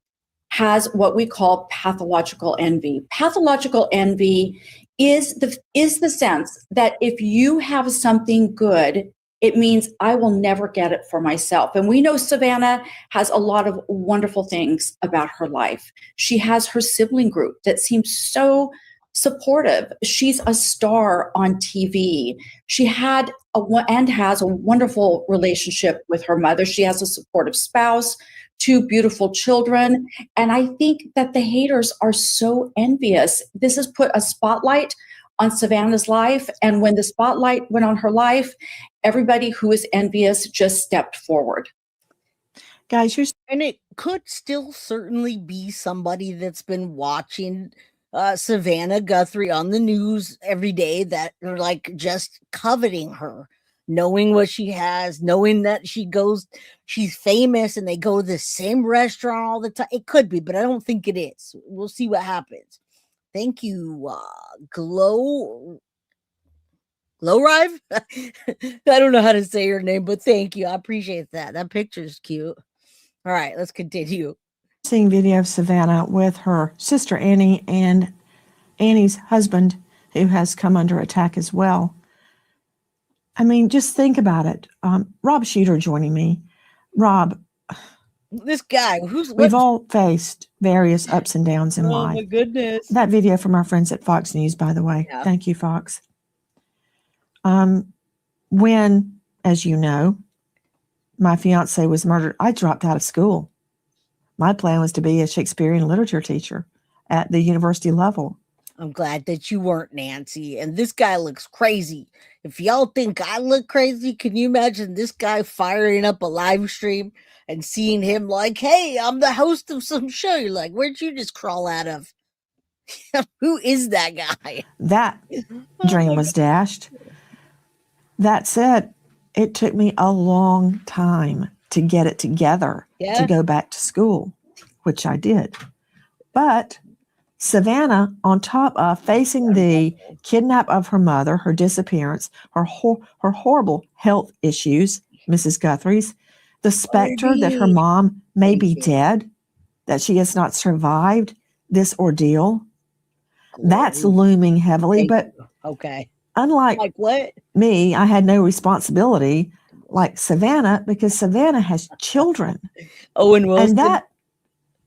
has what we call pathological envy. Pathological envy is the sense that if you have something good, it means I will never get it for myself. And we know Savannah has a lot of wonderful things about her life. She has her sibling group that seems so supportive. She's a star on TV. She had and has a wonderful relationship with her mother. She has a supportive spouse, 2 beautiful children. And I think that the haters are so envious. This has put a spotlight on Savannah's life. And when the spotlight went on her life, everybody who is envious just stepped forward. Guys, and it could still certainly be somebody that's been watching Savannah Guthrie on the news every day that are like just coveting her, knowing what she has, knowing that she's famous and they go to the same restaurant all the time. It could be, but I don't think it is. We'll see what happens. Thank you, Glow Rive. I don't know how to say your name, but thank you. I appreciate that. That picture's cute. All right, let's continue. Seeing video of Savannah with her sister Annie and Annie's husband, who has come under attack as well. I mean, just think about it. Rob Shooter joining me. Rob, this guy we've all faced various ups and downs in life. Oh my goodness. That video from our friends at Fox News, by the way. Yeah. Thank you, Fox. When, as you know, my fiance was murdered, I dropped out of school. My plan was to be a Shakespearean literature teacher at the university level. I'm glad that you weren't, Nancy. And this guy looks crazy. If y'all think I look crazy, can you imagine this guy firing up a live stream and seeing him like, hey, I'm the host of some show? You're like, where'd you just crawl out of? Who is that guy? That dream was dashed. That said, it took me a long time to get it together to go back to school, which I did. But Savannah, on top of facing the kidnap of her mother, her disappearance, her horrible health issues, Mrs. Guthrie's, the specter that her mom may be dead, that she has not survived this ordeal, that's looming heavily. But okay, unlike me, I had no responsibility like Savannah, because Savannah has children. Owen Wilson. And that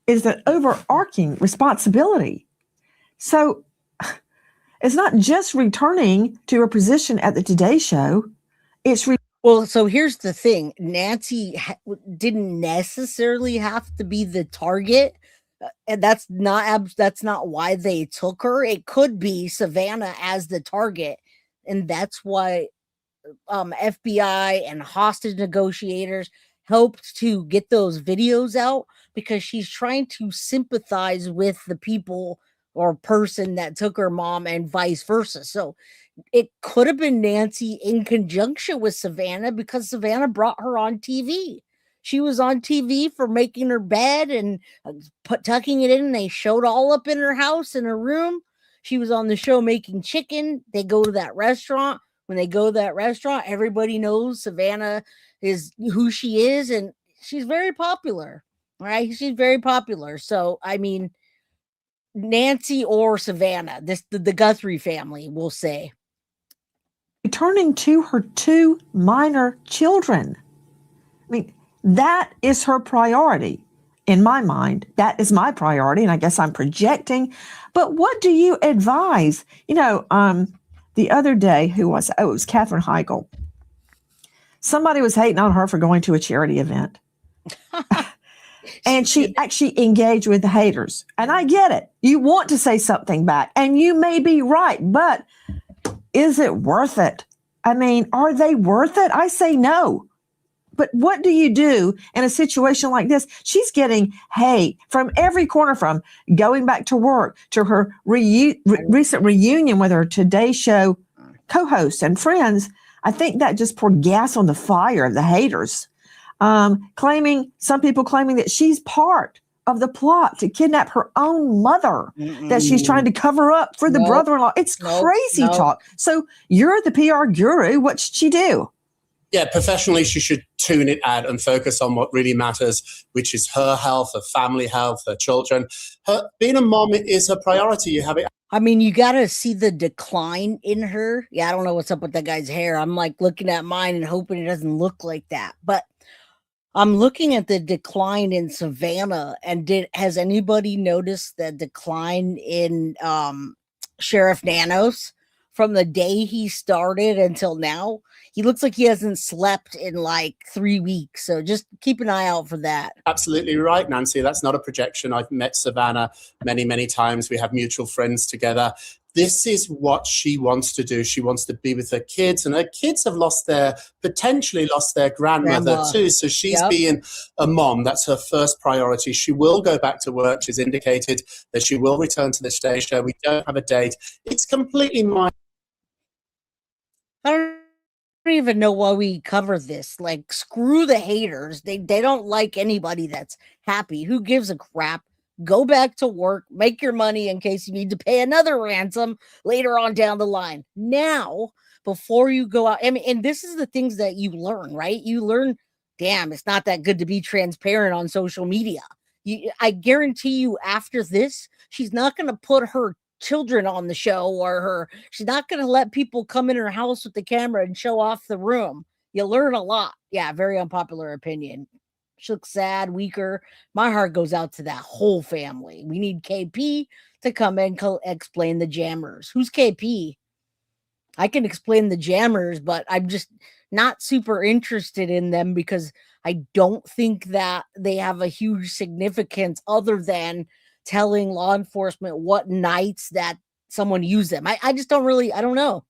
is an overarching responsibility. So it's not just returning to her position at the Today Show. It's well, so here's the thing. Nancy didn't necessarily have to be the target. And that's not why they took her. It could be Savannah as the target. And that's why FBI and hostage negotiators helped to get those videos out, because she's trying to sympathize with the people or person that took her mom and vice versa. So it could have been Nancy in conjunction with Savannah, because Savannah brought her on TV. She was on TV for making her bed and tucking it in. And they showed all up in her house, in her room. She was on the show making chicken. They go to that restaurant. When they go to that restaurant, everybody knows Savannah is who she is, and she's very popular, right? She's very popular. So, I mean, Nancy or Savannah, the Guthrie family, will say. Returning to her two minor children. I mean, that is her priority. In my mind, that is my priority, and I guess I'm projecting. But what do you advise? You know, the other day, it was Katherine Heigl. Somebody was hating on her for going to a charity event. And she actually engaged with the haters. And I get it. You want to say something back, and you may be right, but is it worth it? I mean, are they worth it? I say no. But what do you do in a situation like this? She's getting hate from every corner, from going back to work to her recent reunion with her Today Show co-hosts and friends. I think that just poured gas on the fire of the haters. Some people claiming that she's part of the plot to kidnap her own mother, that she's trying to cover up for the brother-in-law. It's crazy talk. So you're the PR guru. What should she do? Yeah, professionally, she should tune it out and focus on what really matters, which is her health, her family health, her children. Being a mom is her priority. You have it. I mean, you got to see the decline in her. Yeah, I don't know what's up with that guy's hair. I'm like looking at mine and hoping it doesn't look like that. But I'm looking at the decline in Savannah. And has anybody noticed the decline in Sheriff Nanos from the day he started until now? He looks like he hasn't slept in like 3 weeks. So just keep an eye out for that. Absolutely right, Nancy. That's not a projection. I've met Savannah many, many times. We have mutual friends together. This is what she wants to do. She wants to be with her kids, and her kids have potentially lost their grandmother too. So she's being a mom. That's her first priority. She will go back to work. She's indicated that she will return to the Today Show. We don't have a date. It's completely I don't even know why we cover this. Like, screw the haters. They don't like anybody that's happy. Who gives a crap? Go back to work, make your money in case you need to pay another ransom later on down the line. Now, before you go out, I mean, and this is the things that you learn, right? You learn damn, it's not that good to be transparent on social media. I guarantee you after this, she's not going to put her children on the show, or she's not going to let people come in her house with the camera and show off the room. You learn a lot. Yeah, very unpopular opinion. She looks sad, weaker. My heart goes out to that whole family. We need KP to come and explain the jammers. Who's KP? I can explain the jammers, but I'm just not super interested in them because I don't think that they have a huge significance other than telling law enforcement what nights that someone used them. I just don't really, I don't know.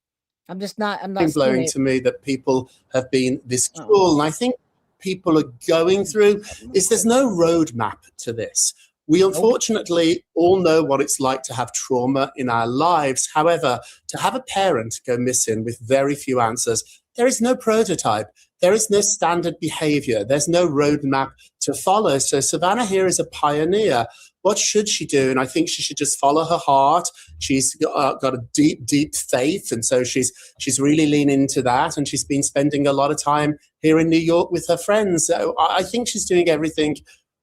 I'm not blowing to me that people have been this cruel. And I think people are going through is there's no roadmap to this. We unfortunately all know what it's like to have trauma in our lives. However, to have a parent go missing with very few answers, there is no prototype. There is no standard behavior. There's no roadmap to follow. So Savannah here is a pioneer. What should she do? And I think she should just follow her heart. She's got a deep, deep faith. And so she's really leaning into that. And she's been spending a lot of time here in New York with her friends. So I think she's doing everything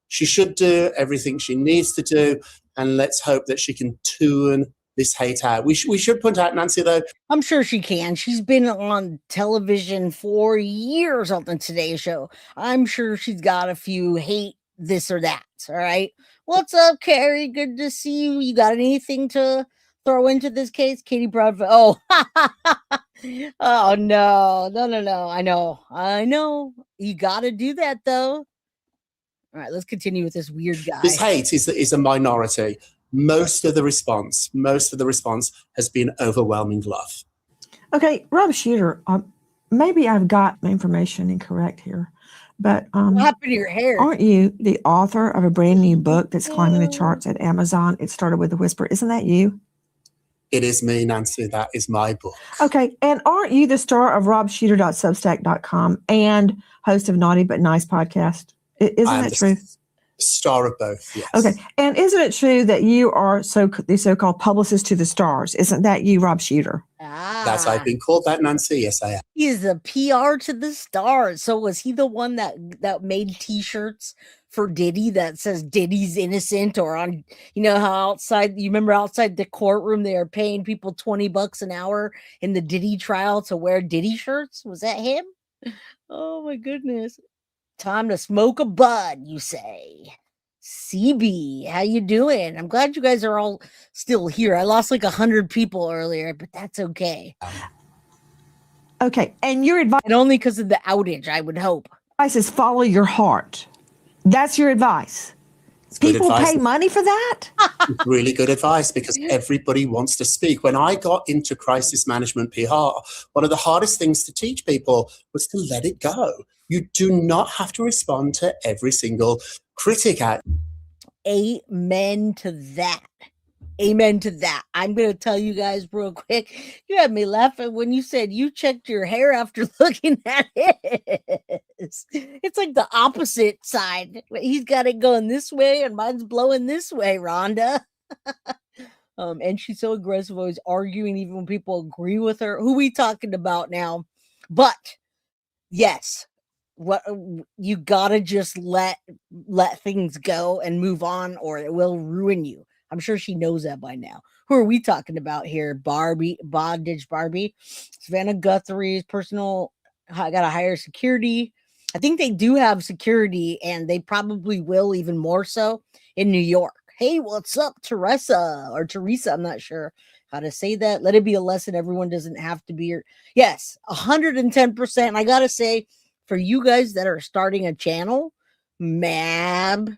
she should do, everything she needs to do. And let's hope that she can tune this hate out. We should point out, Nancy, though. I'm sure she can. She's been on television for years on the Today Show. I'm sure she's got a few hate this or that. All right. What's up, Carrie? Good to see you. You got anything to throw into this case? Katie Broadfoot. Oh, oh no. I know. You got to do that, though. All right, let's continue with this weird guy. This hate is a minority. Most of the response has been overwhelming love. Okay, Rob Shooter, maybe I've got my information incorrect here, but what happened to your hair? Aren't you the author of a brand new book that's climbing the charts at Amazon? It started with a whisper. Isn't that you? It is me, Nancy. That is my book. Okay, and aren't you the star of robshooter.substack.com and host of Naughty But Nice podcast? Isn't that true? Star of both, yes. Okay, and isn't it true that you are the so-called publicist to the stars? Isn't that you, Rob Shooter? That's I've been called that, Nancy. Yes, I am. He's the PR to the stars. So was he the one that made T-shirts for Diddy that says Diddy's innocent, or on, you know how outside, you remember outside the courtroom they are paying people $20 an hour in the Diddy trial to wear Diddy shirts? Was that him? Oh my goodness. Time to smoke a bud, you say. CB, how you doing? I'm glad you guys are all still here. I lost like 100 people earlier, but that's okay. Okay, and your advice... And only because of the outage, I would hope. Advice is follow your heart. That's your advice. People pay money for that? Really good advice, because everybody wants to speak. When I got into crisis management PR, one of the hardest things to teach people was to let it go. You do not have to respond to every single critic out. Amen to that. Amen to that. I'm going to tell you guys real quick. You had me laughing when you said you checked your hair after looking at it. It's like the opposite side. He's got it going this way and mine's blowing this way, Rhonda. And she's so aggressive, always arguing even when people agree with her. Who we talking about now? But yes, what you gotta just let things go and move on, or it will ruin you. I'm sure she knows that by now. Who are we talking about here? Botched Barbie, Savannah Guthrie's personal. I gotta hire security. I think they do have security, and they probably will even more so in New York. Hey, what's up, Teresa? I'm not sure how to say that. Let it be a lesson. Everyone doesn't have to be here. Yes, 110%. I gotta say, for you guys that are starting a channel, Mab,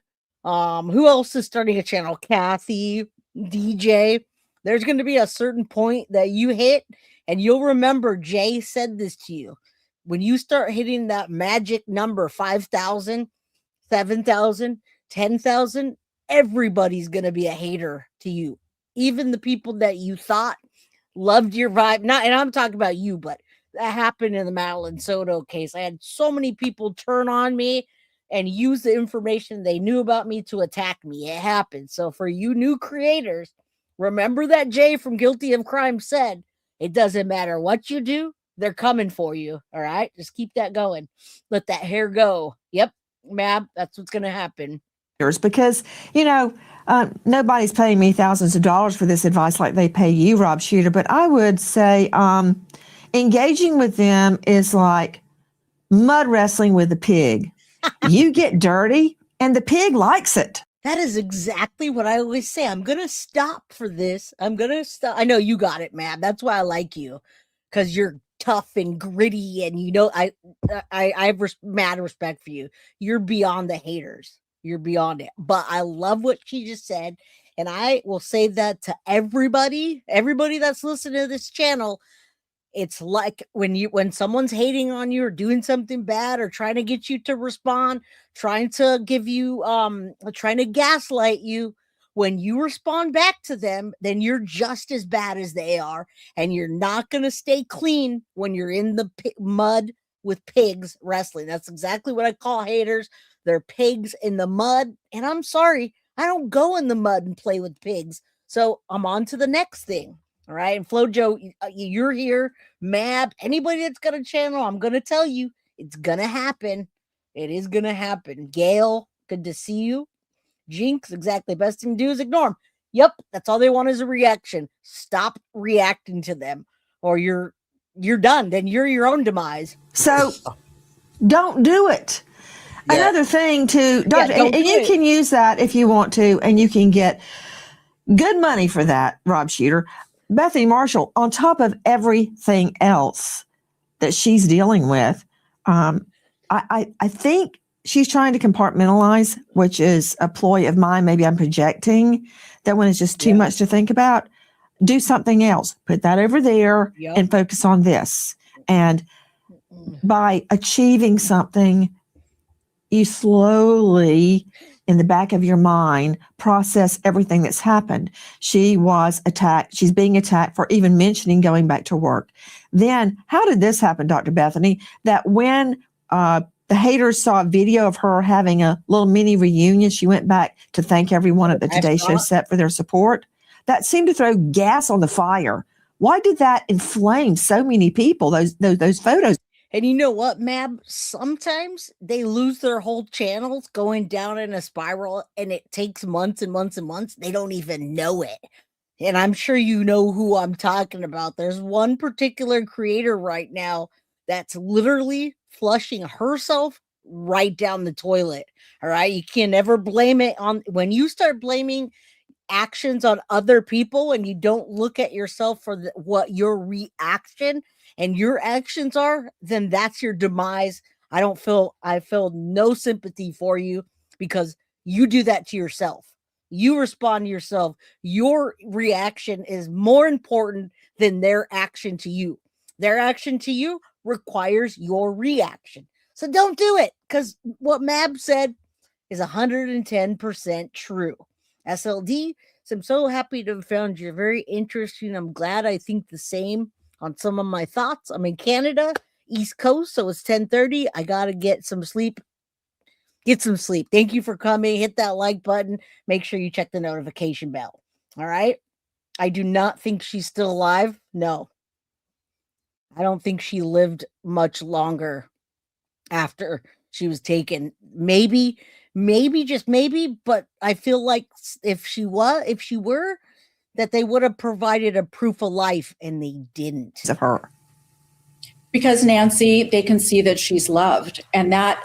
who else is starting a channel? Kathy, DJ. There's going to be a certain point that you hit, and you'll remember Jay said this to you. When you start hitting that magic number, 5,000, 7,000, 10,000, everybody's going to be a hater to you. Even the people that you thought loved your vibe. Not, and I'm talking about you, but that happened in the Madeline Soto case. I had so many people turn on me and use the information they knew about me to attack me. It happened. So for you new creators, remember that Jay from Guilty of Crime said, it doesn't matter what you do. They're coming for you. All right. Just keep that going. Let that hair go. Yep. Mab, that's what's going to happen. Because, nobody's paying me thousands of dollars for this advice like they pay you, Rob Shooter. But I would say engaging with them is like mud wrestling with a pig. You get dirty and the pig likes it. That is exactly what I always say. I'm going to stop for this. I'm going to stop. I know you got it, Mab. That's why I like you, because you're tough and gritty. And, I have mad respect for you. You're beyond the haters. You're beyond it. But I love what she just said. And I will say that to everybody that's listening to this channel. It's like when someone's hating on you or doing something bad or trying to get you to respond, trying to give you, trying to gaslight you, when you respond back to them, then you're just as bad as they are. And you're not going to stay clean when you're in the mud with pigs wrestling. That's exactly what I call haters. They're pigs in the mud. And I'm sorry, I don't go in the mud and play with pigs. So I'm on to the next thing. All right. And Flojo, you're here. Mab, anybody that's got a channel, I'm going to tell you, it's going to happen. It is going to happen. Gail, good to see you. Jinx, exactly. Best thing to do is ignore them. Yep. That's all they want is a reaction. Stop reacting to them or you're done. Then you're your own demise. So don't do it. Yeah. Another thing too, Doctor, and you can use that if you want to, and you can get good money for that, Rob Shooter. Bethany Marshall, on top of everything else that she's dealing with, I think she's trying to compartmentalize, which is a ploy of mine. Maybe I'm projecting that when it's just too much to think about. Do something else. Put that over there and focus on this. And by achieving something, you slowly, in the back of your mind, process everything that's happened. She was attacked. She's being attacked for even mentioning going back to work. Then how did this happen, Dr. Bethany? That when the haters saw a video of her having a little mini reunion, she went back to thank everyone at the Today Show set for their support. That seemed to throw gas on the fire. Why did that inflame so many people, those photos? And you know what, Mab? Sometimes they lose their whole channels going down in a spiral, and it takes months and months and months. They don't even know it. And I'm sure you know who I'm talking about. There's one particular creator right now that's literally flushing herself right down the toilet. All right. You can never blame it on when you start blaming actions on other people and you don't look at yourself for what your reaction and your actions are, then that's your demise. I feel no sympathy for you because you do that to yourself. You respond to yourself. Your reaction is more important than their action to you. Their action to you requires your reaction. So don't do it, because what Mab said is 110% true. SLD, so I'm so happy to have found you very interesting. I'm glad I think the same on some of my thoughts. I'm in Canada, East Coast, so it's 10:30. I got to get some sleep. Get some sleep. Thank you for coming. Hit that like button. Make sure you check the notification bell. All right? I do not think she's still alive. No. I don't think she lived much longer after she was taken. Maybe, just maybe, but I feel like if she were, that they would have provided a proof of life, and they didn't. Of her. Because Nancy, they can see that she's loved, and that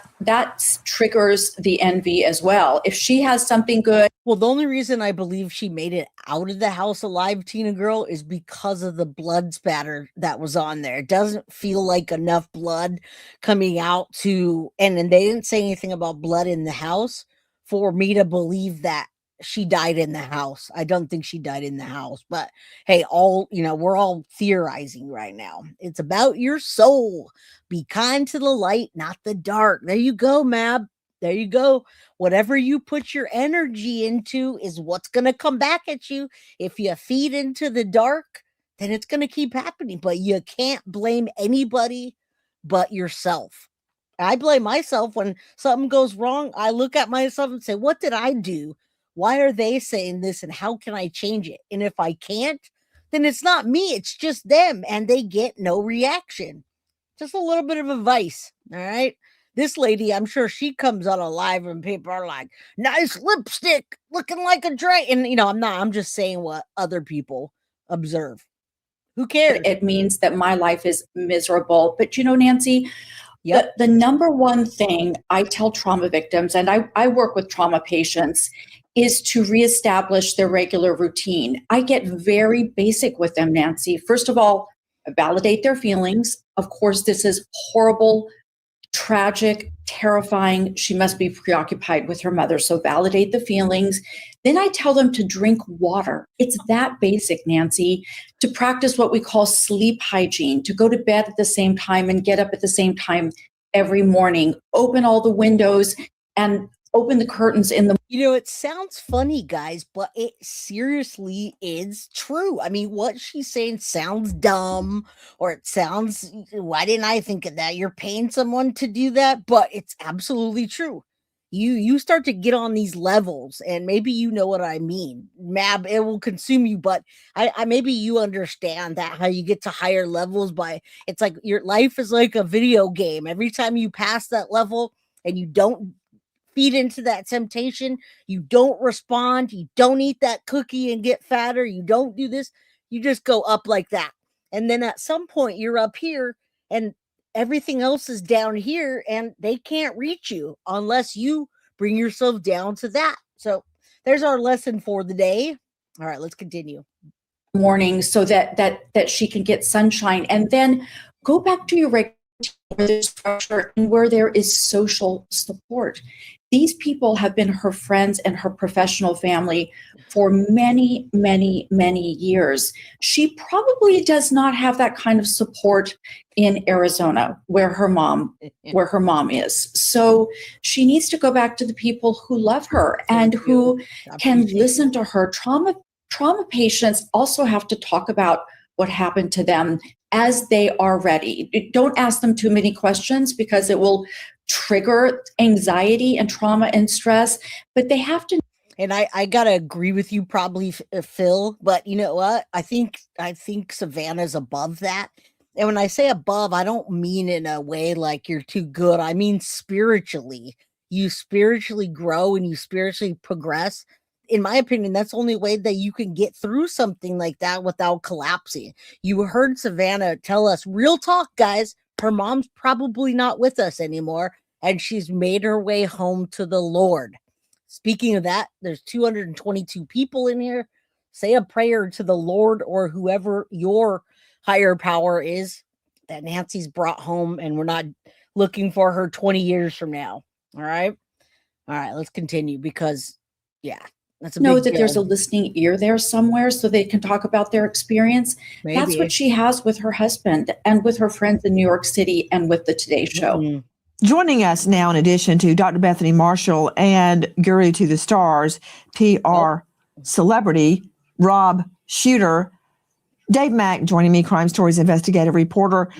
triggers the envy as well. If she has something good. Well, the only reason I believe she made it out of the house alive, Tina Girl, is because of the blood spatter that was on there. It doesn't feel like enough blood coming out to, and then they didn't say anything about blood in the house for me to believe that she died in the house. I don't think she died in the house, but hey, we're all theorizing right now. It's about your soul. Be kind to the light, not the dark. There you go, Mab. There you go. Whatever you put your energy into is what's going to come back at you. If you feed into the dark, then it's going to keep happening, but you can't blame anybody but yourself. I blame myself when something goes wrong. I look at myself and say, what did I do? Why are they saying this, and how can I change it? And if I can't, then it's not me, it's just them, and they get no reaction. Just a little bit of advice, all right? This lady, I'm sure she comes on a live and people are like, nice lipstick, looking like a dragon. And, I'm just saying what other people observe. Who cares? It means that my life is miserable. But Nancy, the number one thing I tell trauma victims, and I work with trauma patients, is to reestablish their regular routine. I get very basic with them, Nancy. First of all, validate their feelings. Of course, this is horrible, tragic, terrifying. She must be preoccupied with her mother. So validate the feelings. Then I tell them to drink water. It's that basic, Nancy. To practice what we call sleep hygiene, to go to bed at the same time and get up at the same time every morning. Open all the windows and open the curtains in the it sounds funny, guys, but it seriously is true. I mean, what she's saying sounds dumb, or it sounds, why didn't I think of that? You're paying someone to do that, but it's absolutely true. You start to get on these levels, and maybe you know what I mean. Mab, it will consume you, but I maybe you understand that, how you get to higher levels by, it's like your life is like a video game. Every time you pass that level and you don't feed into that temptation, you don't respond, you don't eat that cookie and get fatter, you don't do this, you just go up like that. And then at some point you're up here and everything else is down here, and they can't reach you unless you bring yourself down to that. So there's our lesson for the day. All right, let's continue. Morning, so that she can get sunshine, and then go back to your regular structure and where there is social support. These people have been her friends and her professional family for many, many, many years. She probably does not have that kind of support in Arizona, where her mom is. So she needs to go back to the people who love her and who can listen to her. Trauma patients also have to talk about what happened to them as they are ready. Don't ask them too many questions, because it will trigger anxiety and trauma and stress, but they have to. And I gotta agree with you, probably, Phil, but you know what? I think Savannah's above that. And when I say above, I don't mean in a way like you're too good. I mean spiritually. You spiritually grow and you spiritually progress. In my opinion, that's the only way that you can get through something like that without collapsing. You heard Savannah tell us, real talk, guys, her mom's probably not with us anymore, and she's made her way home to the Lord. Speaking of that, there's 222 people in here. Say a prayer to the Lord or whoever your higher power is that Nancy's brought home, and we're not looking for her 20 years from now. All right, let's continue, because that's a know big that deal. there's a listening ear there somewhere, so they can talk about their experience. Maybe. That's what she has with her husband and with her friends in New York City and with the Today Show. Mm-hmm. Joining us now, in addition to Dr. Bethany Marshall and Guru to the Stars, PR celebrity Rob Shooter, Dave Mack joining me, Crime Stories investigative reporter.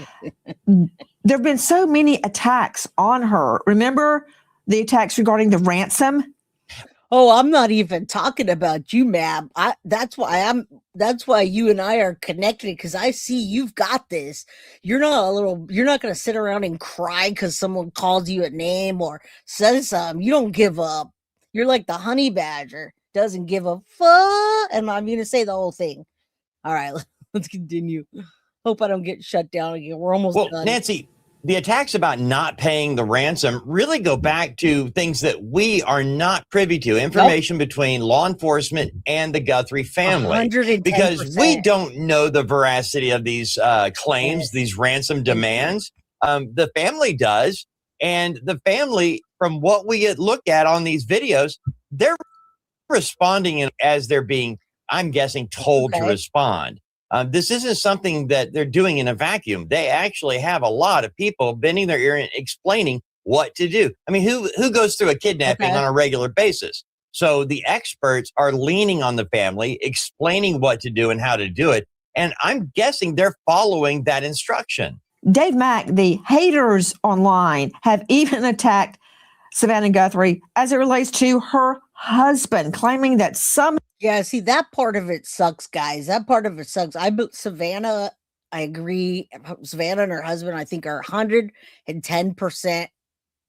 There have been so many attacks on her. Remember the attacks regarding the ransom? Oh, I'm not even talking about you, Mab. That's why you and I are connected, because I see you've got this. You're not going to sit around and cry because someone calls you a name or says something. You don't give up. You're like the honey badger, doesn't give a fuck. And I'm going to say the whole thing. All right, let's continue. Hope I don't get shut down again. We're almost done. Nancy, the attacks about not paying the ransom really go back to things that we are not privy to, information between law enforcement and the Guthrie family. 110%. Because we don't know the veracity of these claims, these ransom demands. The family does. And the family, from what we look at on these videos, they're responding as they're being, I'm guessing, told to respond. This isn't something that they're doing in a vacuum. They actually have a lot of people bending their ear and explaining what to do. I mean, who goes through a kidnapping on a regular basis? So the experts are leaning on the family, explaining what to do and how to do it. And I'm guessing they're following that instruction. Dave Mack, the haters online have even attacked Savannah Guthrie as it relates to her husband, claiming that some. Yeah, see, that part of it sucks, guys. That part of it sucks. Savannah, I agree. Savannah and her husband, I think, are 110%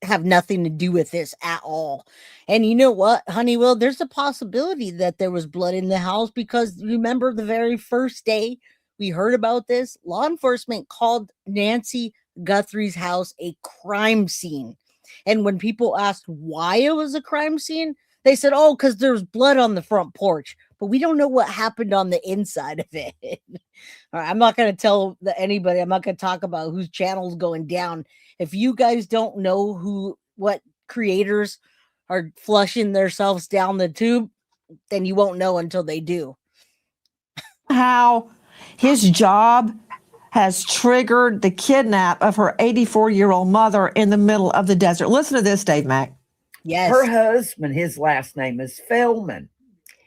have nothing to do with this at all. And you know what, Honeywell? There's a possibility that there was blood in the house, because remember the very first day we heard about this, law enforcement called Nancy Guthrie's house a crime scene. And when people asked why it was a crime scene, they said, oh, because there's blood on the front porch. But we don't know what happened on the inside of it. All right, I'm not going to tell anybody. I'm not going to talk about whose channel's going down. If you guys don't know what creators are flushing themselves down the tube, then you won't know until they do. How his job has triggered the kidnap of her 84-year-old mother in the middle of the desert. Listen to this, Dave Mack. Yes. Her husband, his last name is Feldman.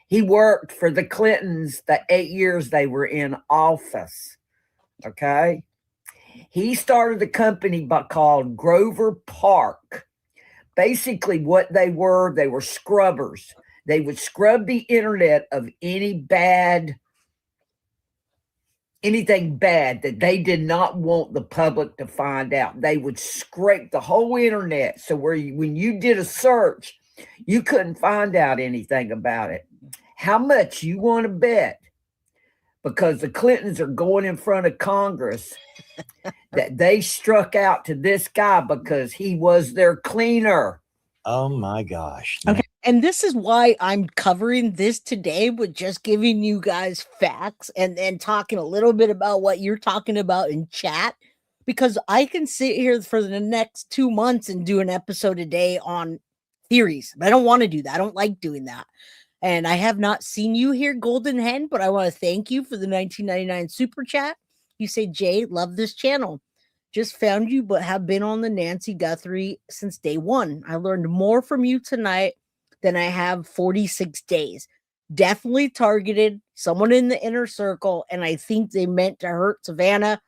He worked for the Clintons the 8 years they were in office. Okay. He started a company called Grover Park. Basically, what they were scrubbers. They would scrub the internet of anything bad that they did not want the public to find out. They would scrape the whole internet. So when you did a search, you couldn't find out anything about it. How much you want to bet? Because the Clintons are going in front of Congress that they struck out to this guy because he was their cleaner. Oh my gosh. Okay. And this is why I'm covering this today, with just giving you guys facts and talking a little bit about what you're talking about in chat, because I can sit here for the next 2 months and do an episode a day on theories. But I don't want to do that. I don't like doing that. And I have not seen you here, Golden Hen, but I want to thank you for the 1999 super chat. You say, Jay, love this channel. Just found you, but have been on the Nancy Guthrie since day one. I learned more from you tonight than I have 46 days. Definitely targeted someone in the inner circle, and I think they meant to hurt Savannah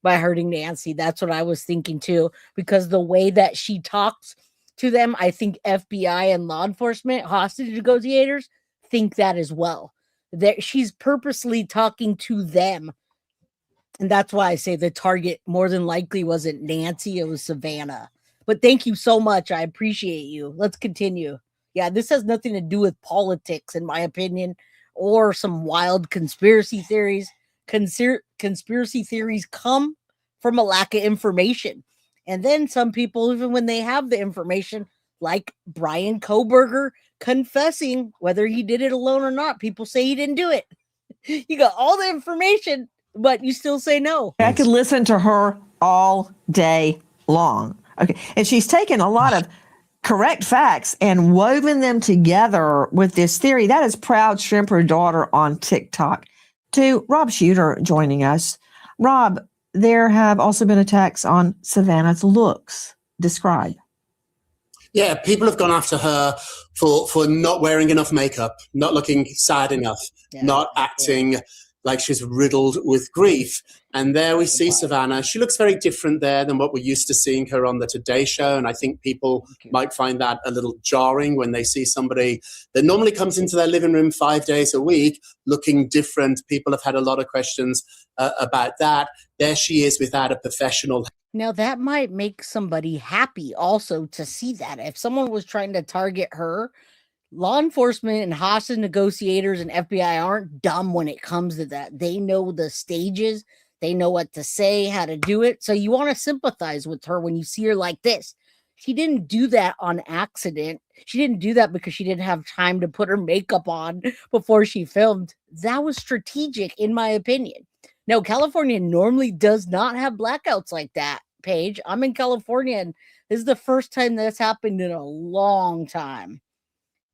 by hurting Nancy. That's what I was thinking too, because the way that she talks to them, I think FBI and law enforcement, hostage negotiators, think that as well. That she's purposely talking to them. And that's why I say the target more than likely wasn't Nancy, it was Savannah. But thank you so much. I appreciate you. Let's continue. Yeah, this has nothing to do with politics, in my opinion, or some wild conspiracy theories. Conspiracy theories come from a lack of information. And then some people, even when they have the information, like Brian Kohberger confessing whether he did it alone or not, people say he didn't do it. You got all the information, but you still say no. I could listen to her all day long. Okay. And she's taken a lot of correct facts and woven them together with this theory. That is Proud Shrimper Daughter on TikTok. To Rob Shooter joining us. Rob, there have also been attacks on Savannah's looks. Describe. Yeah, people have gone after her for not wearing enough makeup, not looking sad enough, not acting like she's riddled with grief. And there we see Savannah. She looks very different there than what we're used to seeing her on the Today Show. And I think people might find that a little jarring when they see somebody that normally comes into their living room 5 days a week looking different. People have had a lot of questions about that. There she is without a professional. Now, that might make somebody happy also to see that. If someone was trying to target her, law enforcement and hostage negotiators and FBI aren't dumb when it comes to that. They know the stages. They know what to say, how to do it. So you want to sympathize with her when you see her like this. She didn't do that on accident. She didn't do that because she didn't have time to put her makeup on before she filmed. That was strategic, in my opinion. No, California normally does not have blackouts like that, Paige. I'm in California, and this is the first time that's happened in a long time.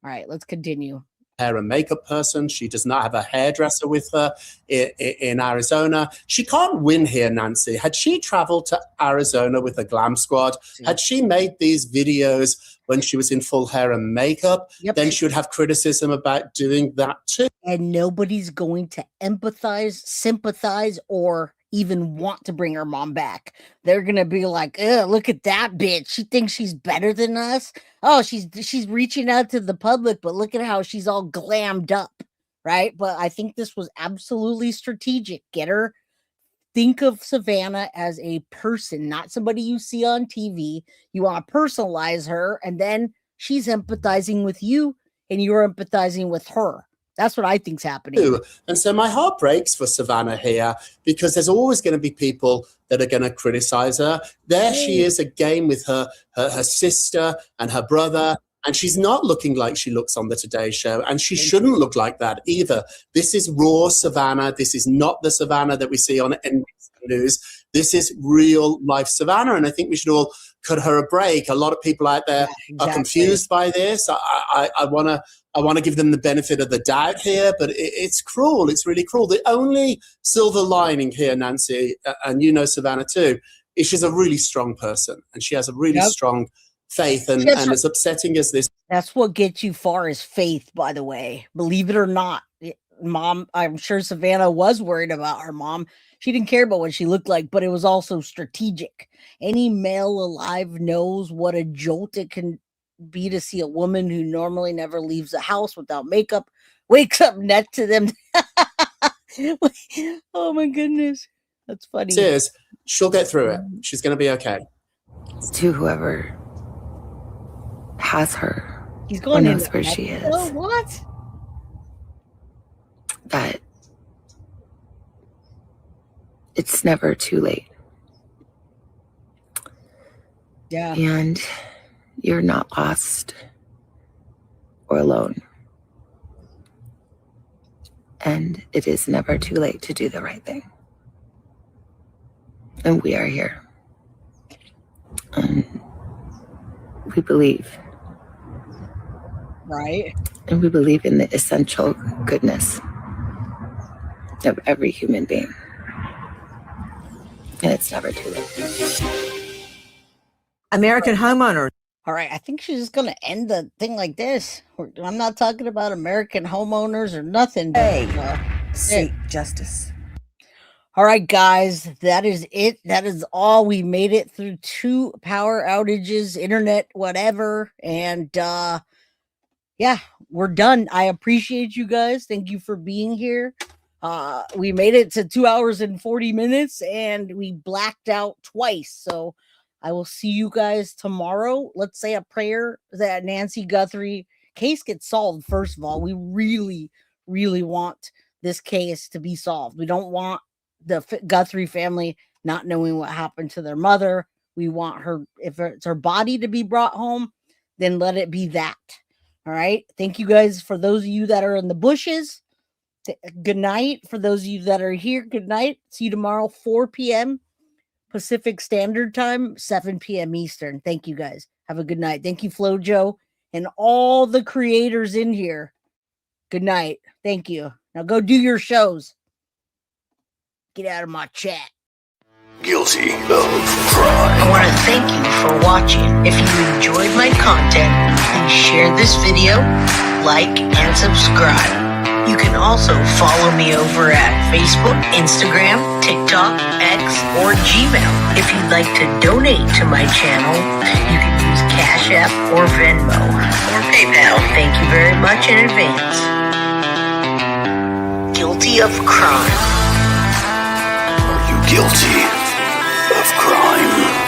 All right, let's continue. Hair and makeup person. She does not have a hairdresser with her in Arizona. She can't win here, Nancy. Had she traveled to Arizona with a glam squad, had she made these videos when she was in full hair and makeup, then she would have criticism about doing that too. And nobody's going to empathize, sympathize, or even want to bring her mom back. They're gonna be like, "Ugh, look at that bitch. She thinks she's better than us. Oh, she's reaching out to the public, but look at how she's all glammed up." Right? But I think this was absolutely strategic. Get her. Think of Savannah as a person, not somebody you see on TV. You want to personalize her, and then she's empathizing with you, and you're empathizing with her. That's what I think's happening. And so my heart breaks for Savannah here, because there's always going to be people that are going to criticize her. There she is again with her sister and her brother. And she's not looking like she looks on the Today Show, and she shouldn't look like that either. This is raw Savannah. This is not the Savannah that we see on NBC News. This is real life Savannah, and I think we should all cut her a break. A lot of people out there are confused by this. I want to give them the benefit of the doubt here, but it's cruel. It's really cruel. The only silver lining here, Nancy, and you know Savannah too, is she's a really strong person, and she has a really strong faith, and as upsetting as this. That's what gets you far is faith, by the way. Believe it or not. Mom, I'm sure Savannah was worried about her mom. She didn't care about what she looked like, but it was also strategic. Any male alive knows what a jolt it can be to see a woman who normally never leaves the house without makeup, wakes up next to them. Oh my goodness. That's funny. She'll get through it. She's going to be okay. To whoever has her, he's going knows where she is. Oh, what? That it's never too late. Yeah. And you're not lost or alone. And it is never too late to do the right thing. And we are here. And we believe. Right. And we believe in the essential goodness of every human being. And it's never too late. American homeowners. All right, I think she's just going to end the thing like this. I'm not talking about American homeowners or nothing. Seek justice. All right, guys, that is it. That is all. We made it through 2 power outages, internet, whatever. And yeah, we're done. I appreciate you guys. Thank you for being here. We made it to 2 hours and 40 minutes, and we blacked out twice. So I will see you guys tomorrow. Let's say a prayer that Nancy Guthrie case gets solved. First of all, we really, really want this case to be solved. We don't want the Guthrie family not knowing what happened to their mother. We want her, if it's her body to be brought home, then let it be that. All right. Thank you guys. For those of you that are in the bushes, good night. For those of you that are here, good night. See you tomorrow, 4 p.m. Pacific Standard Time, 7 p.m. Eastern. Thank you guys. Have a good night. Thank you, Flojo, and all the creators in here. Good night. Thank you. Now go do your shows. Get out of my chat. Guilty of crime. I want to thank you for watching. If you enjoyed my content, please share this video, like, and subscribe. You can also follow me over at Facebook, Instagram, TikTok, X, or Gmail. If you'd like to donate to my channel, you can use Cash App or Venmo or PayPal. Thank you very much in advance. Guilty of crime. Are you guilty of crime?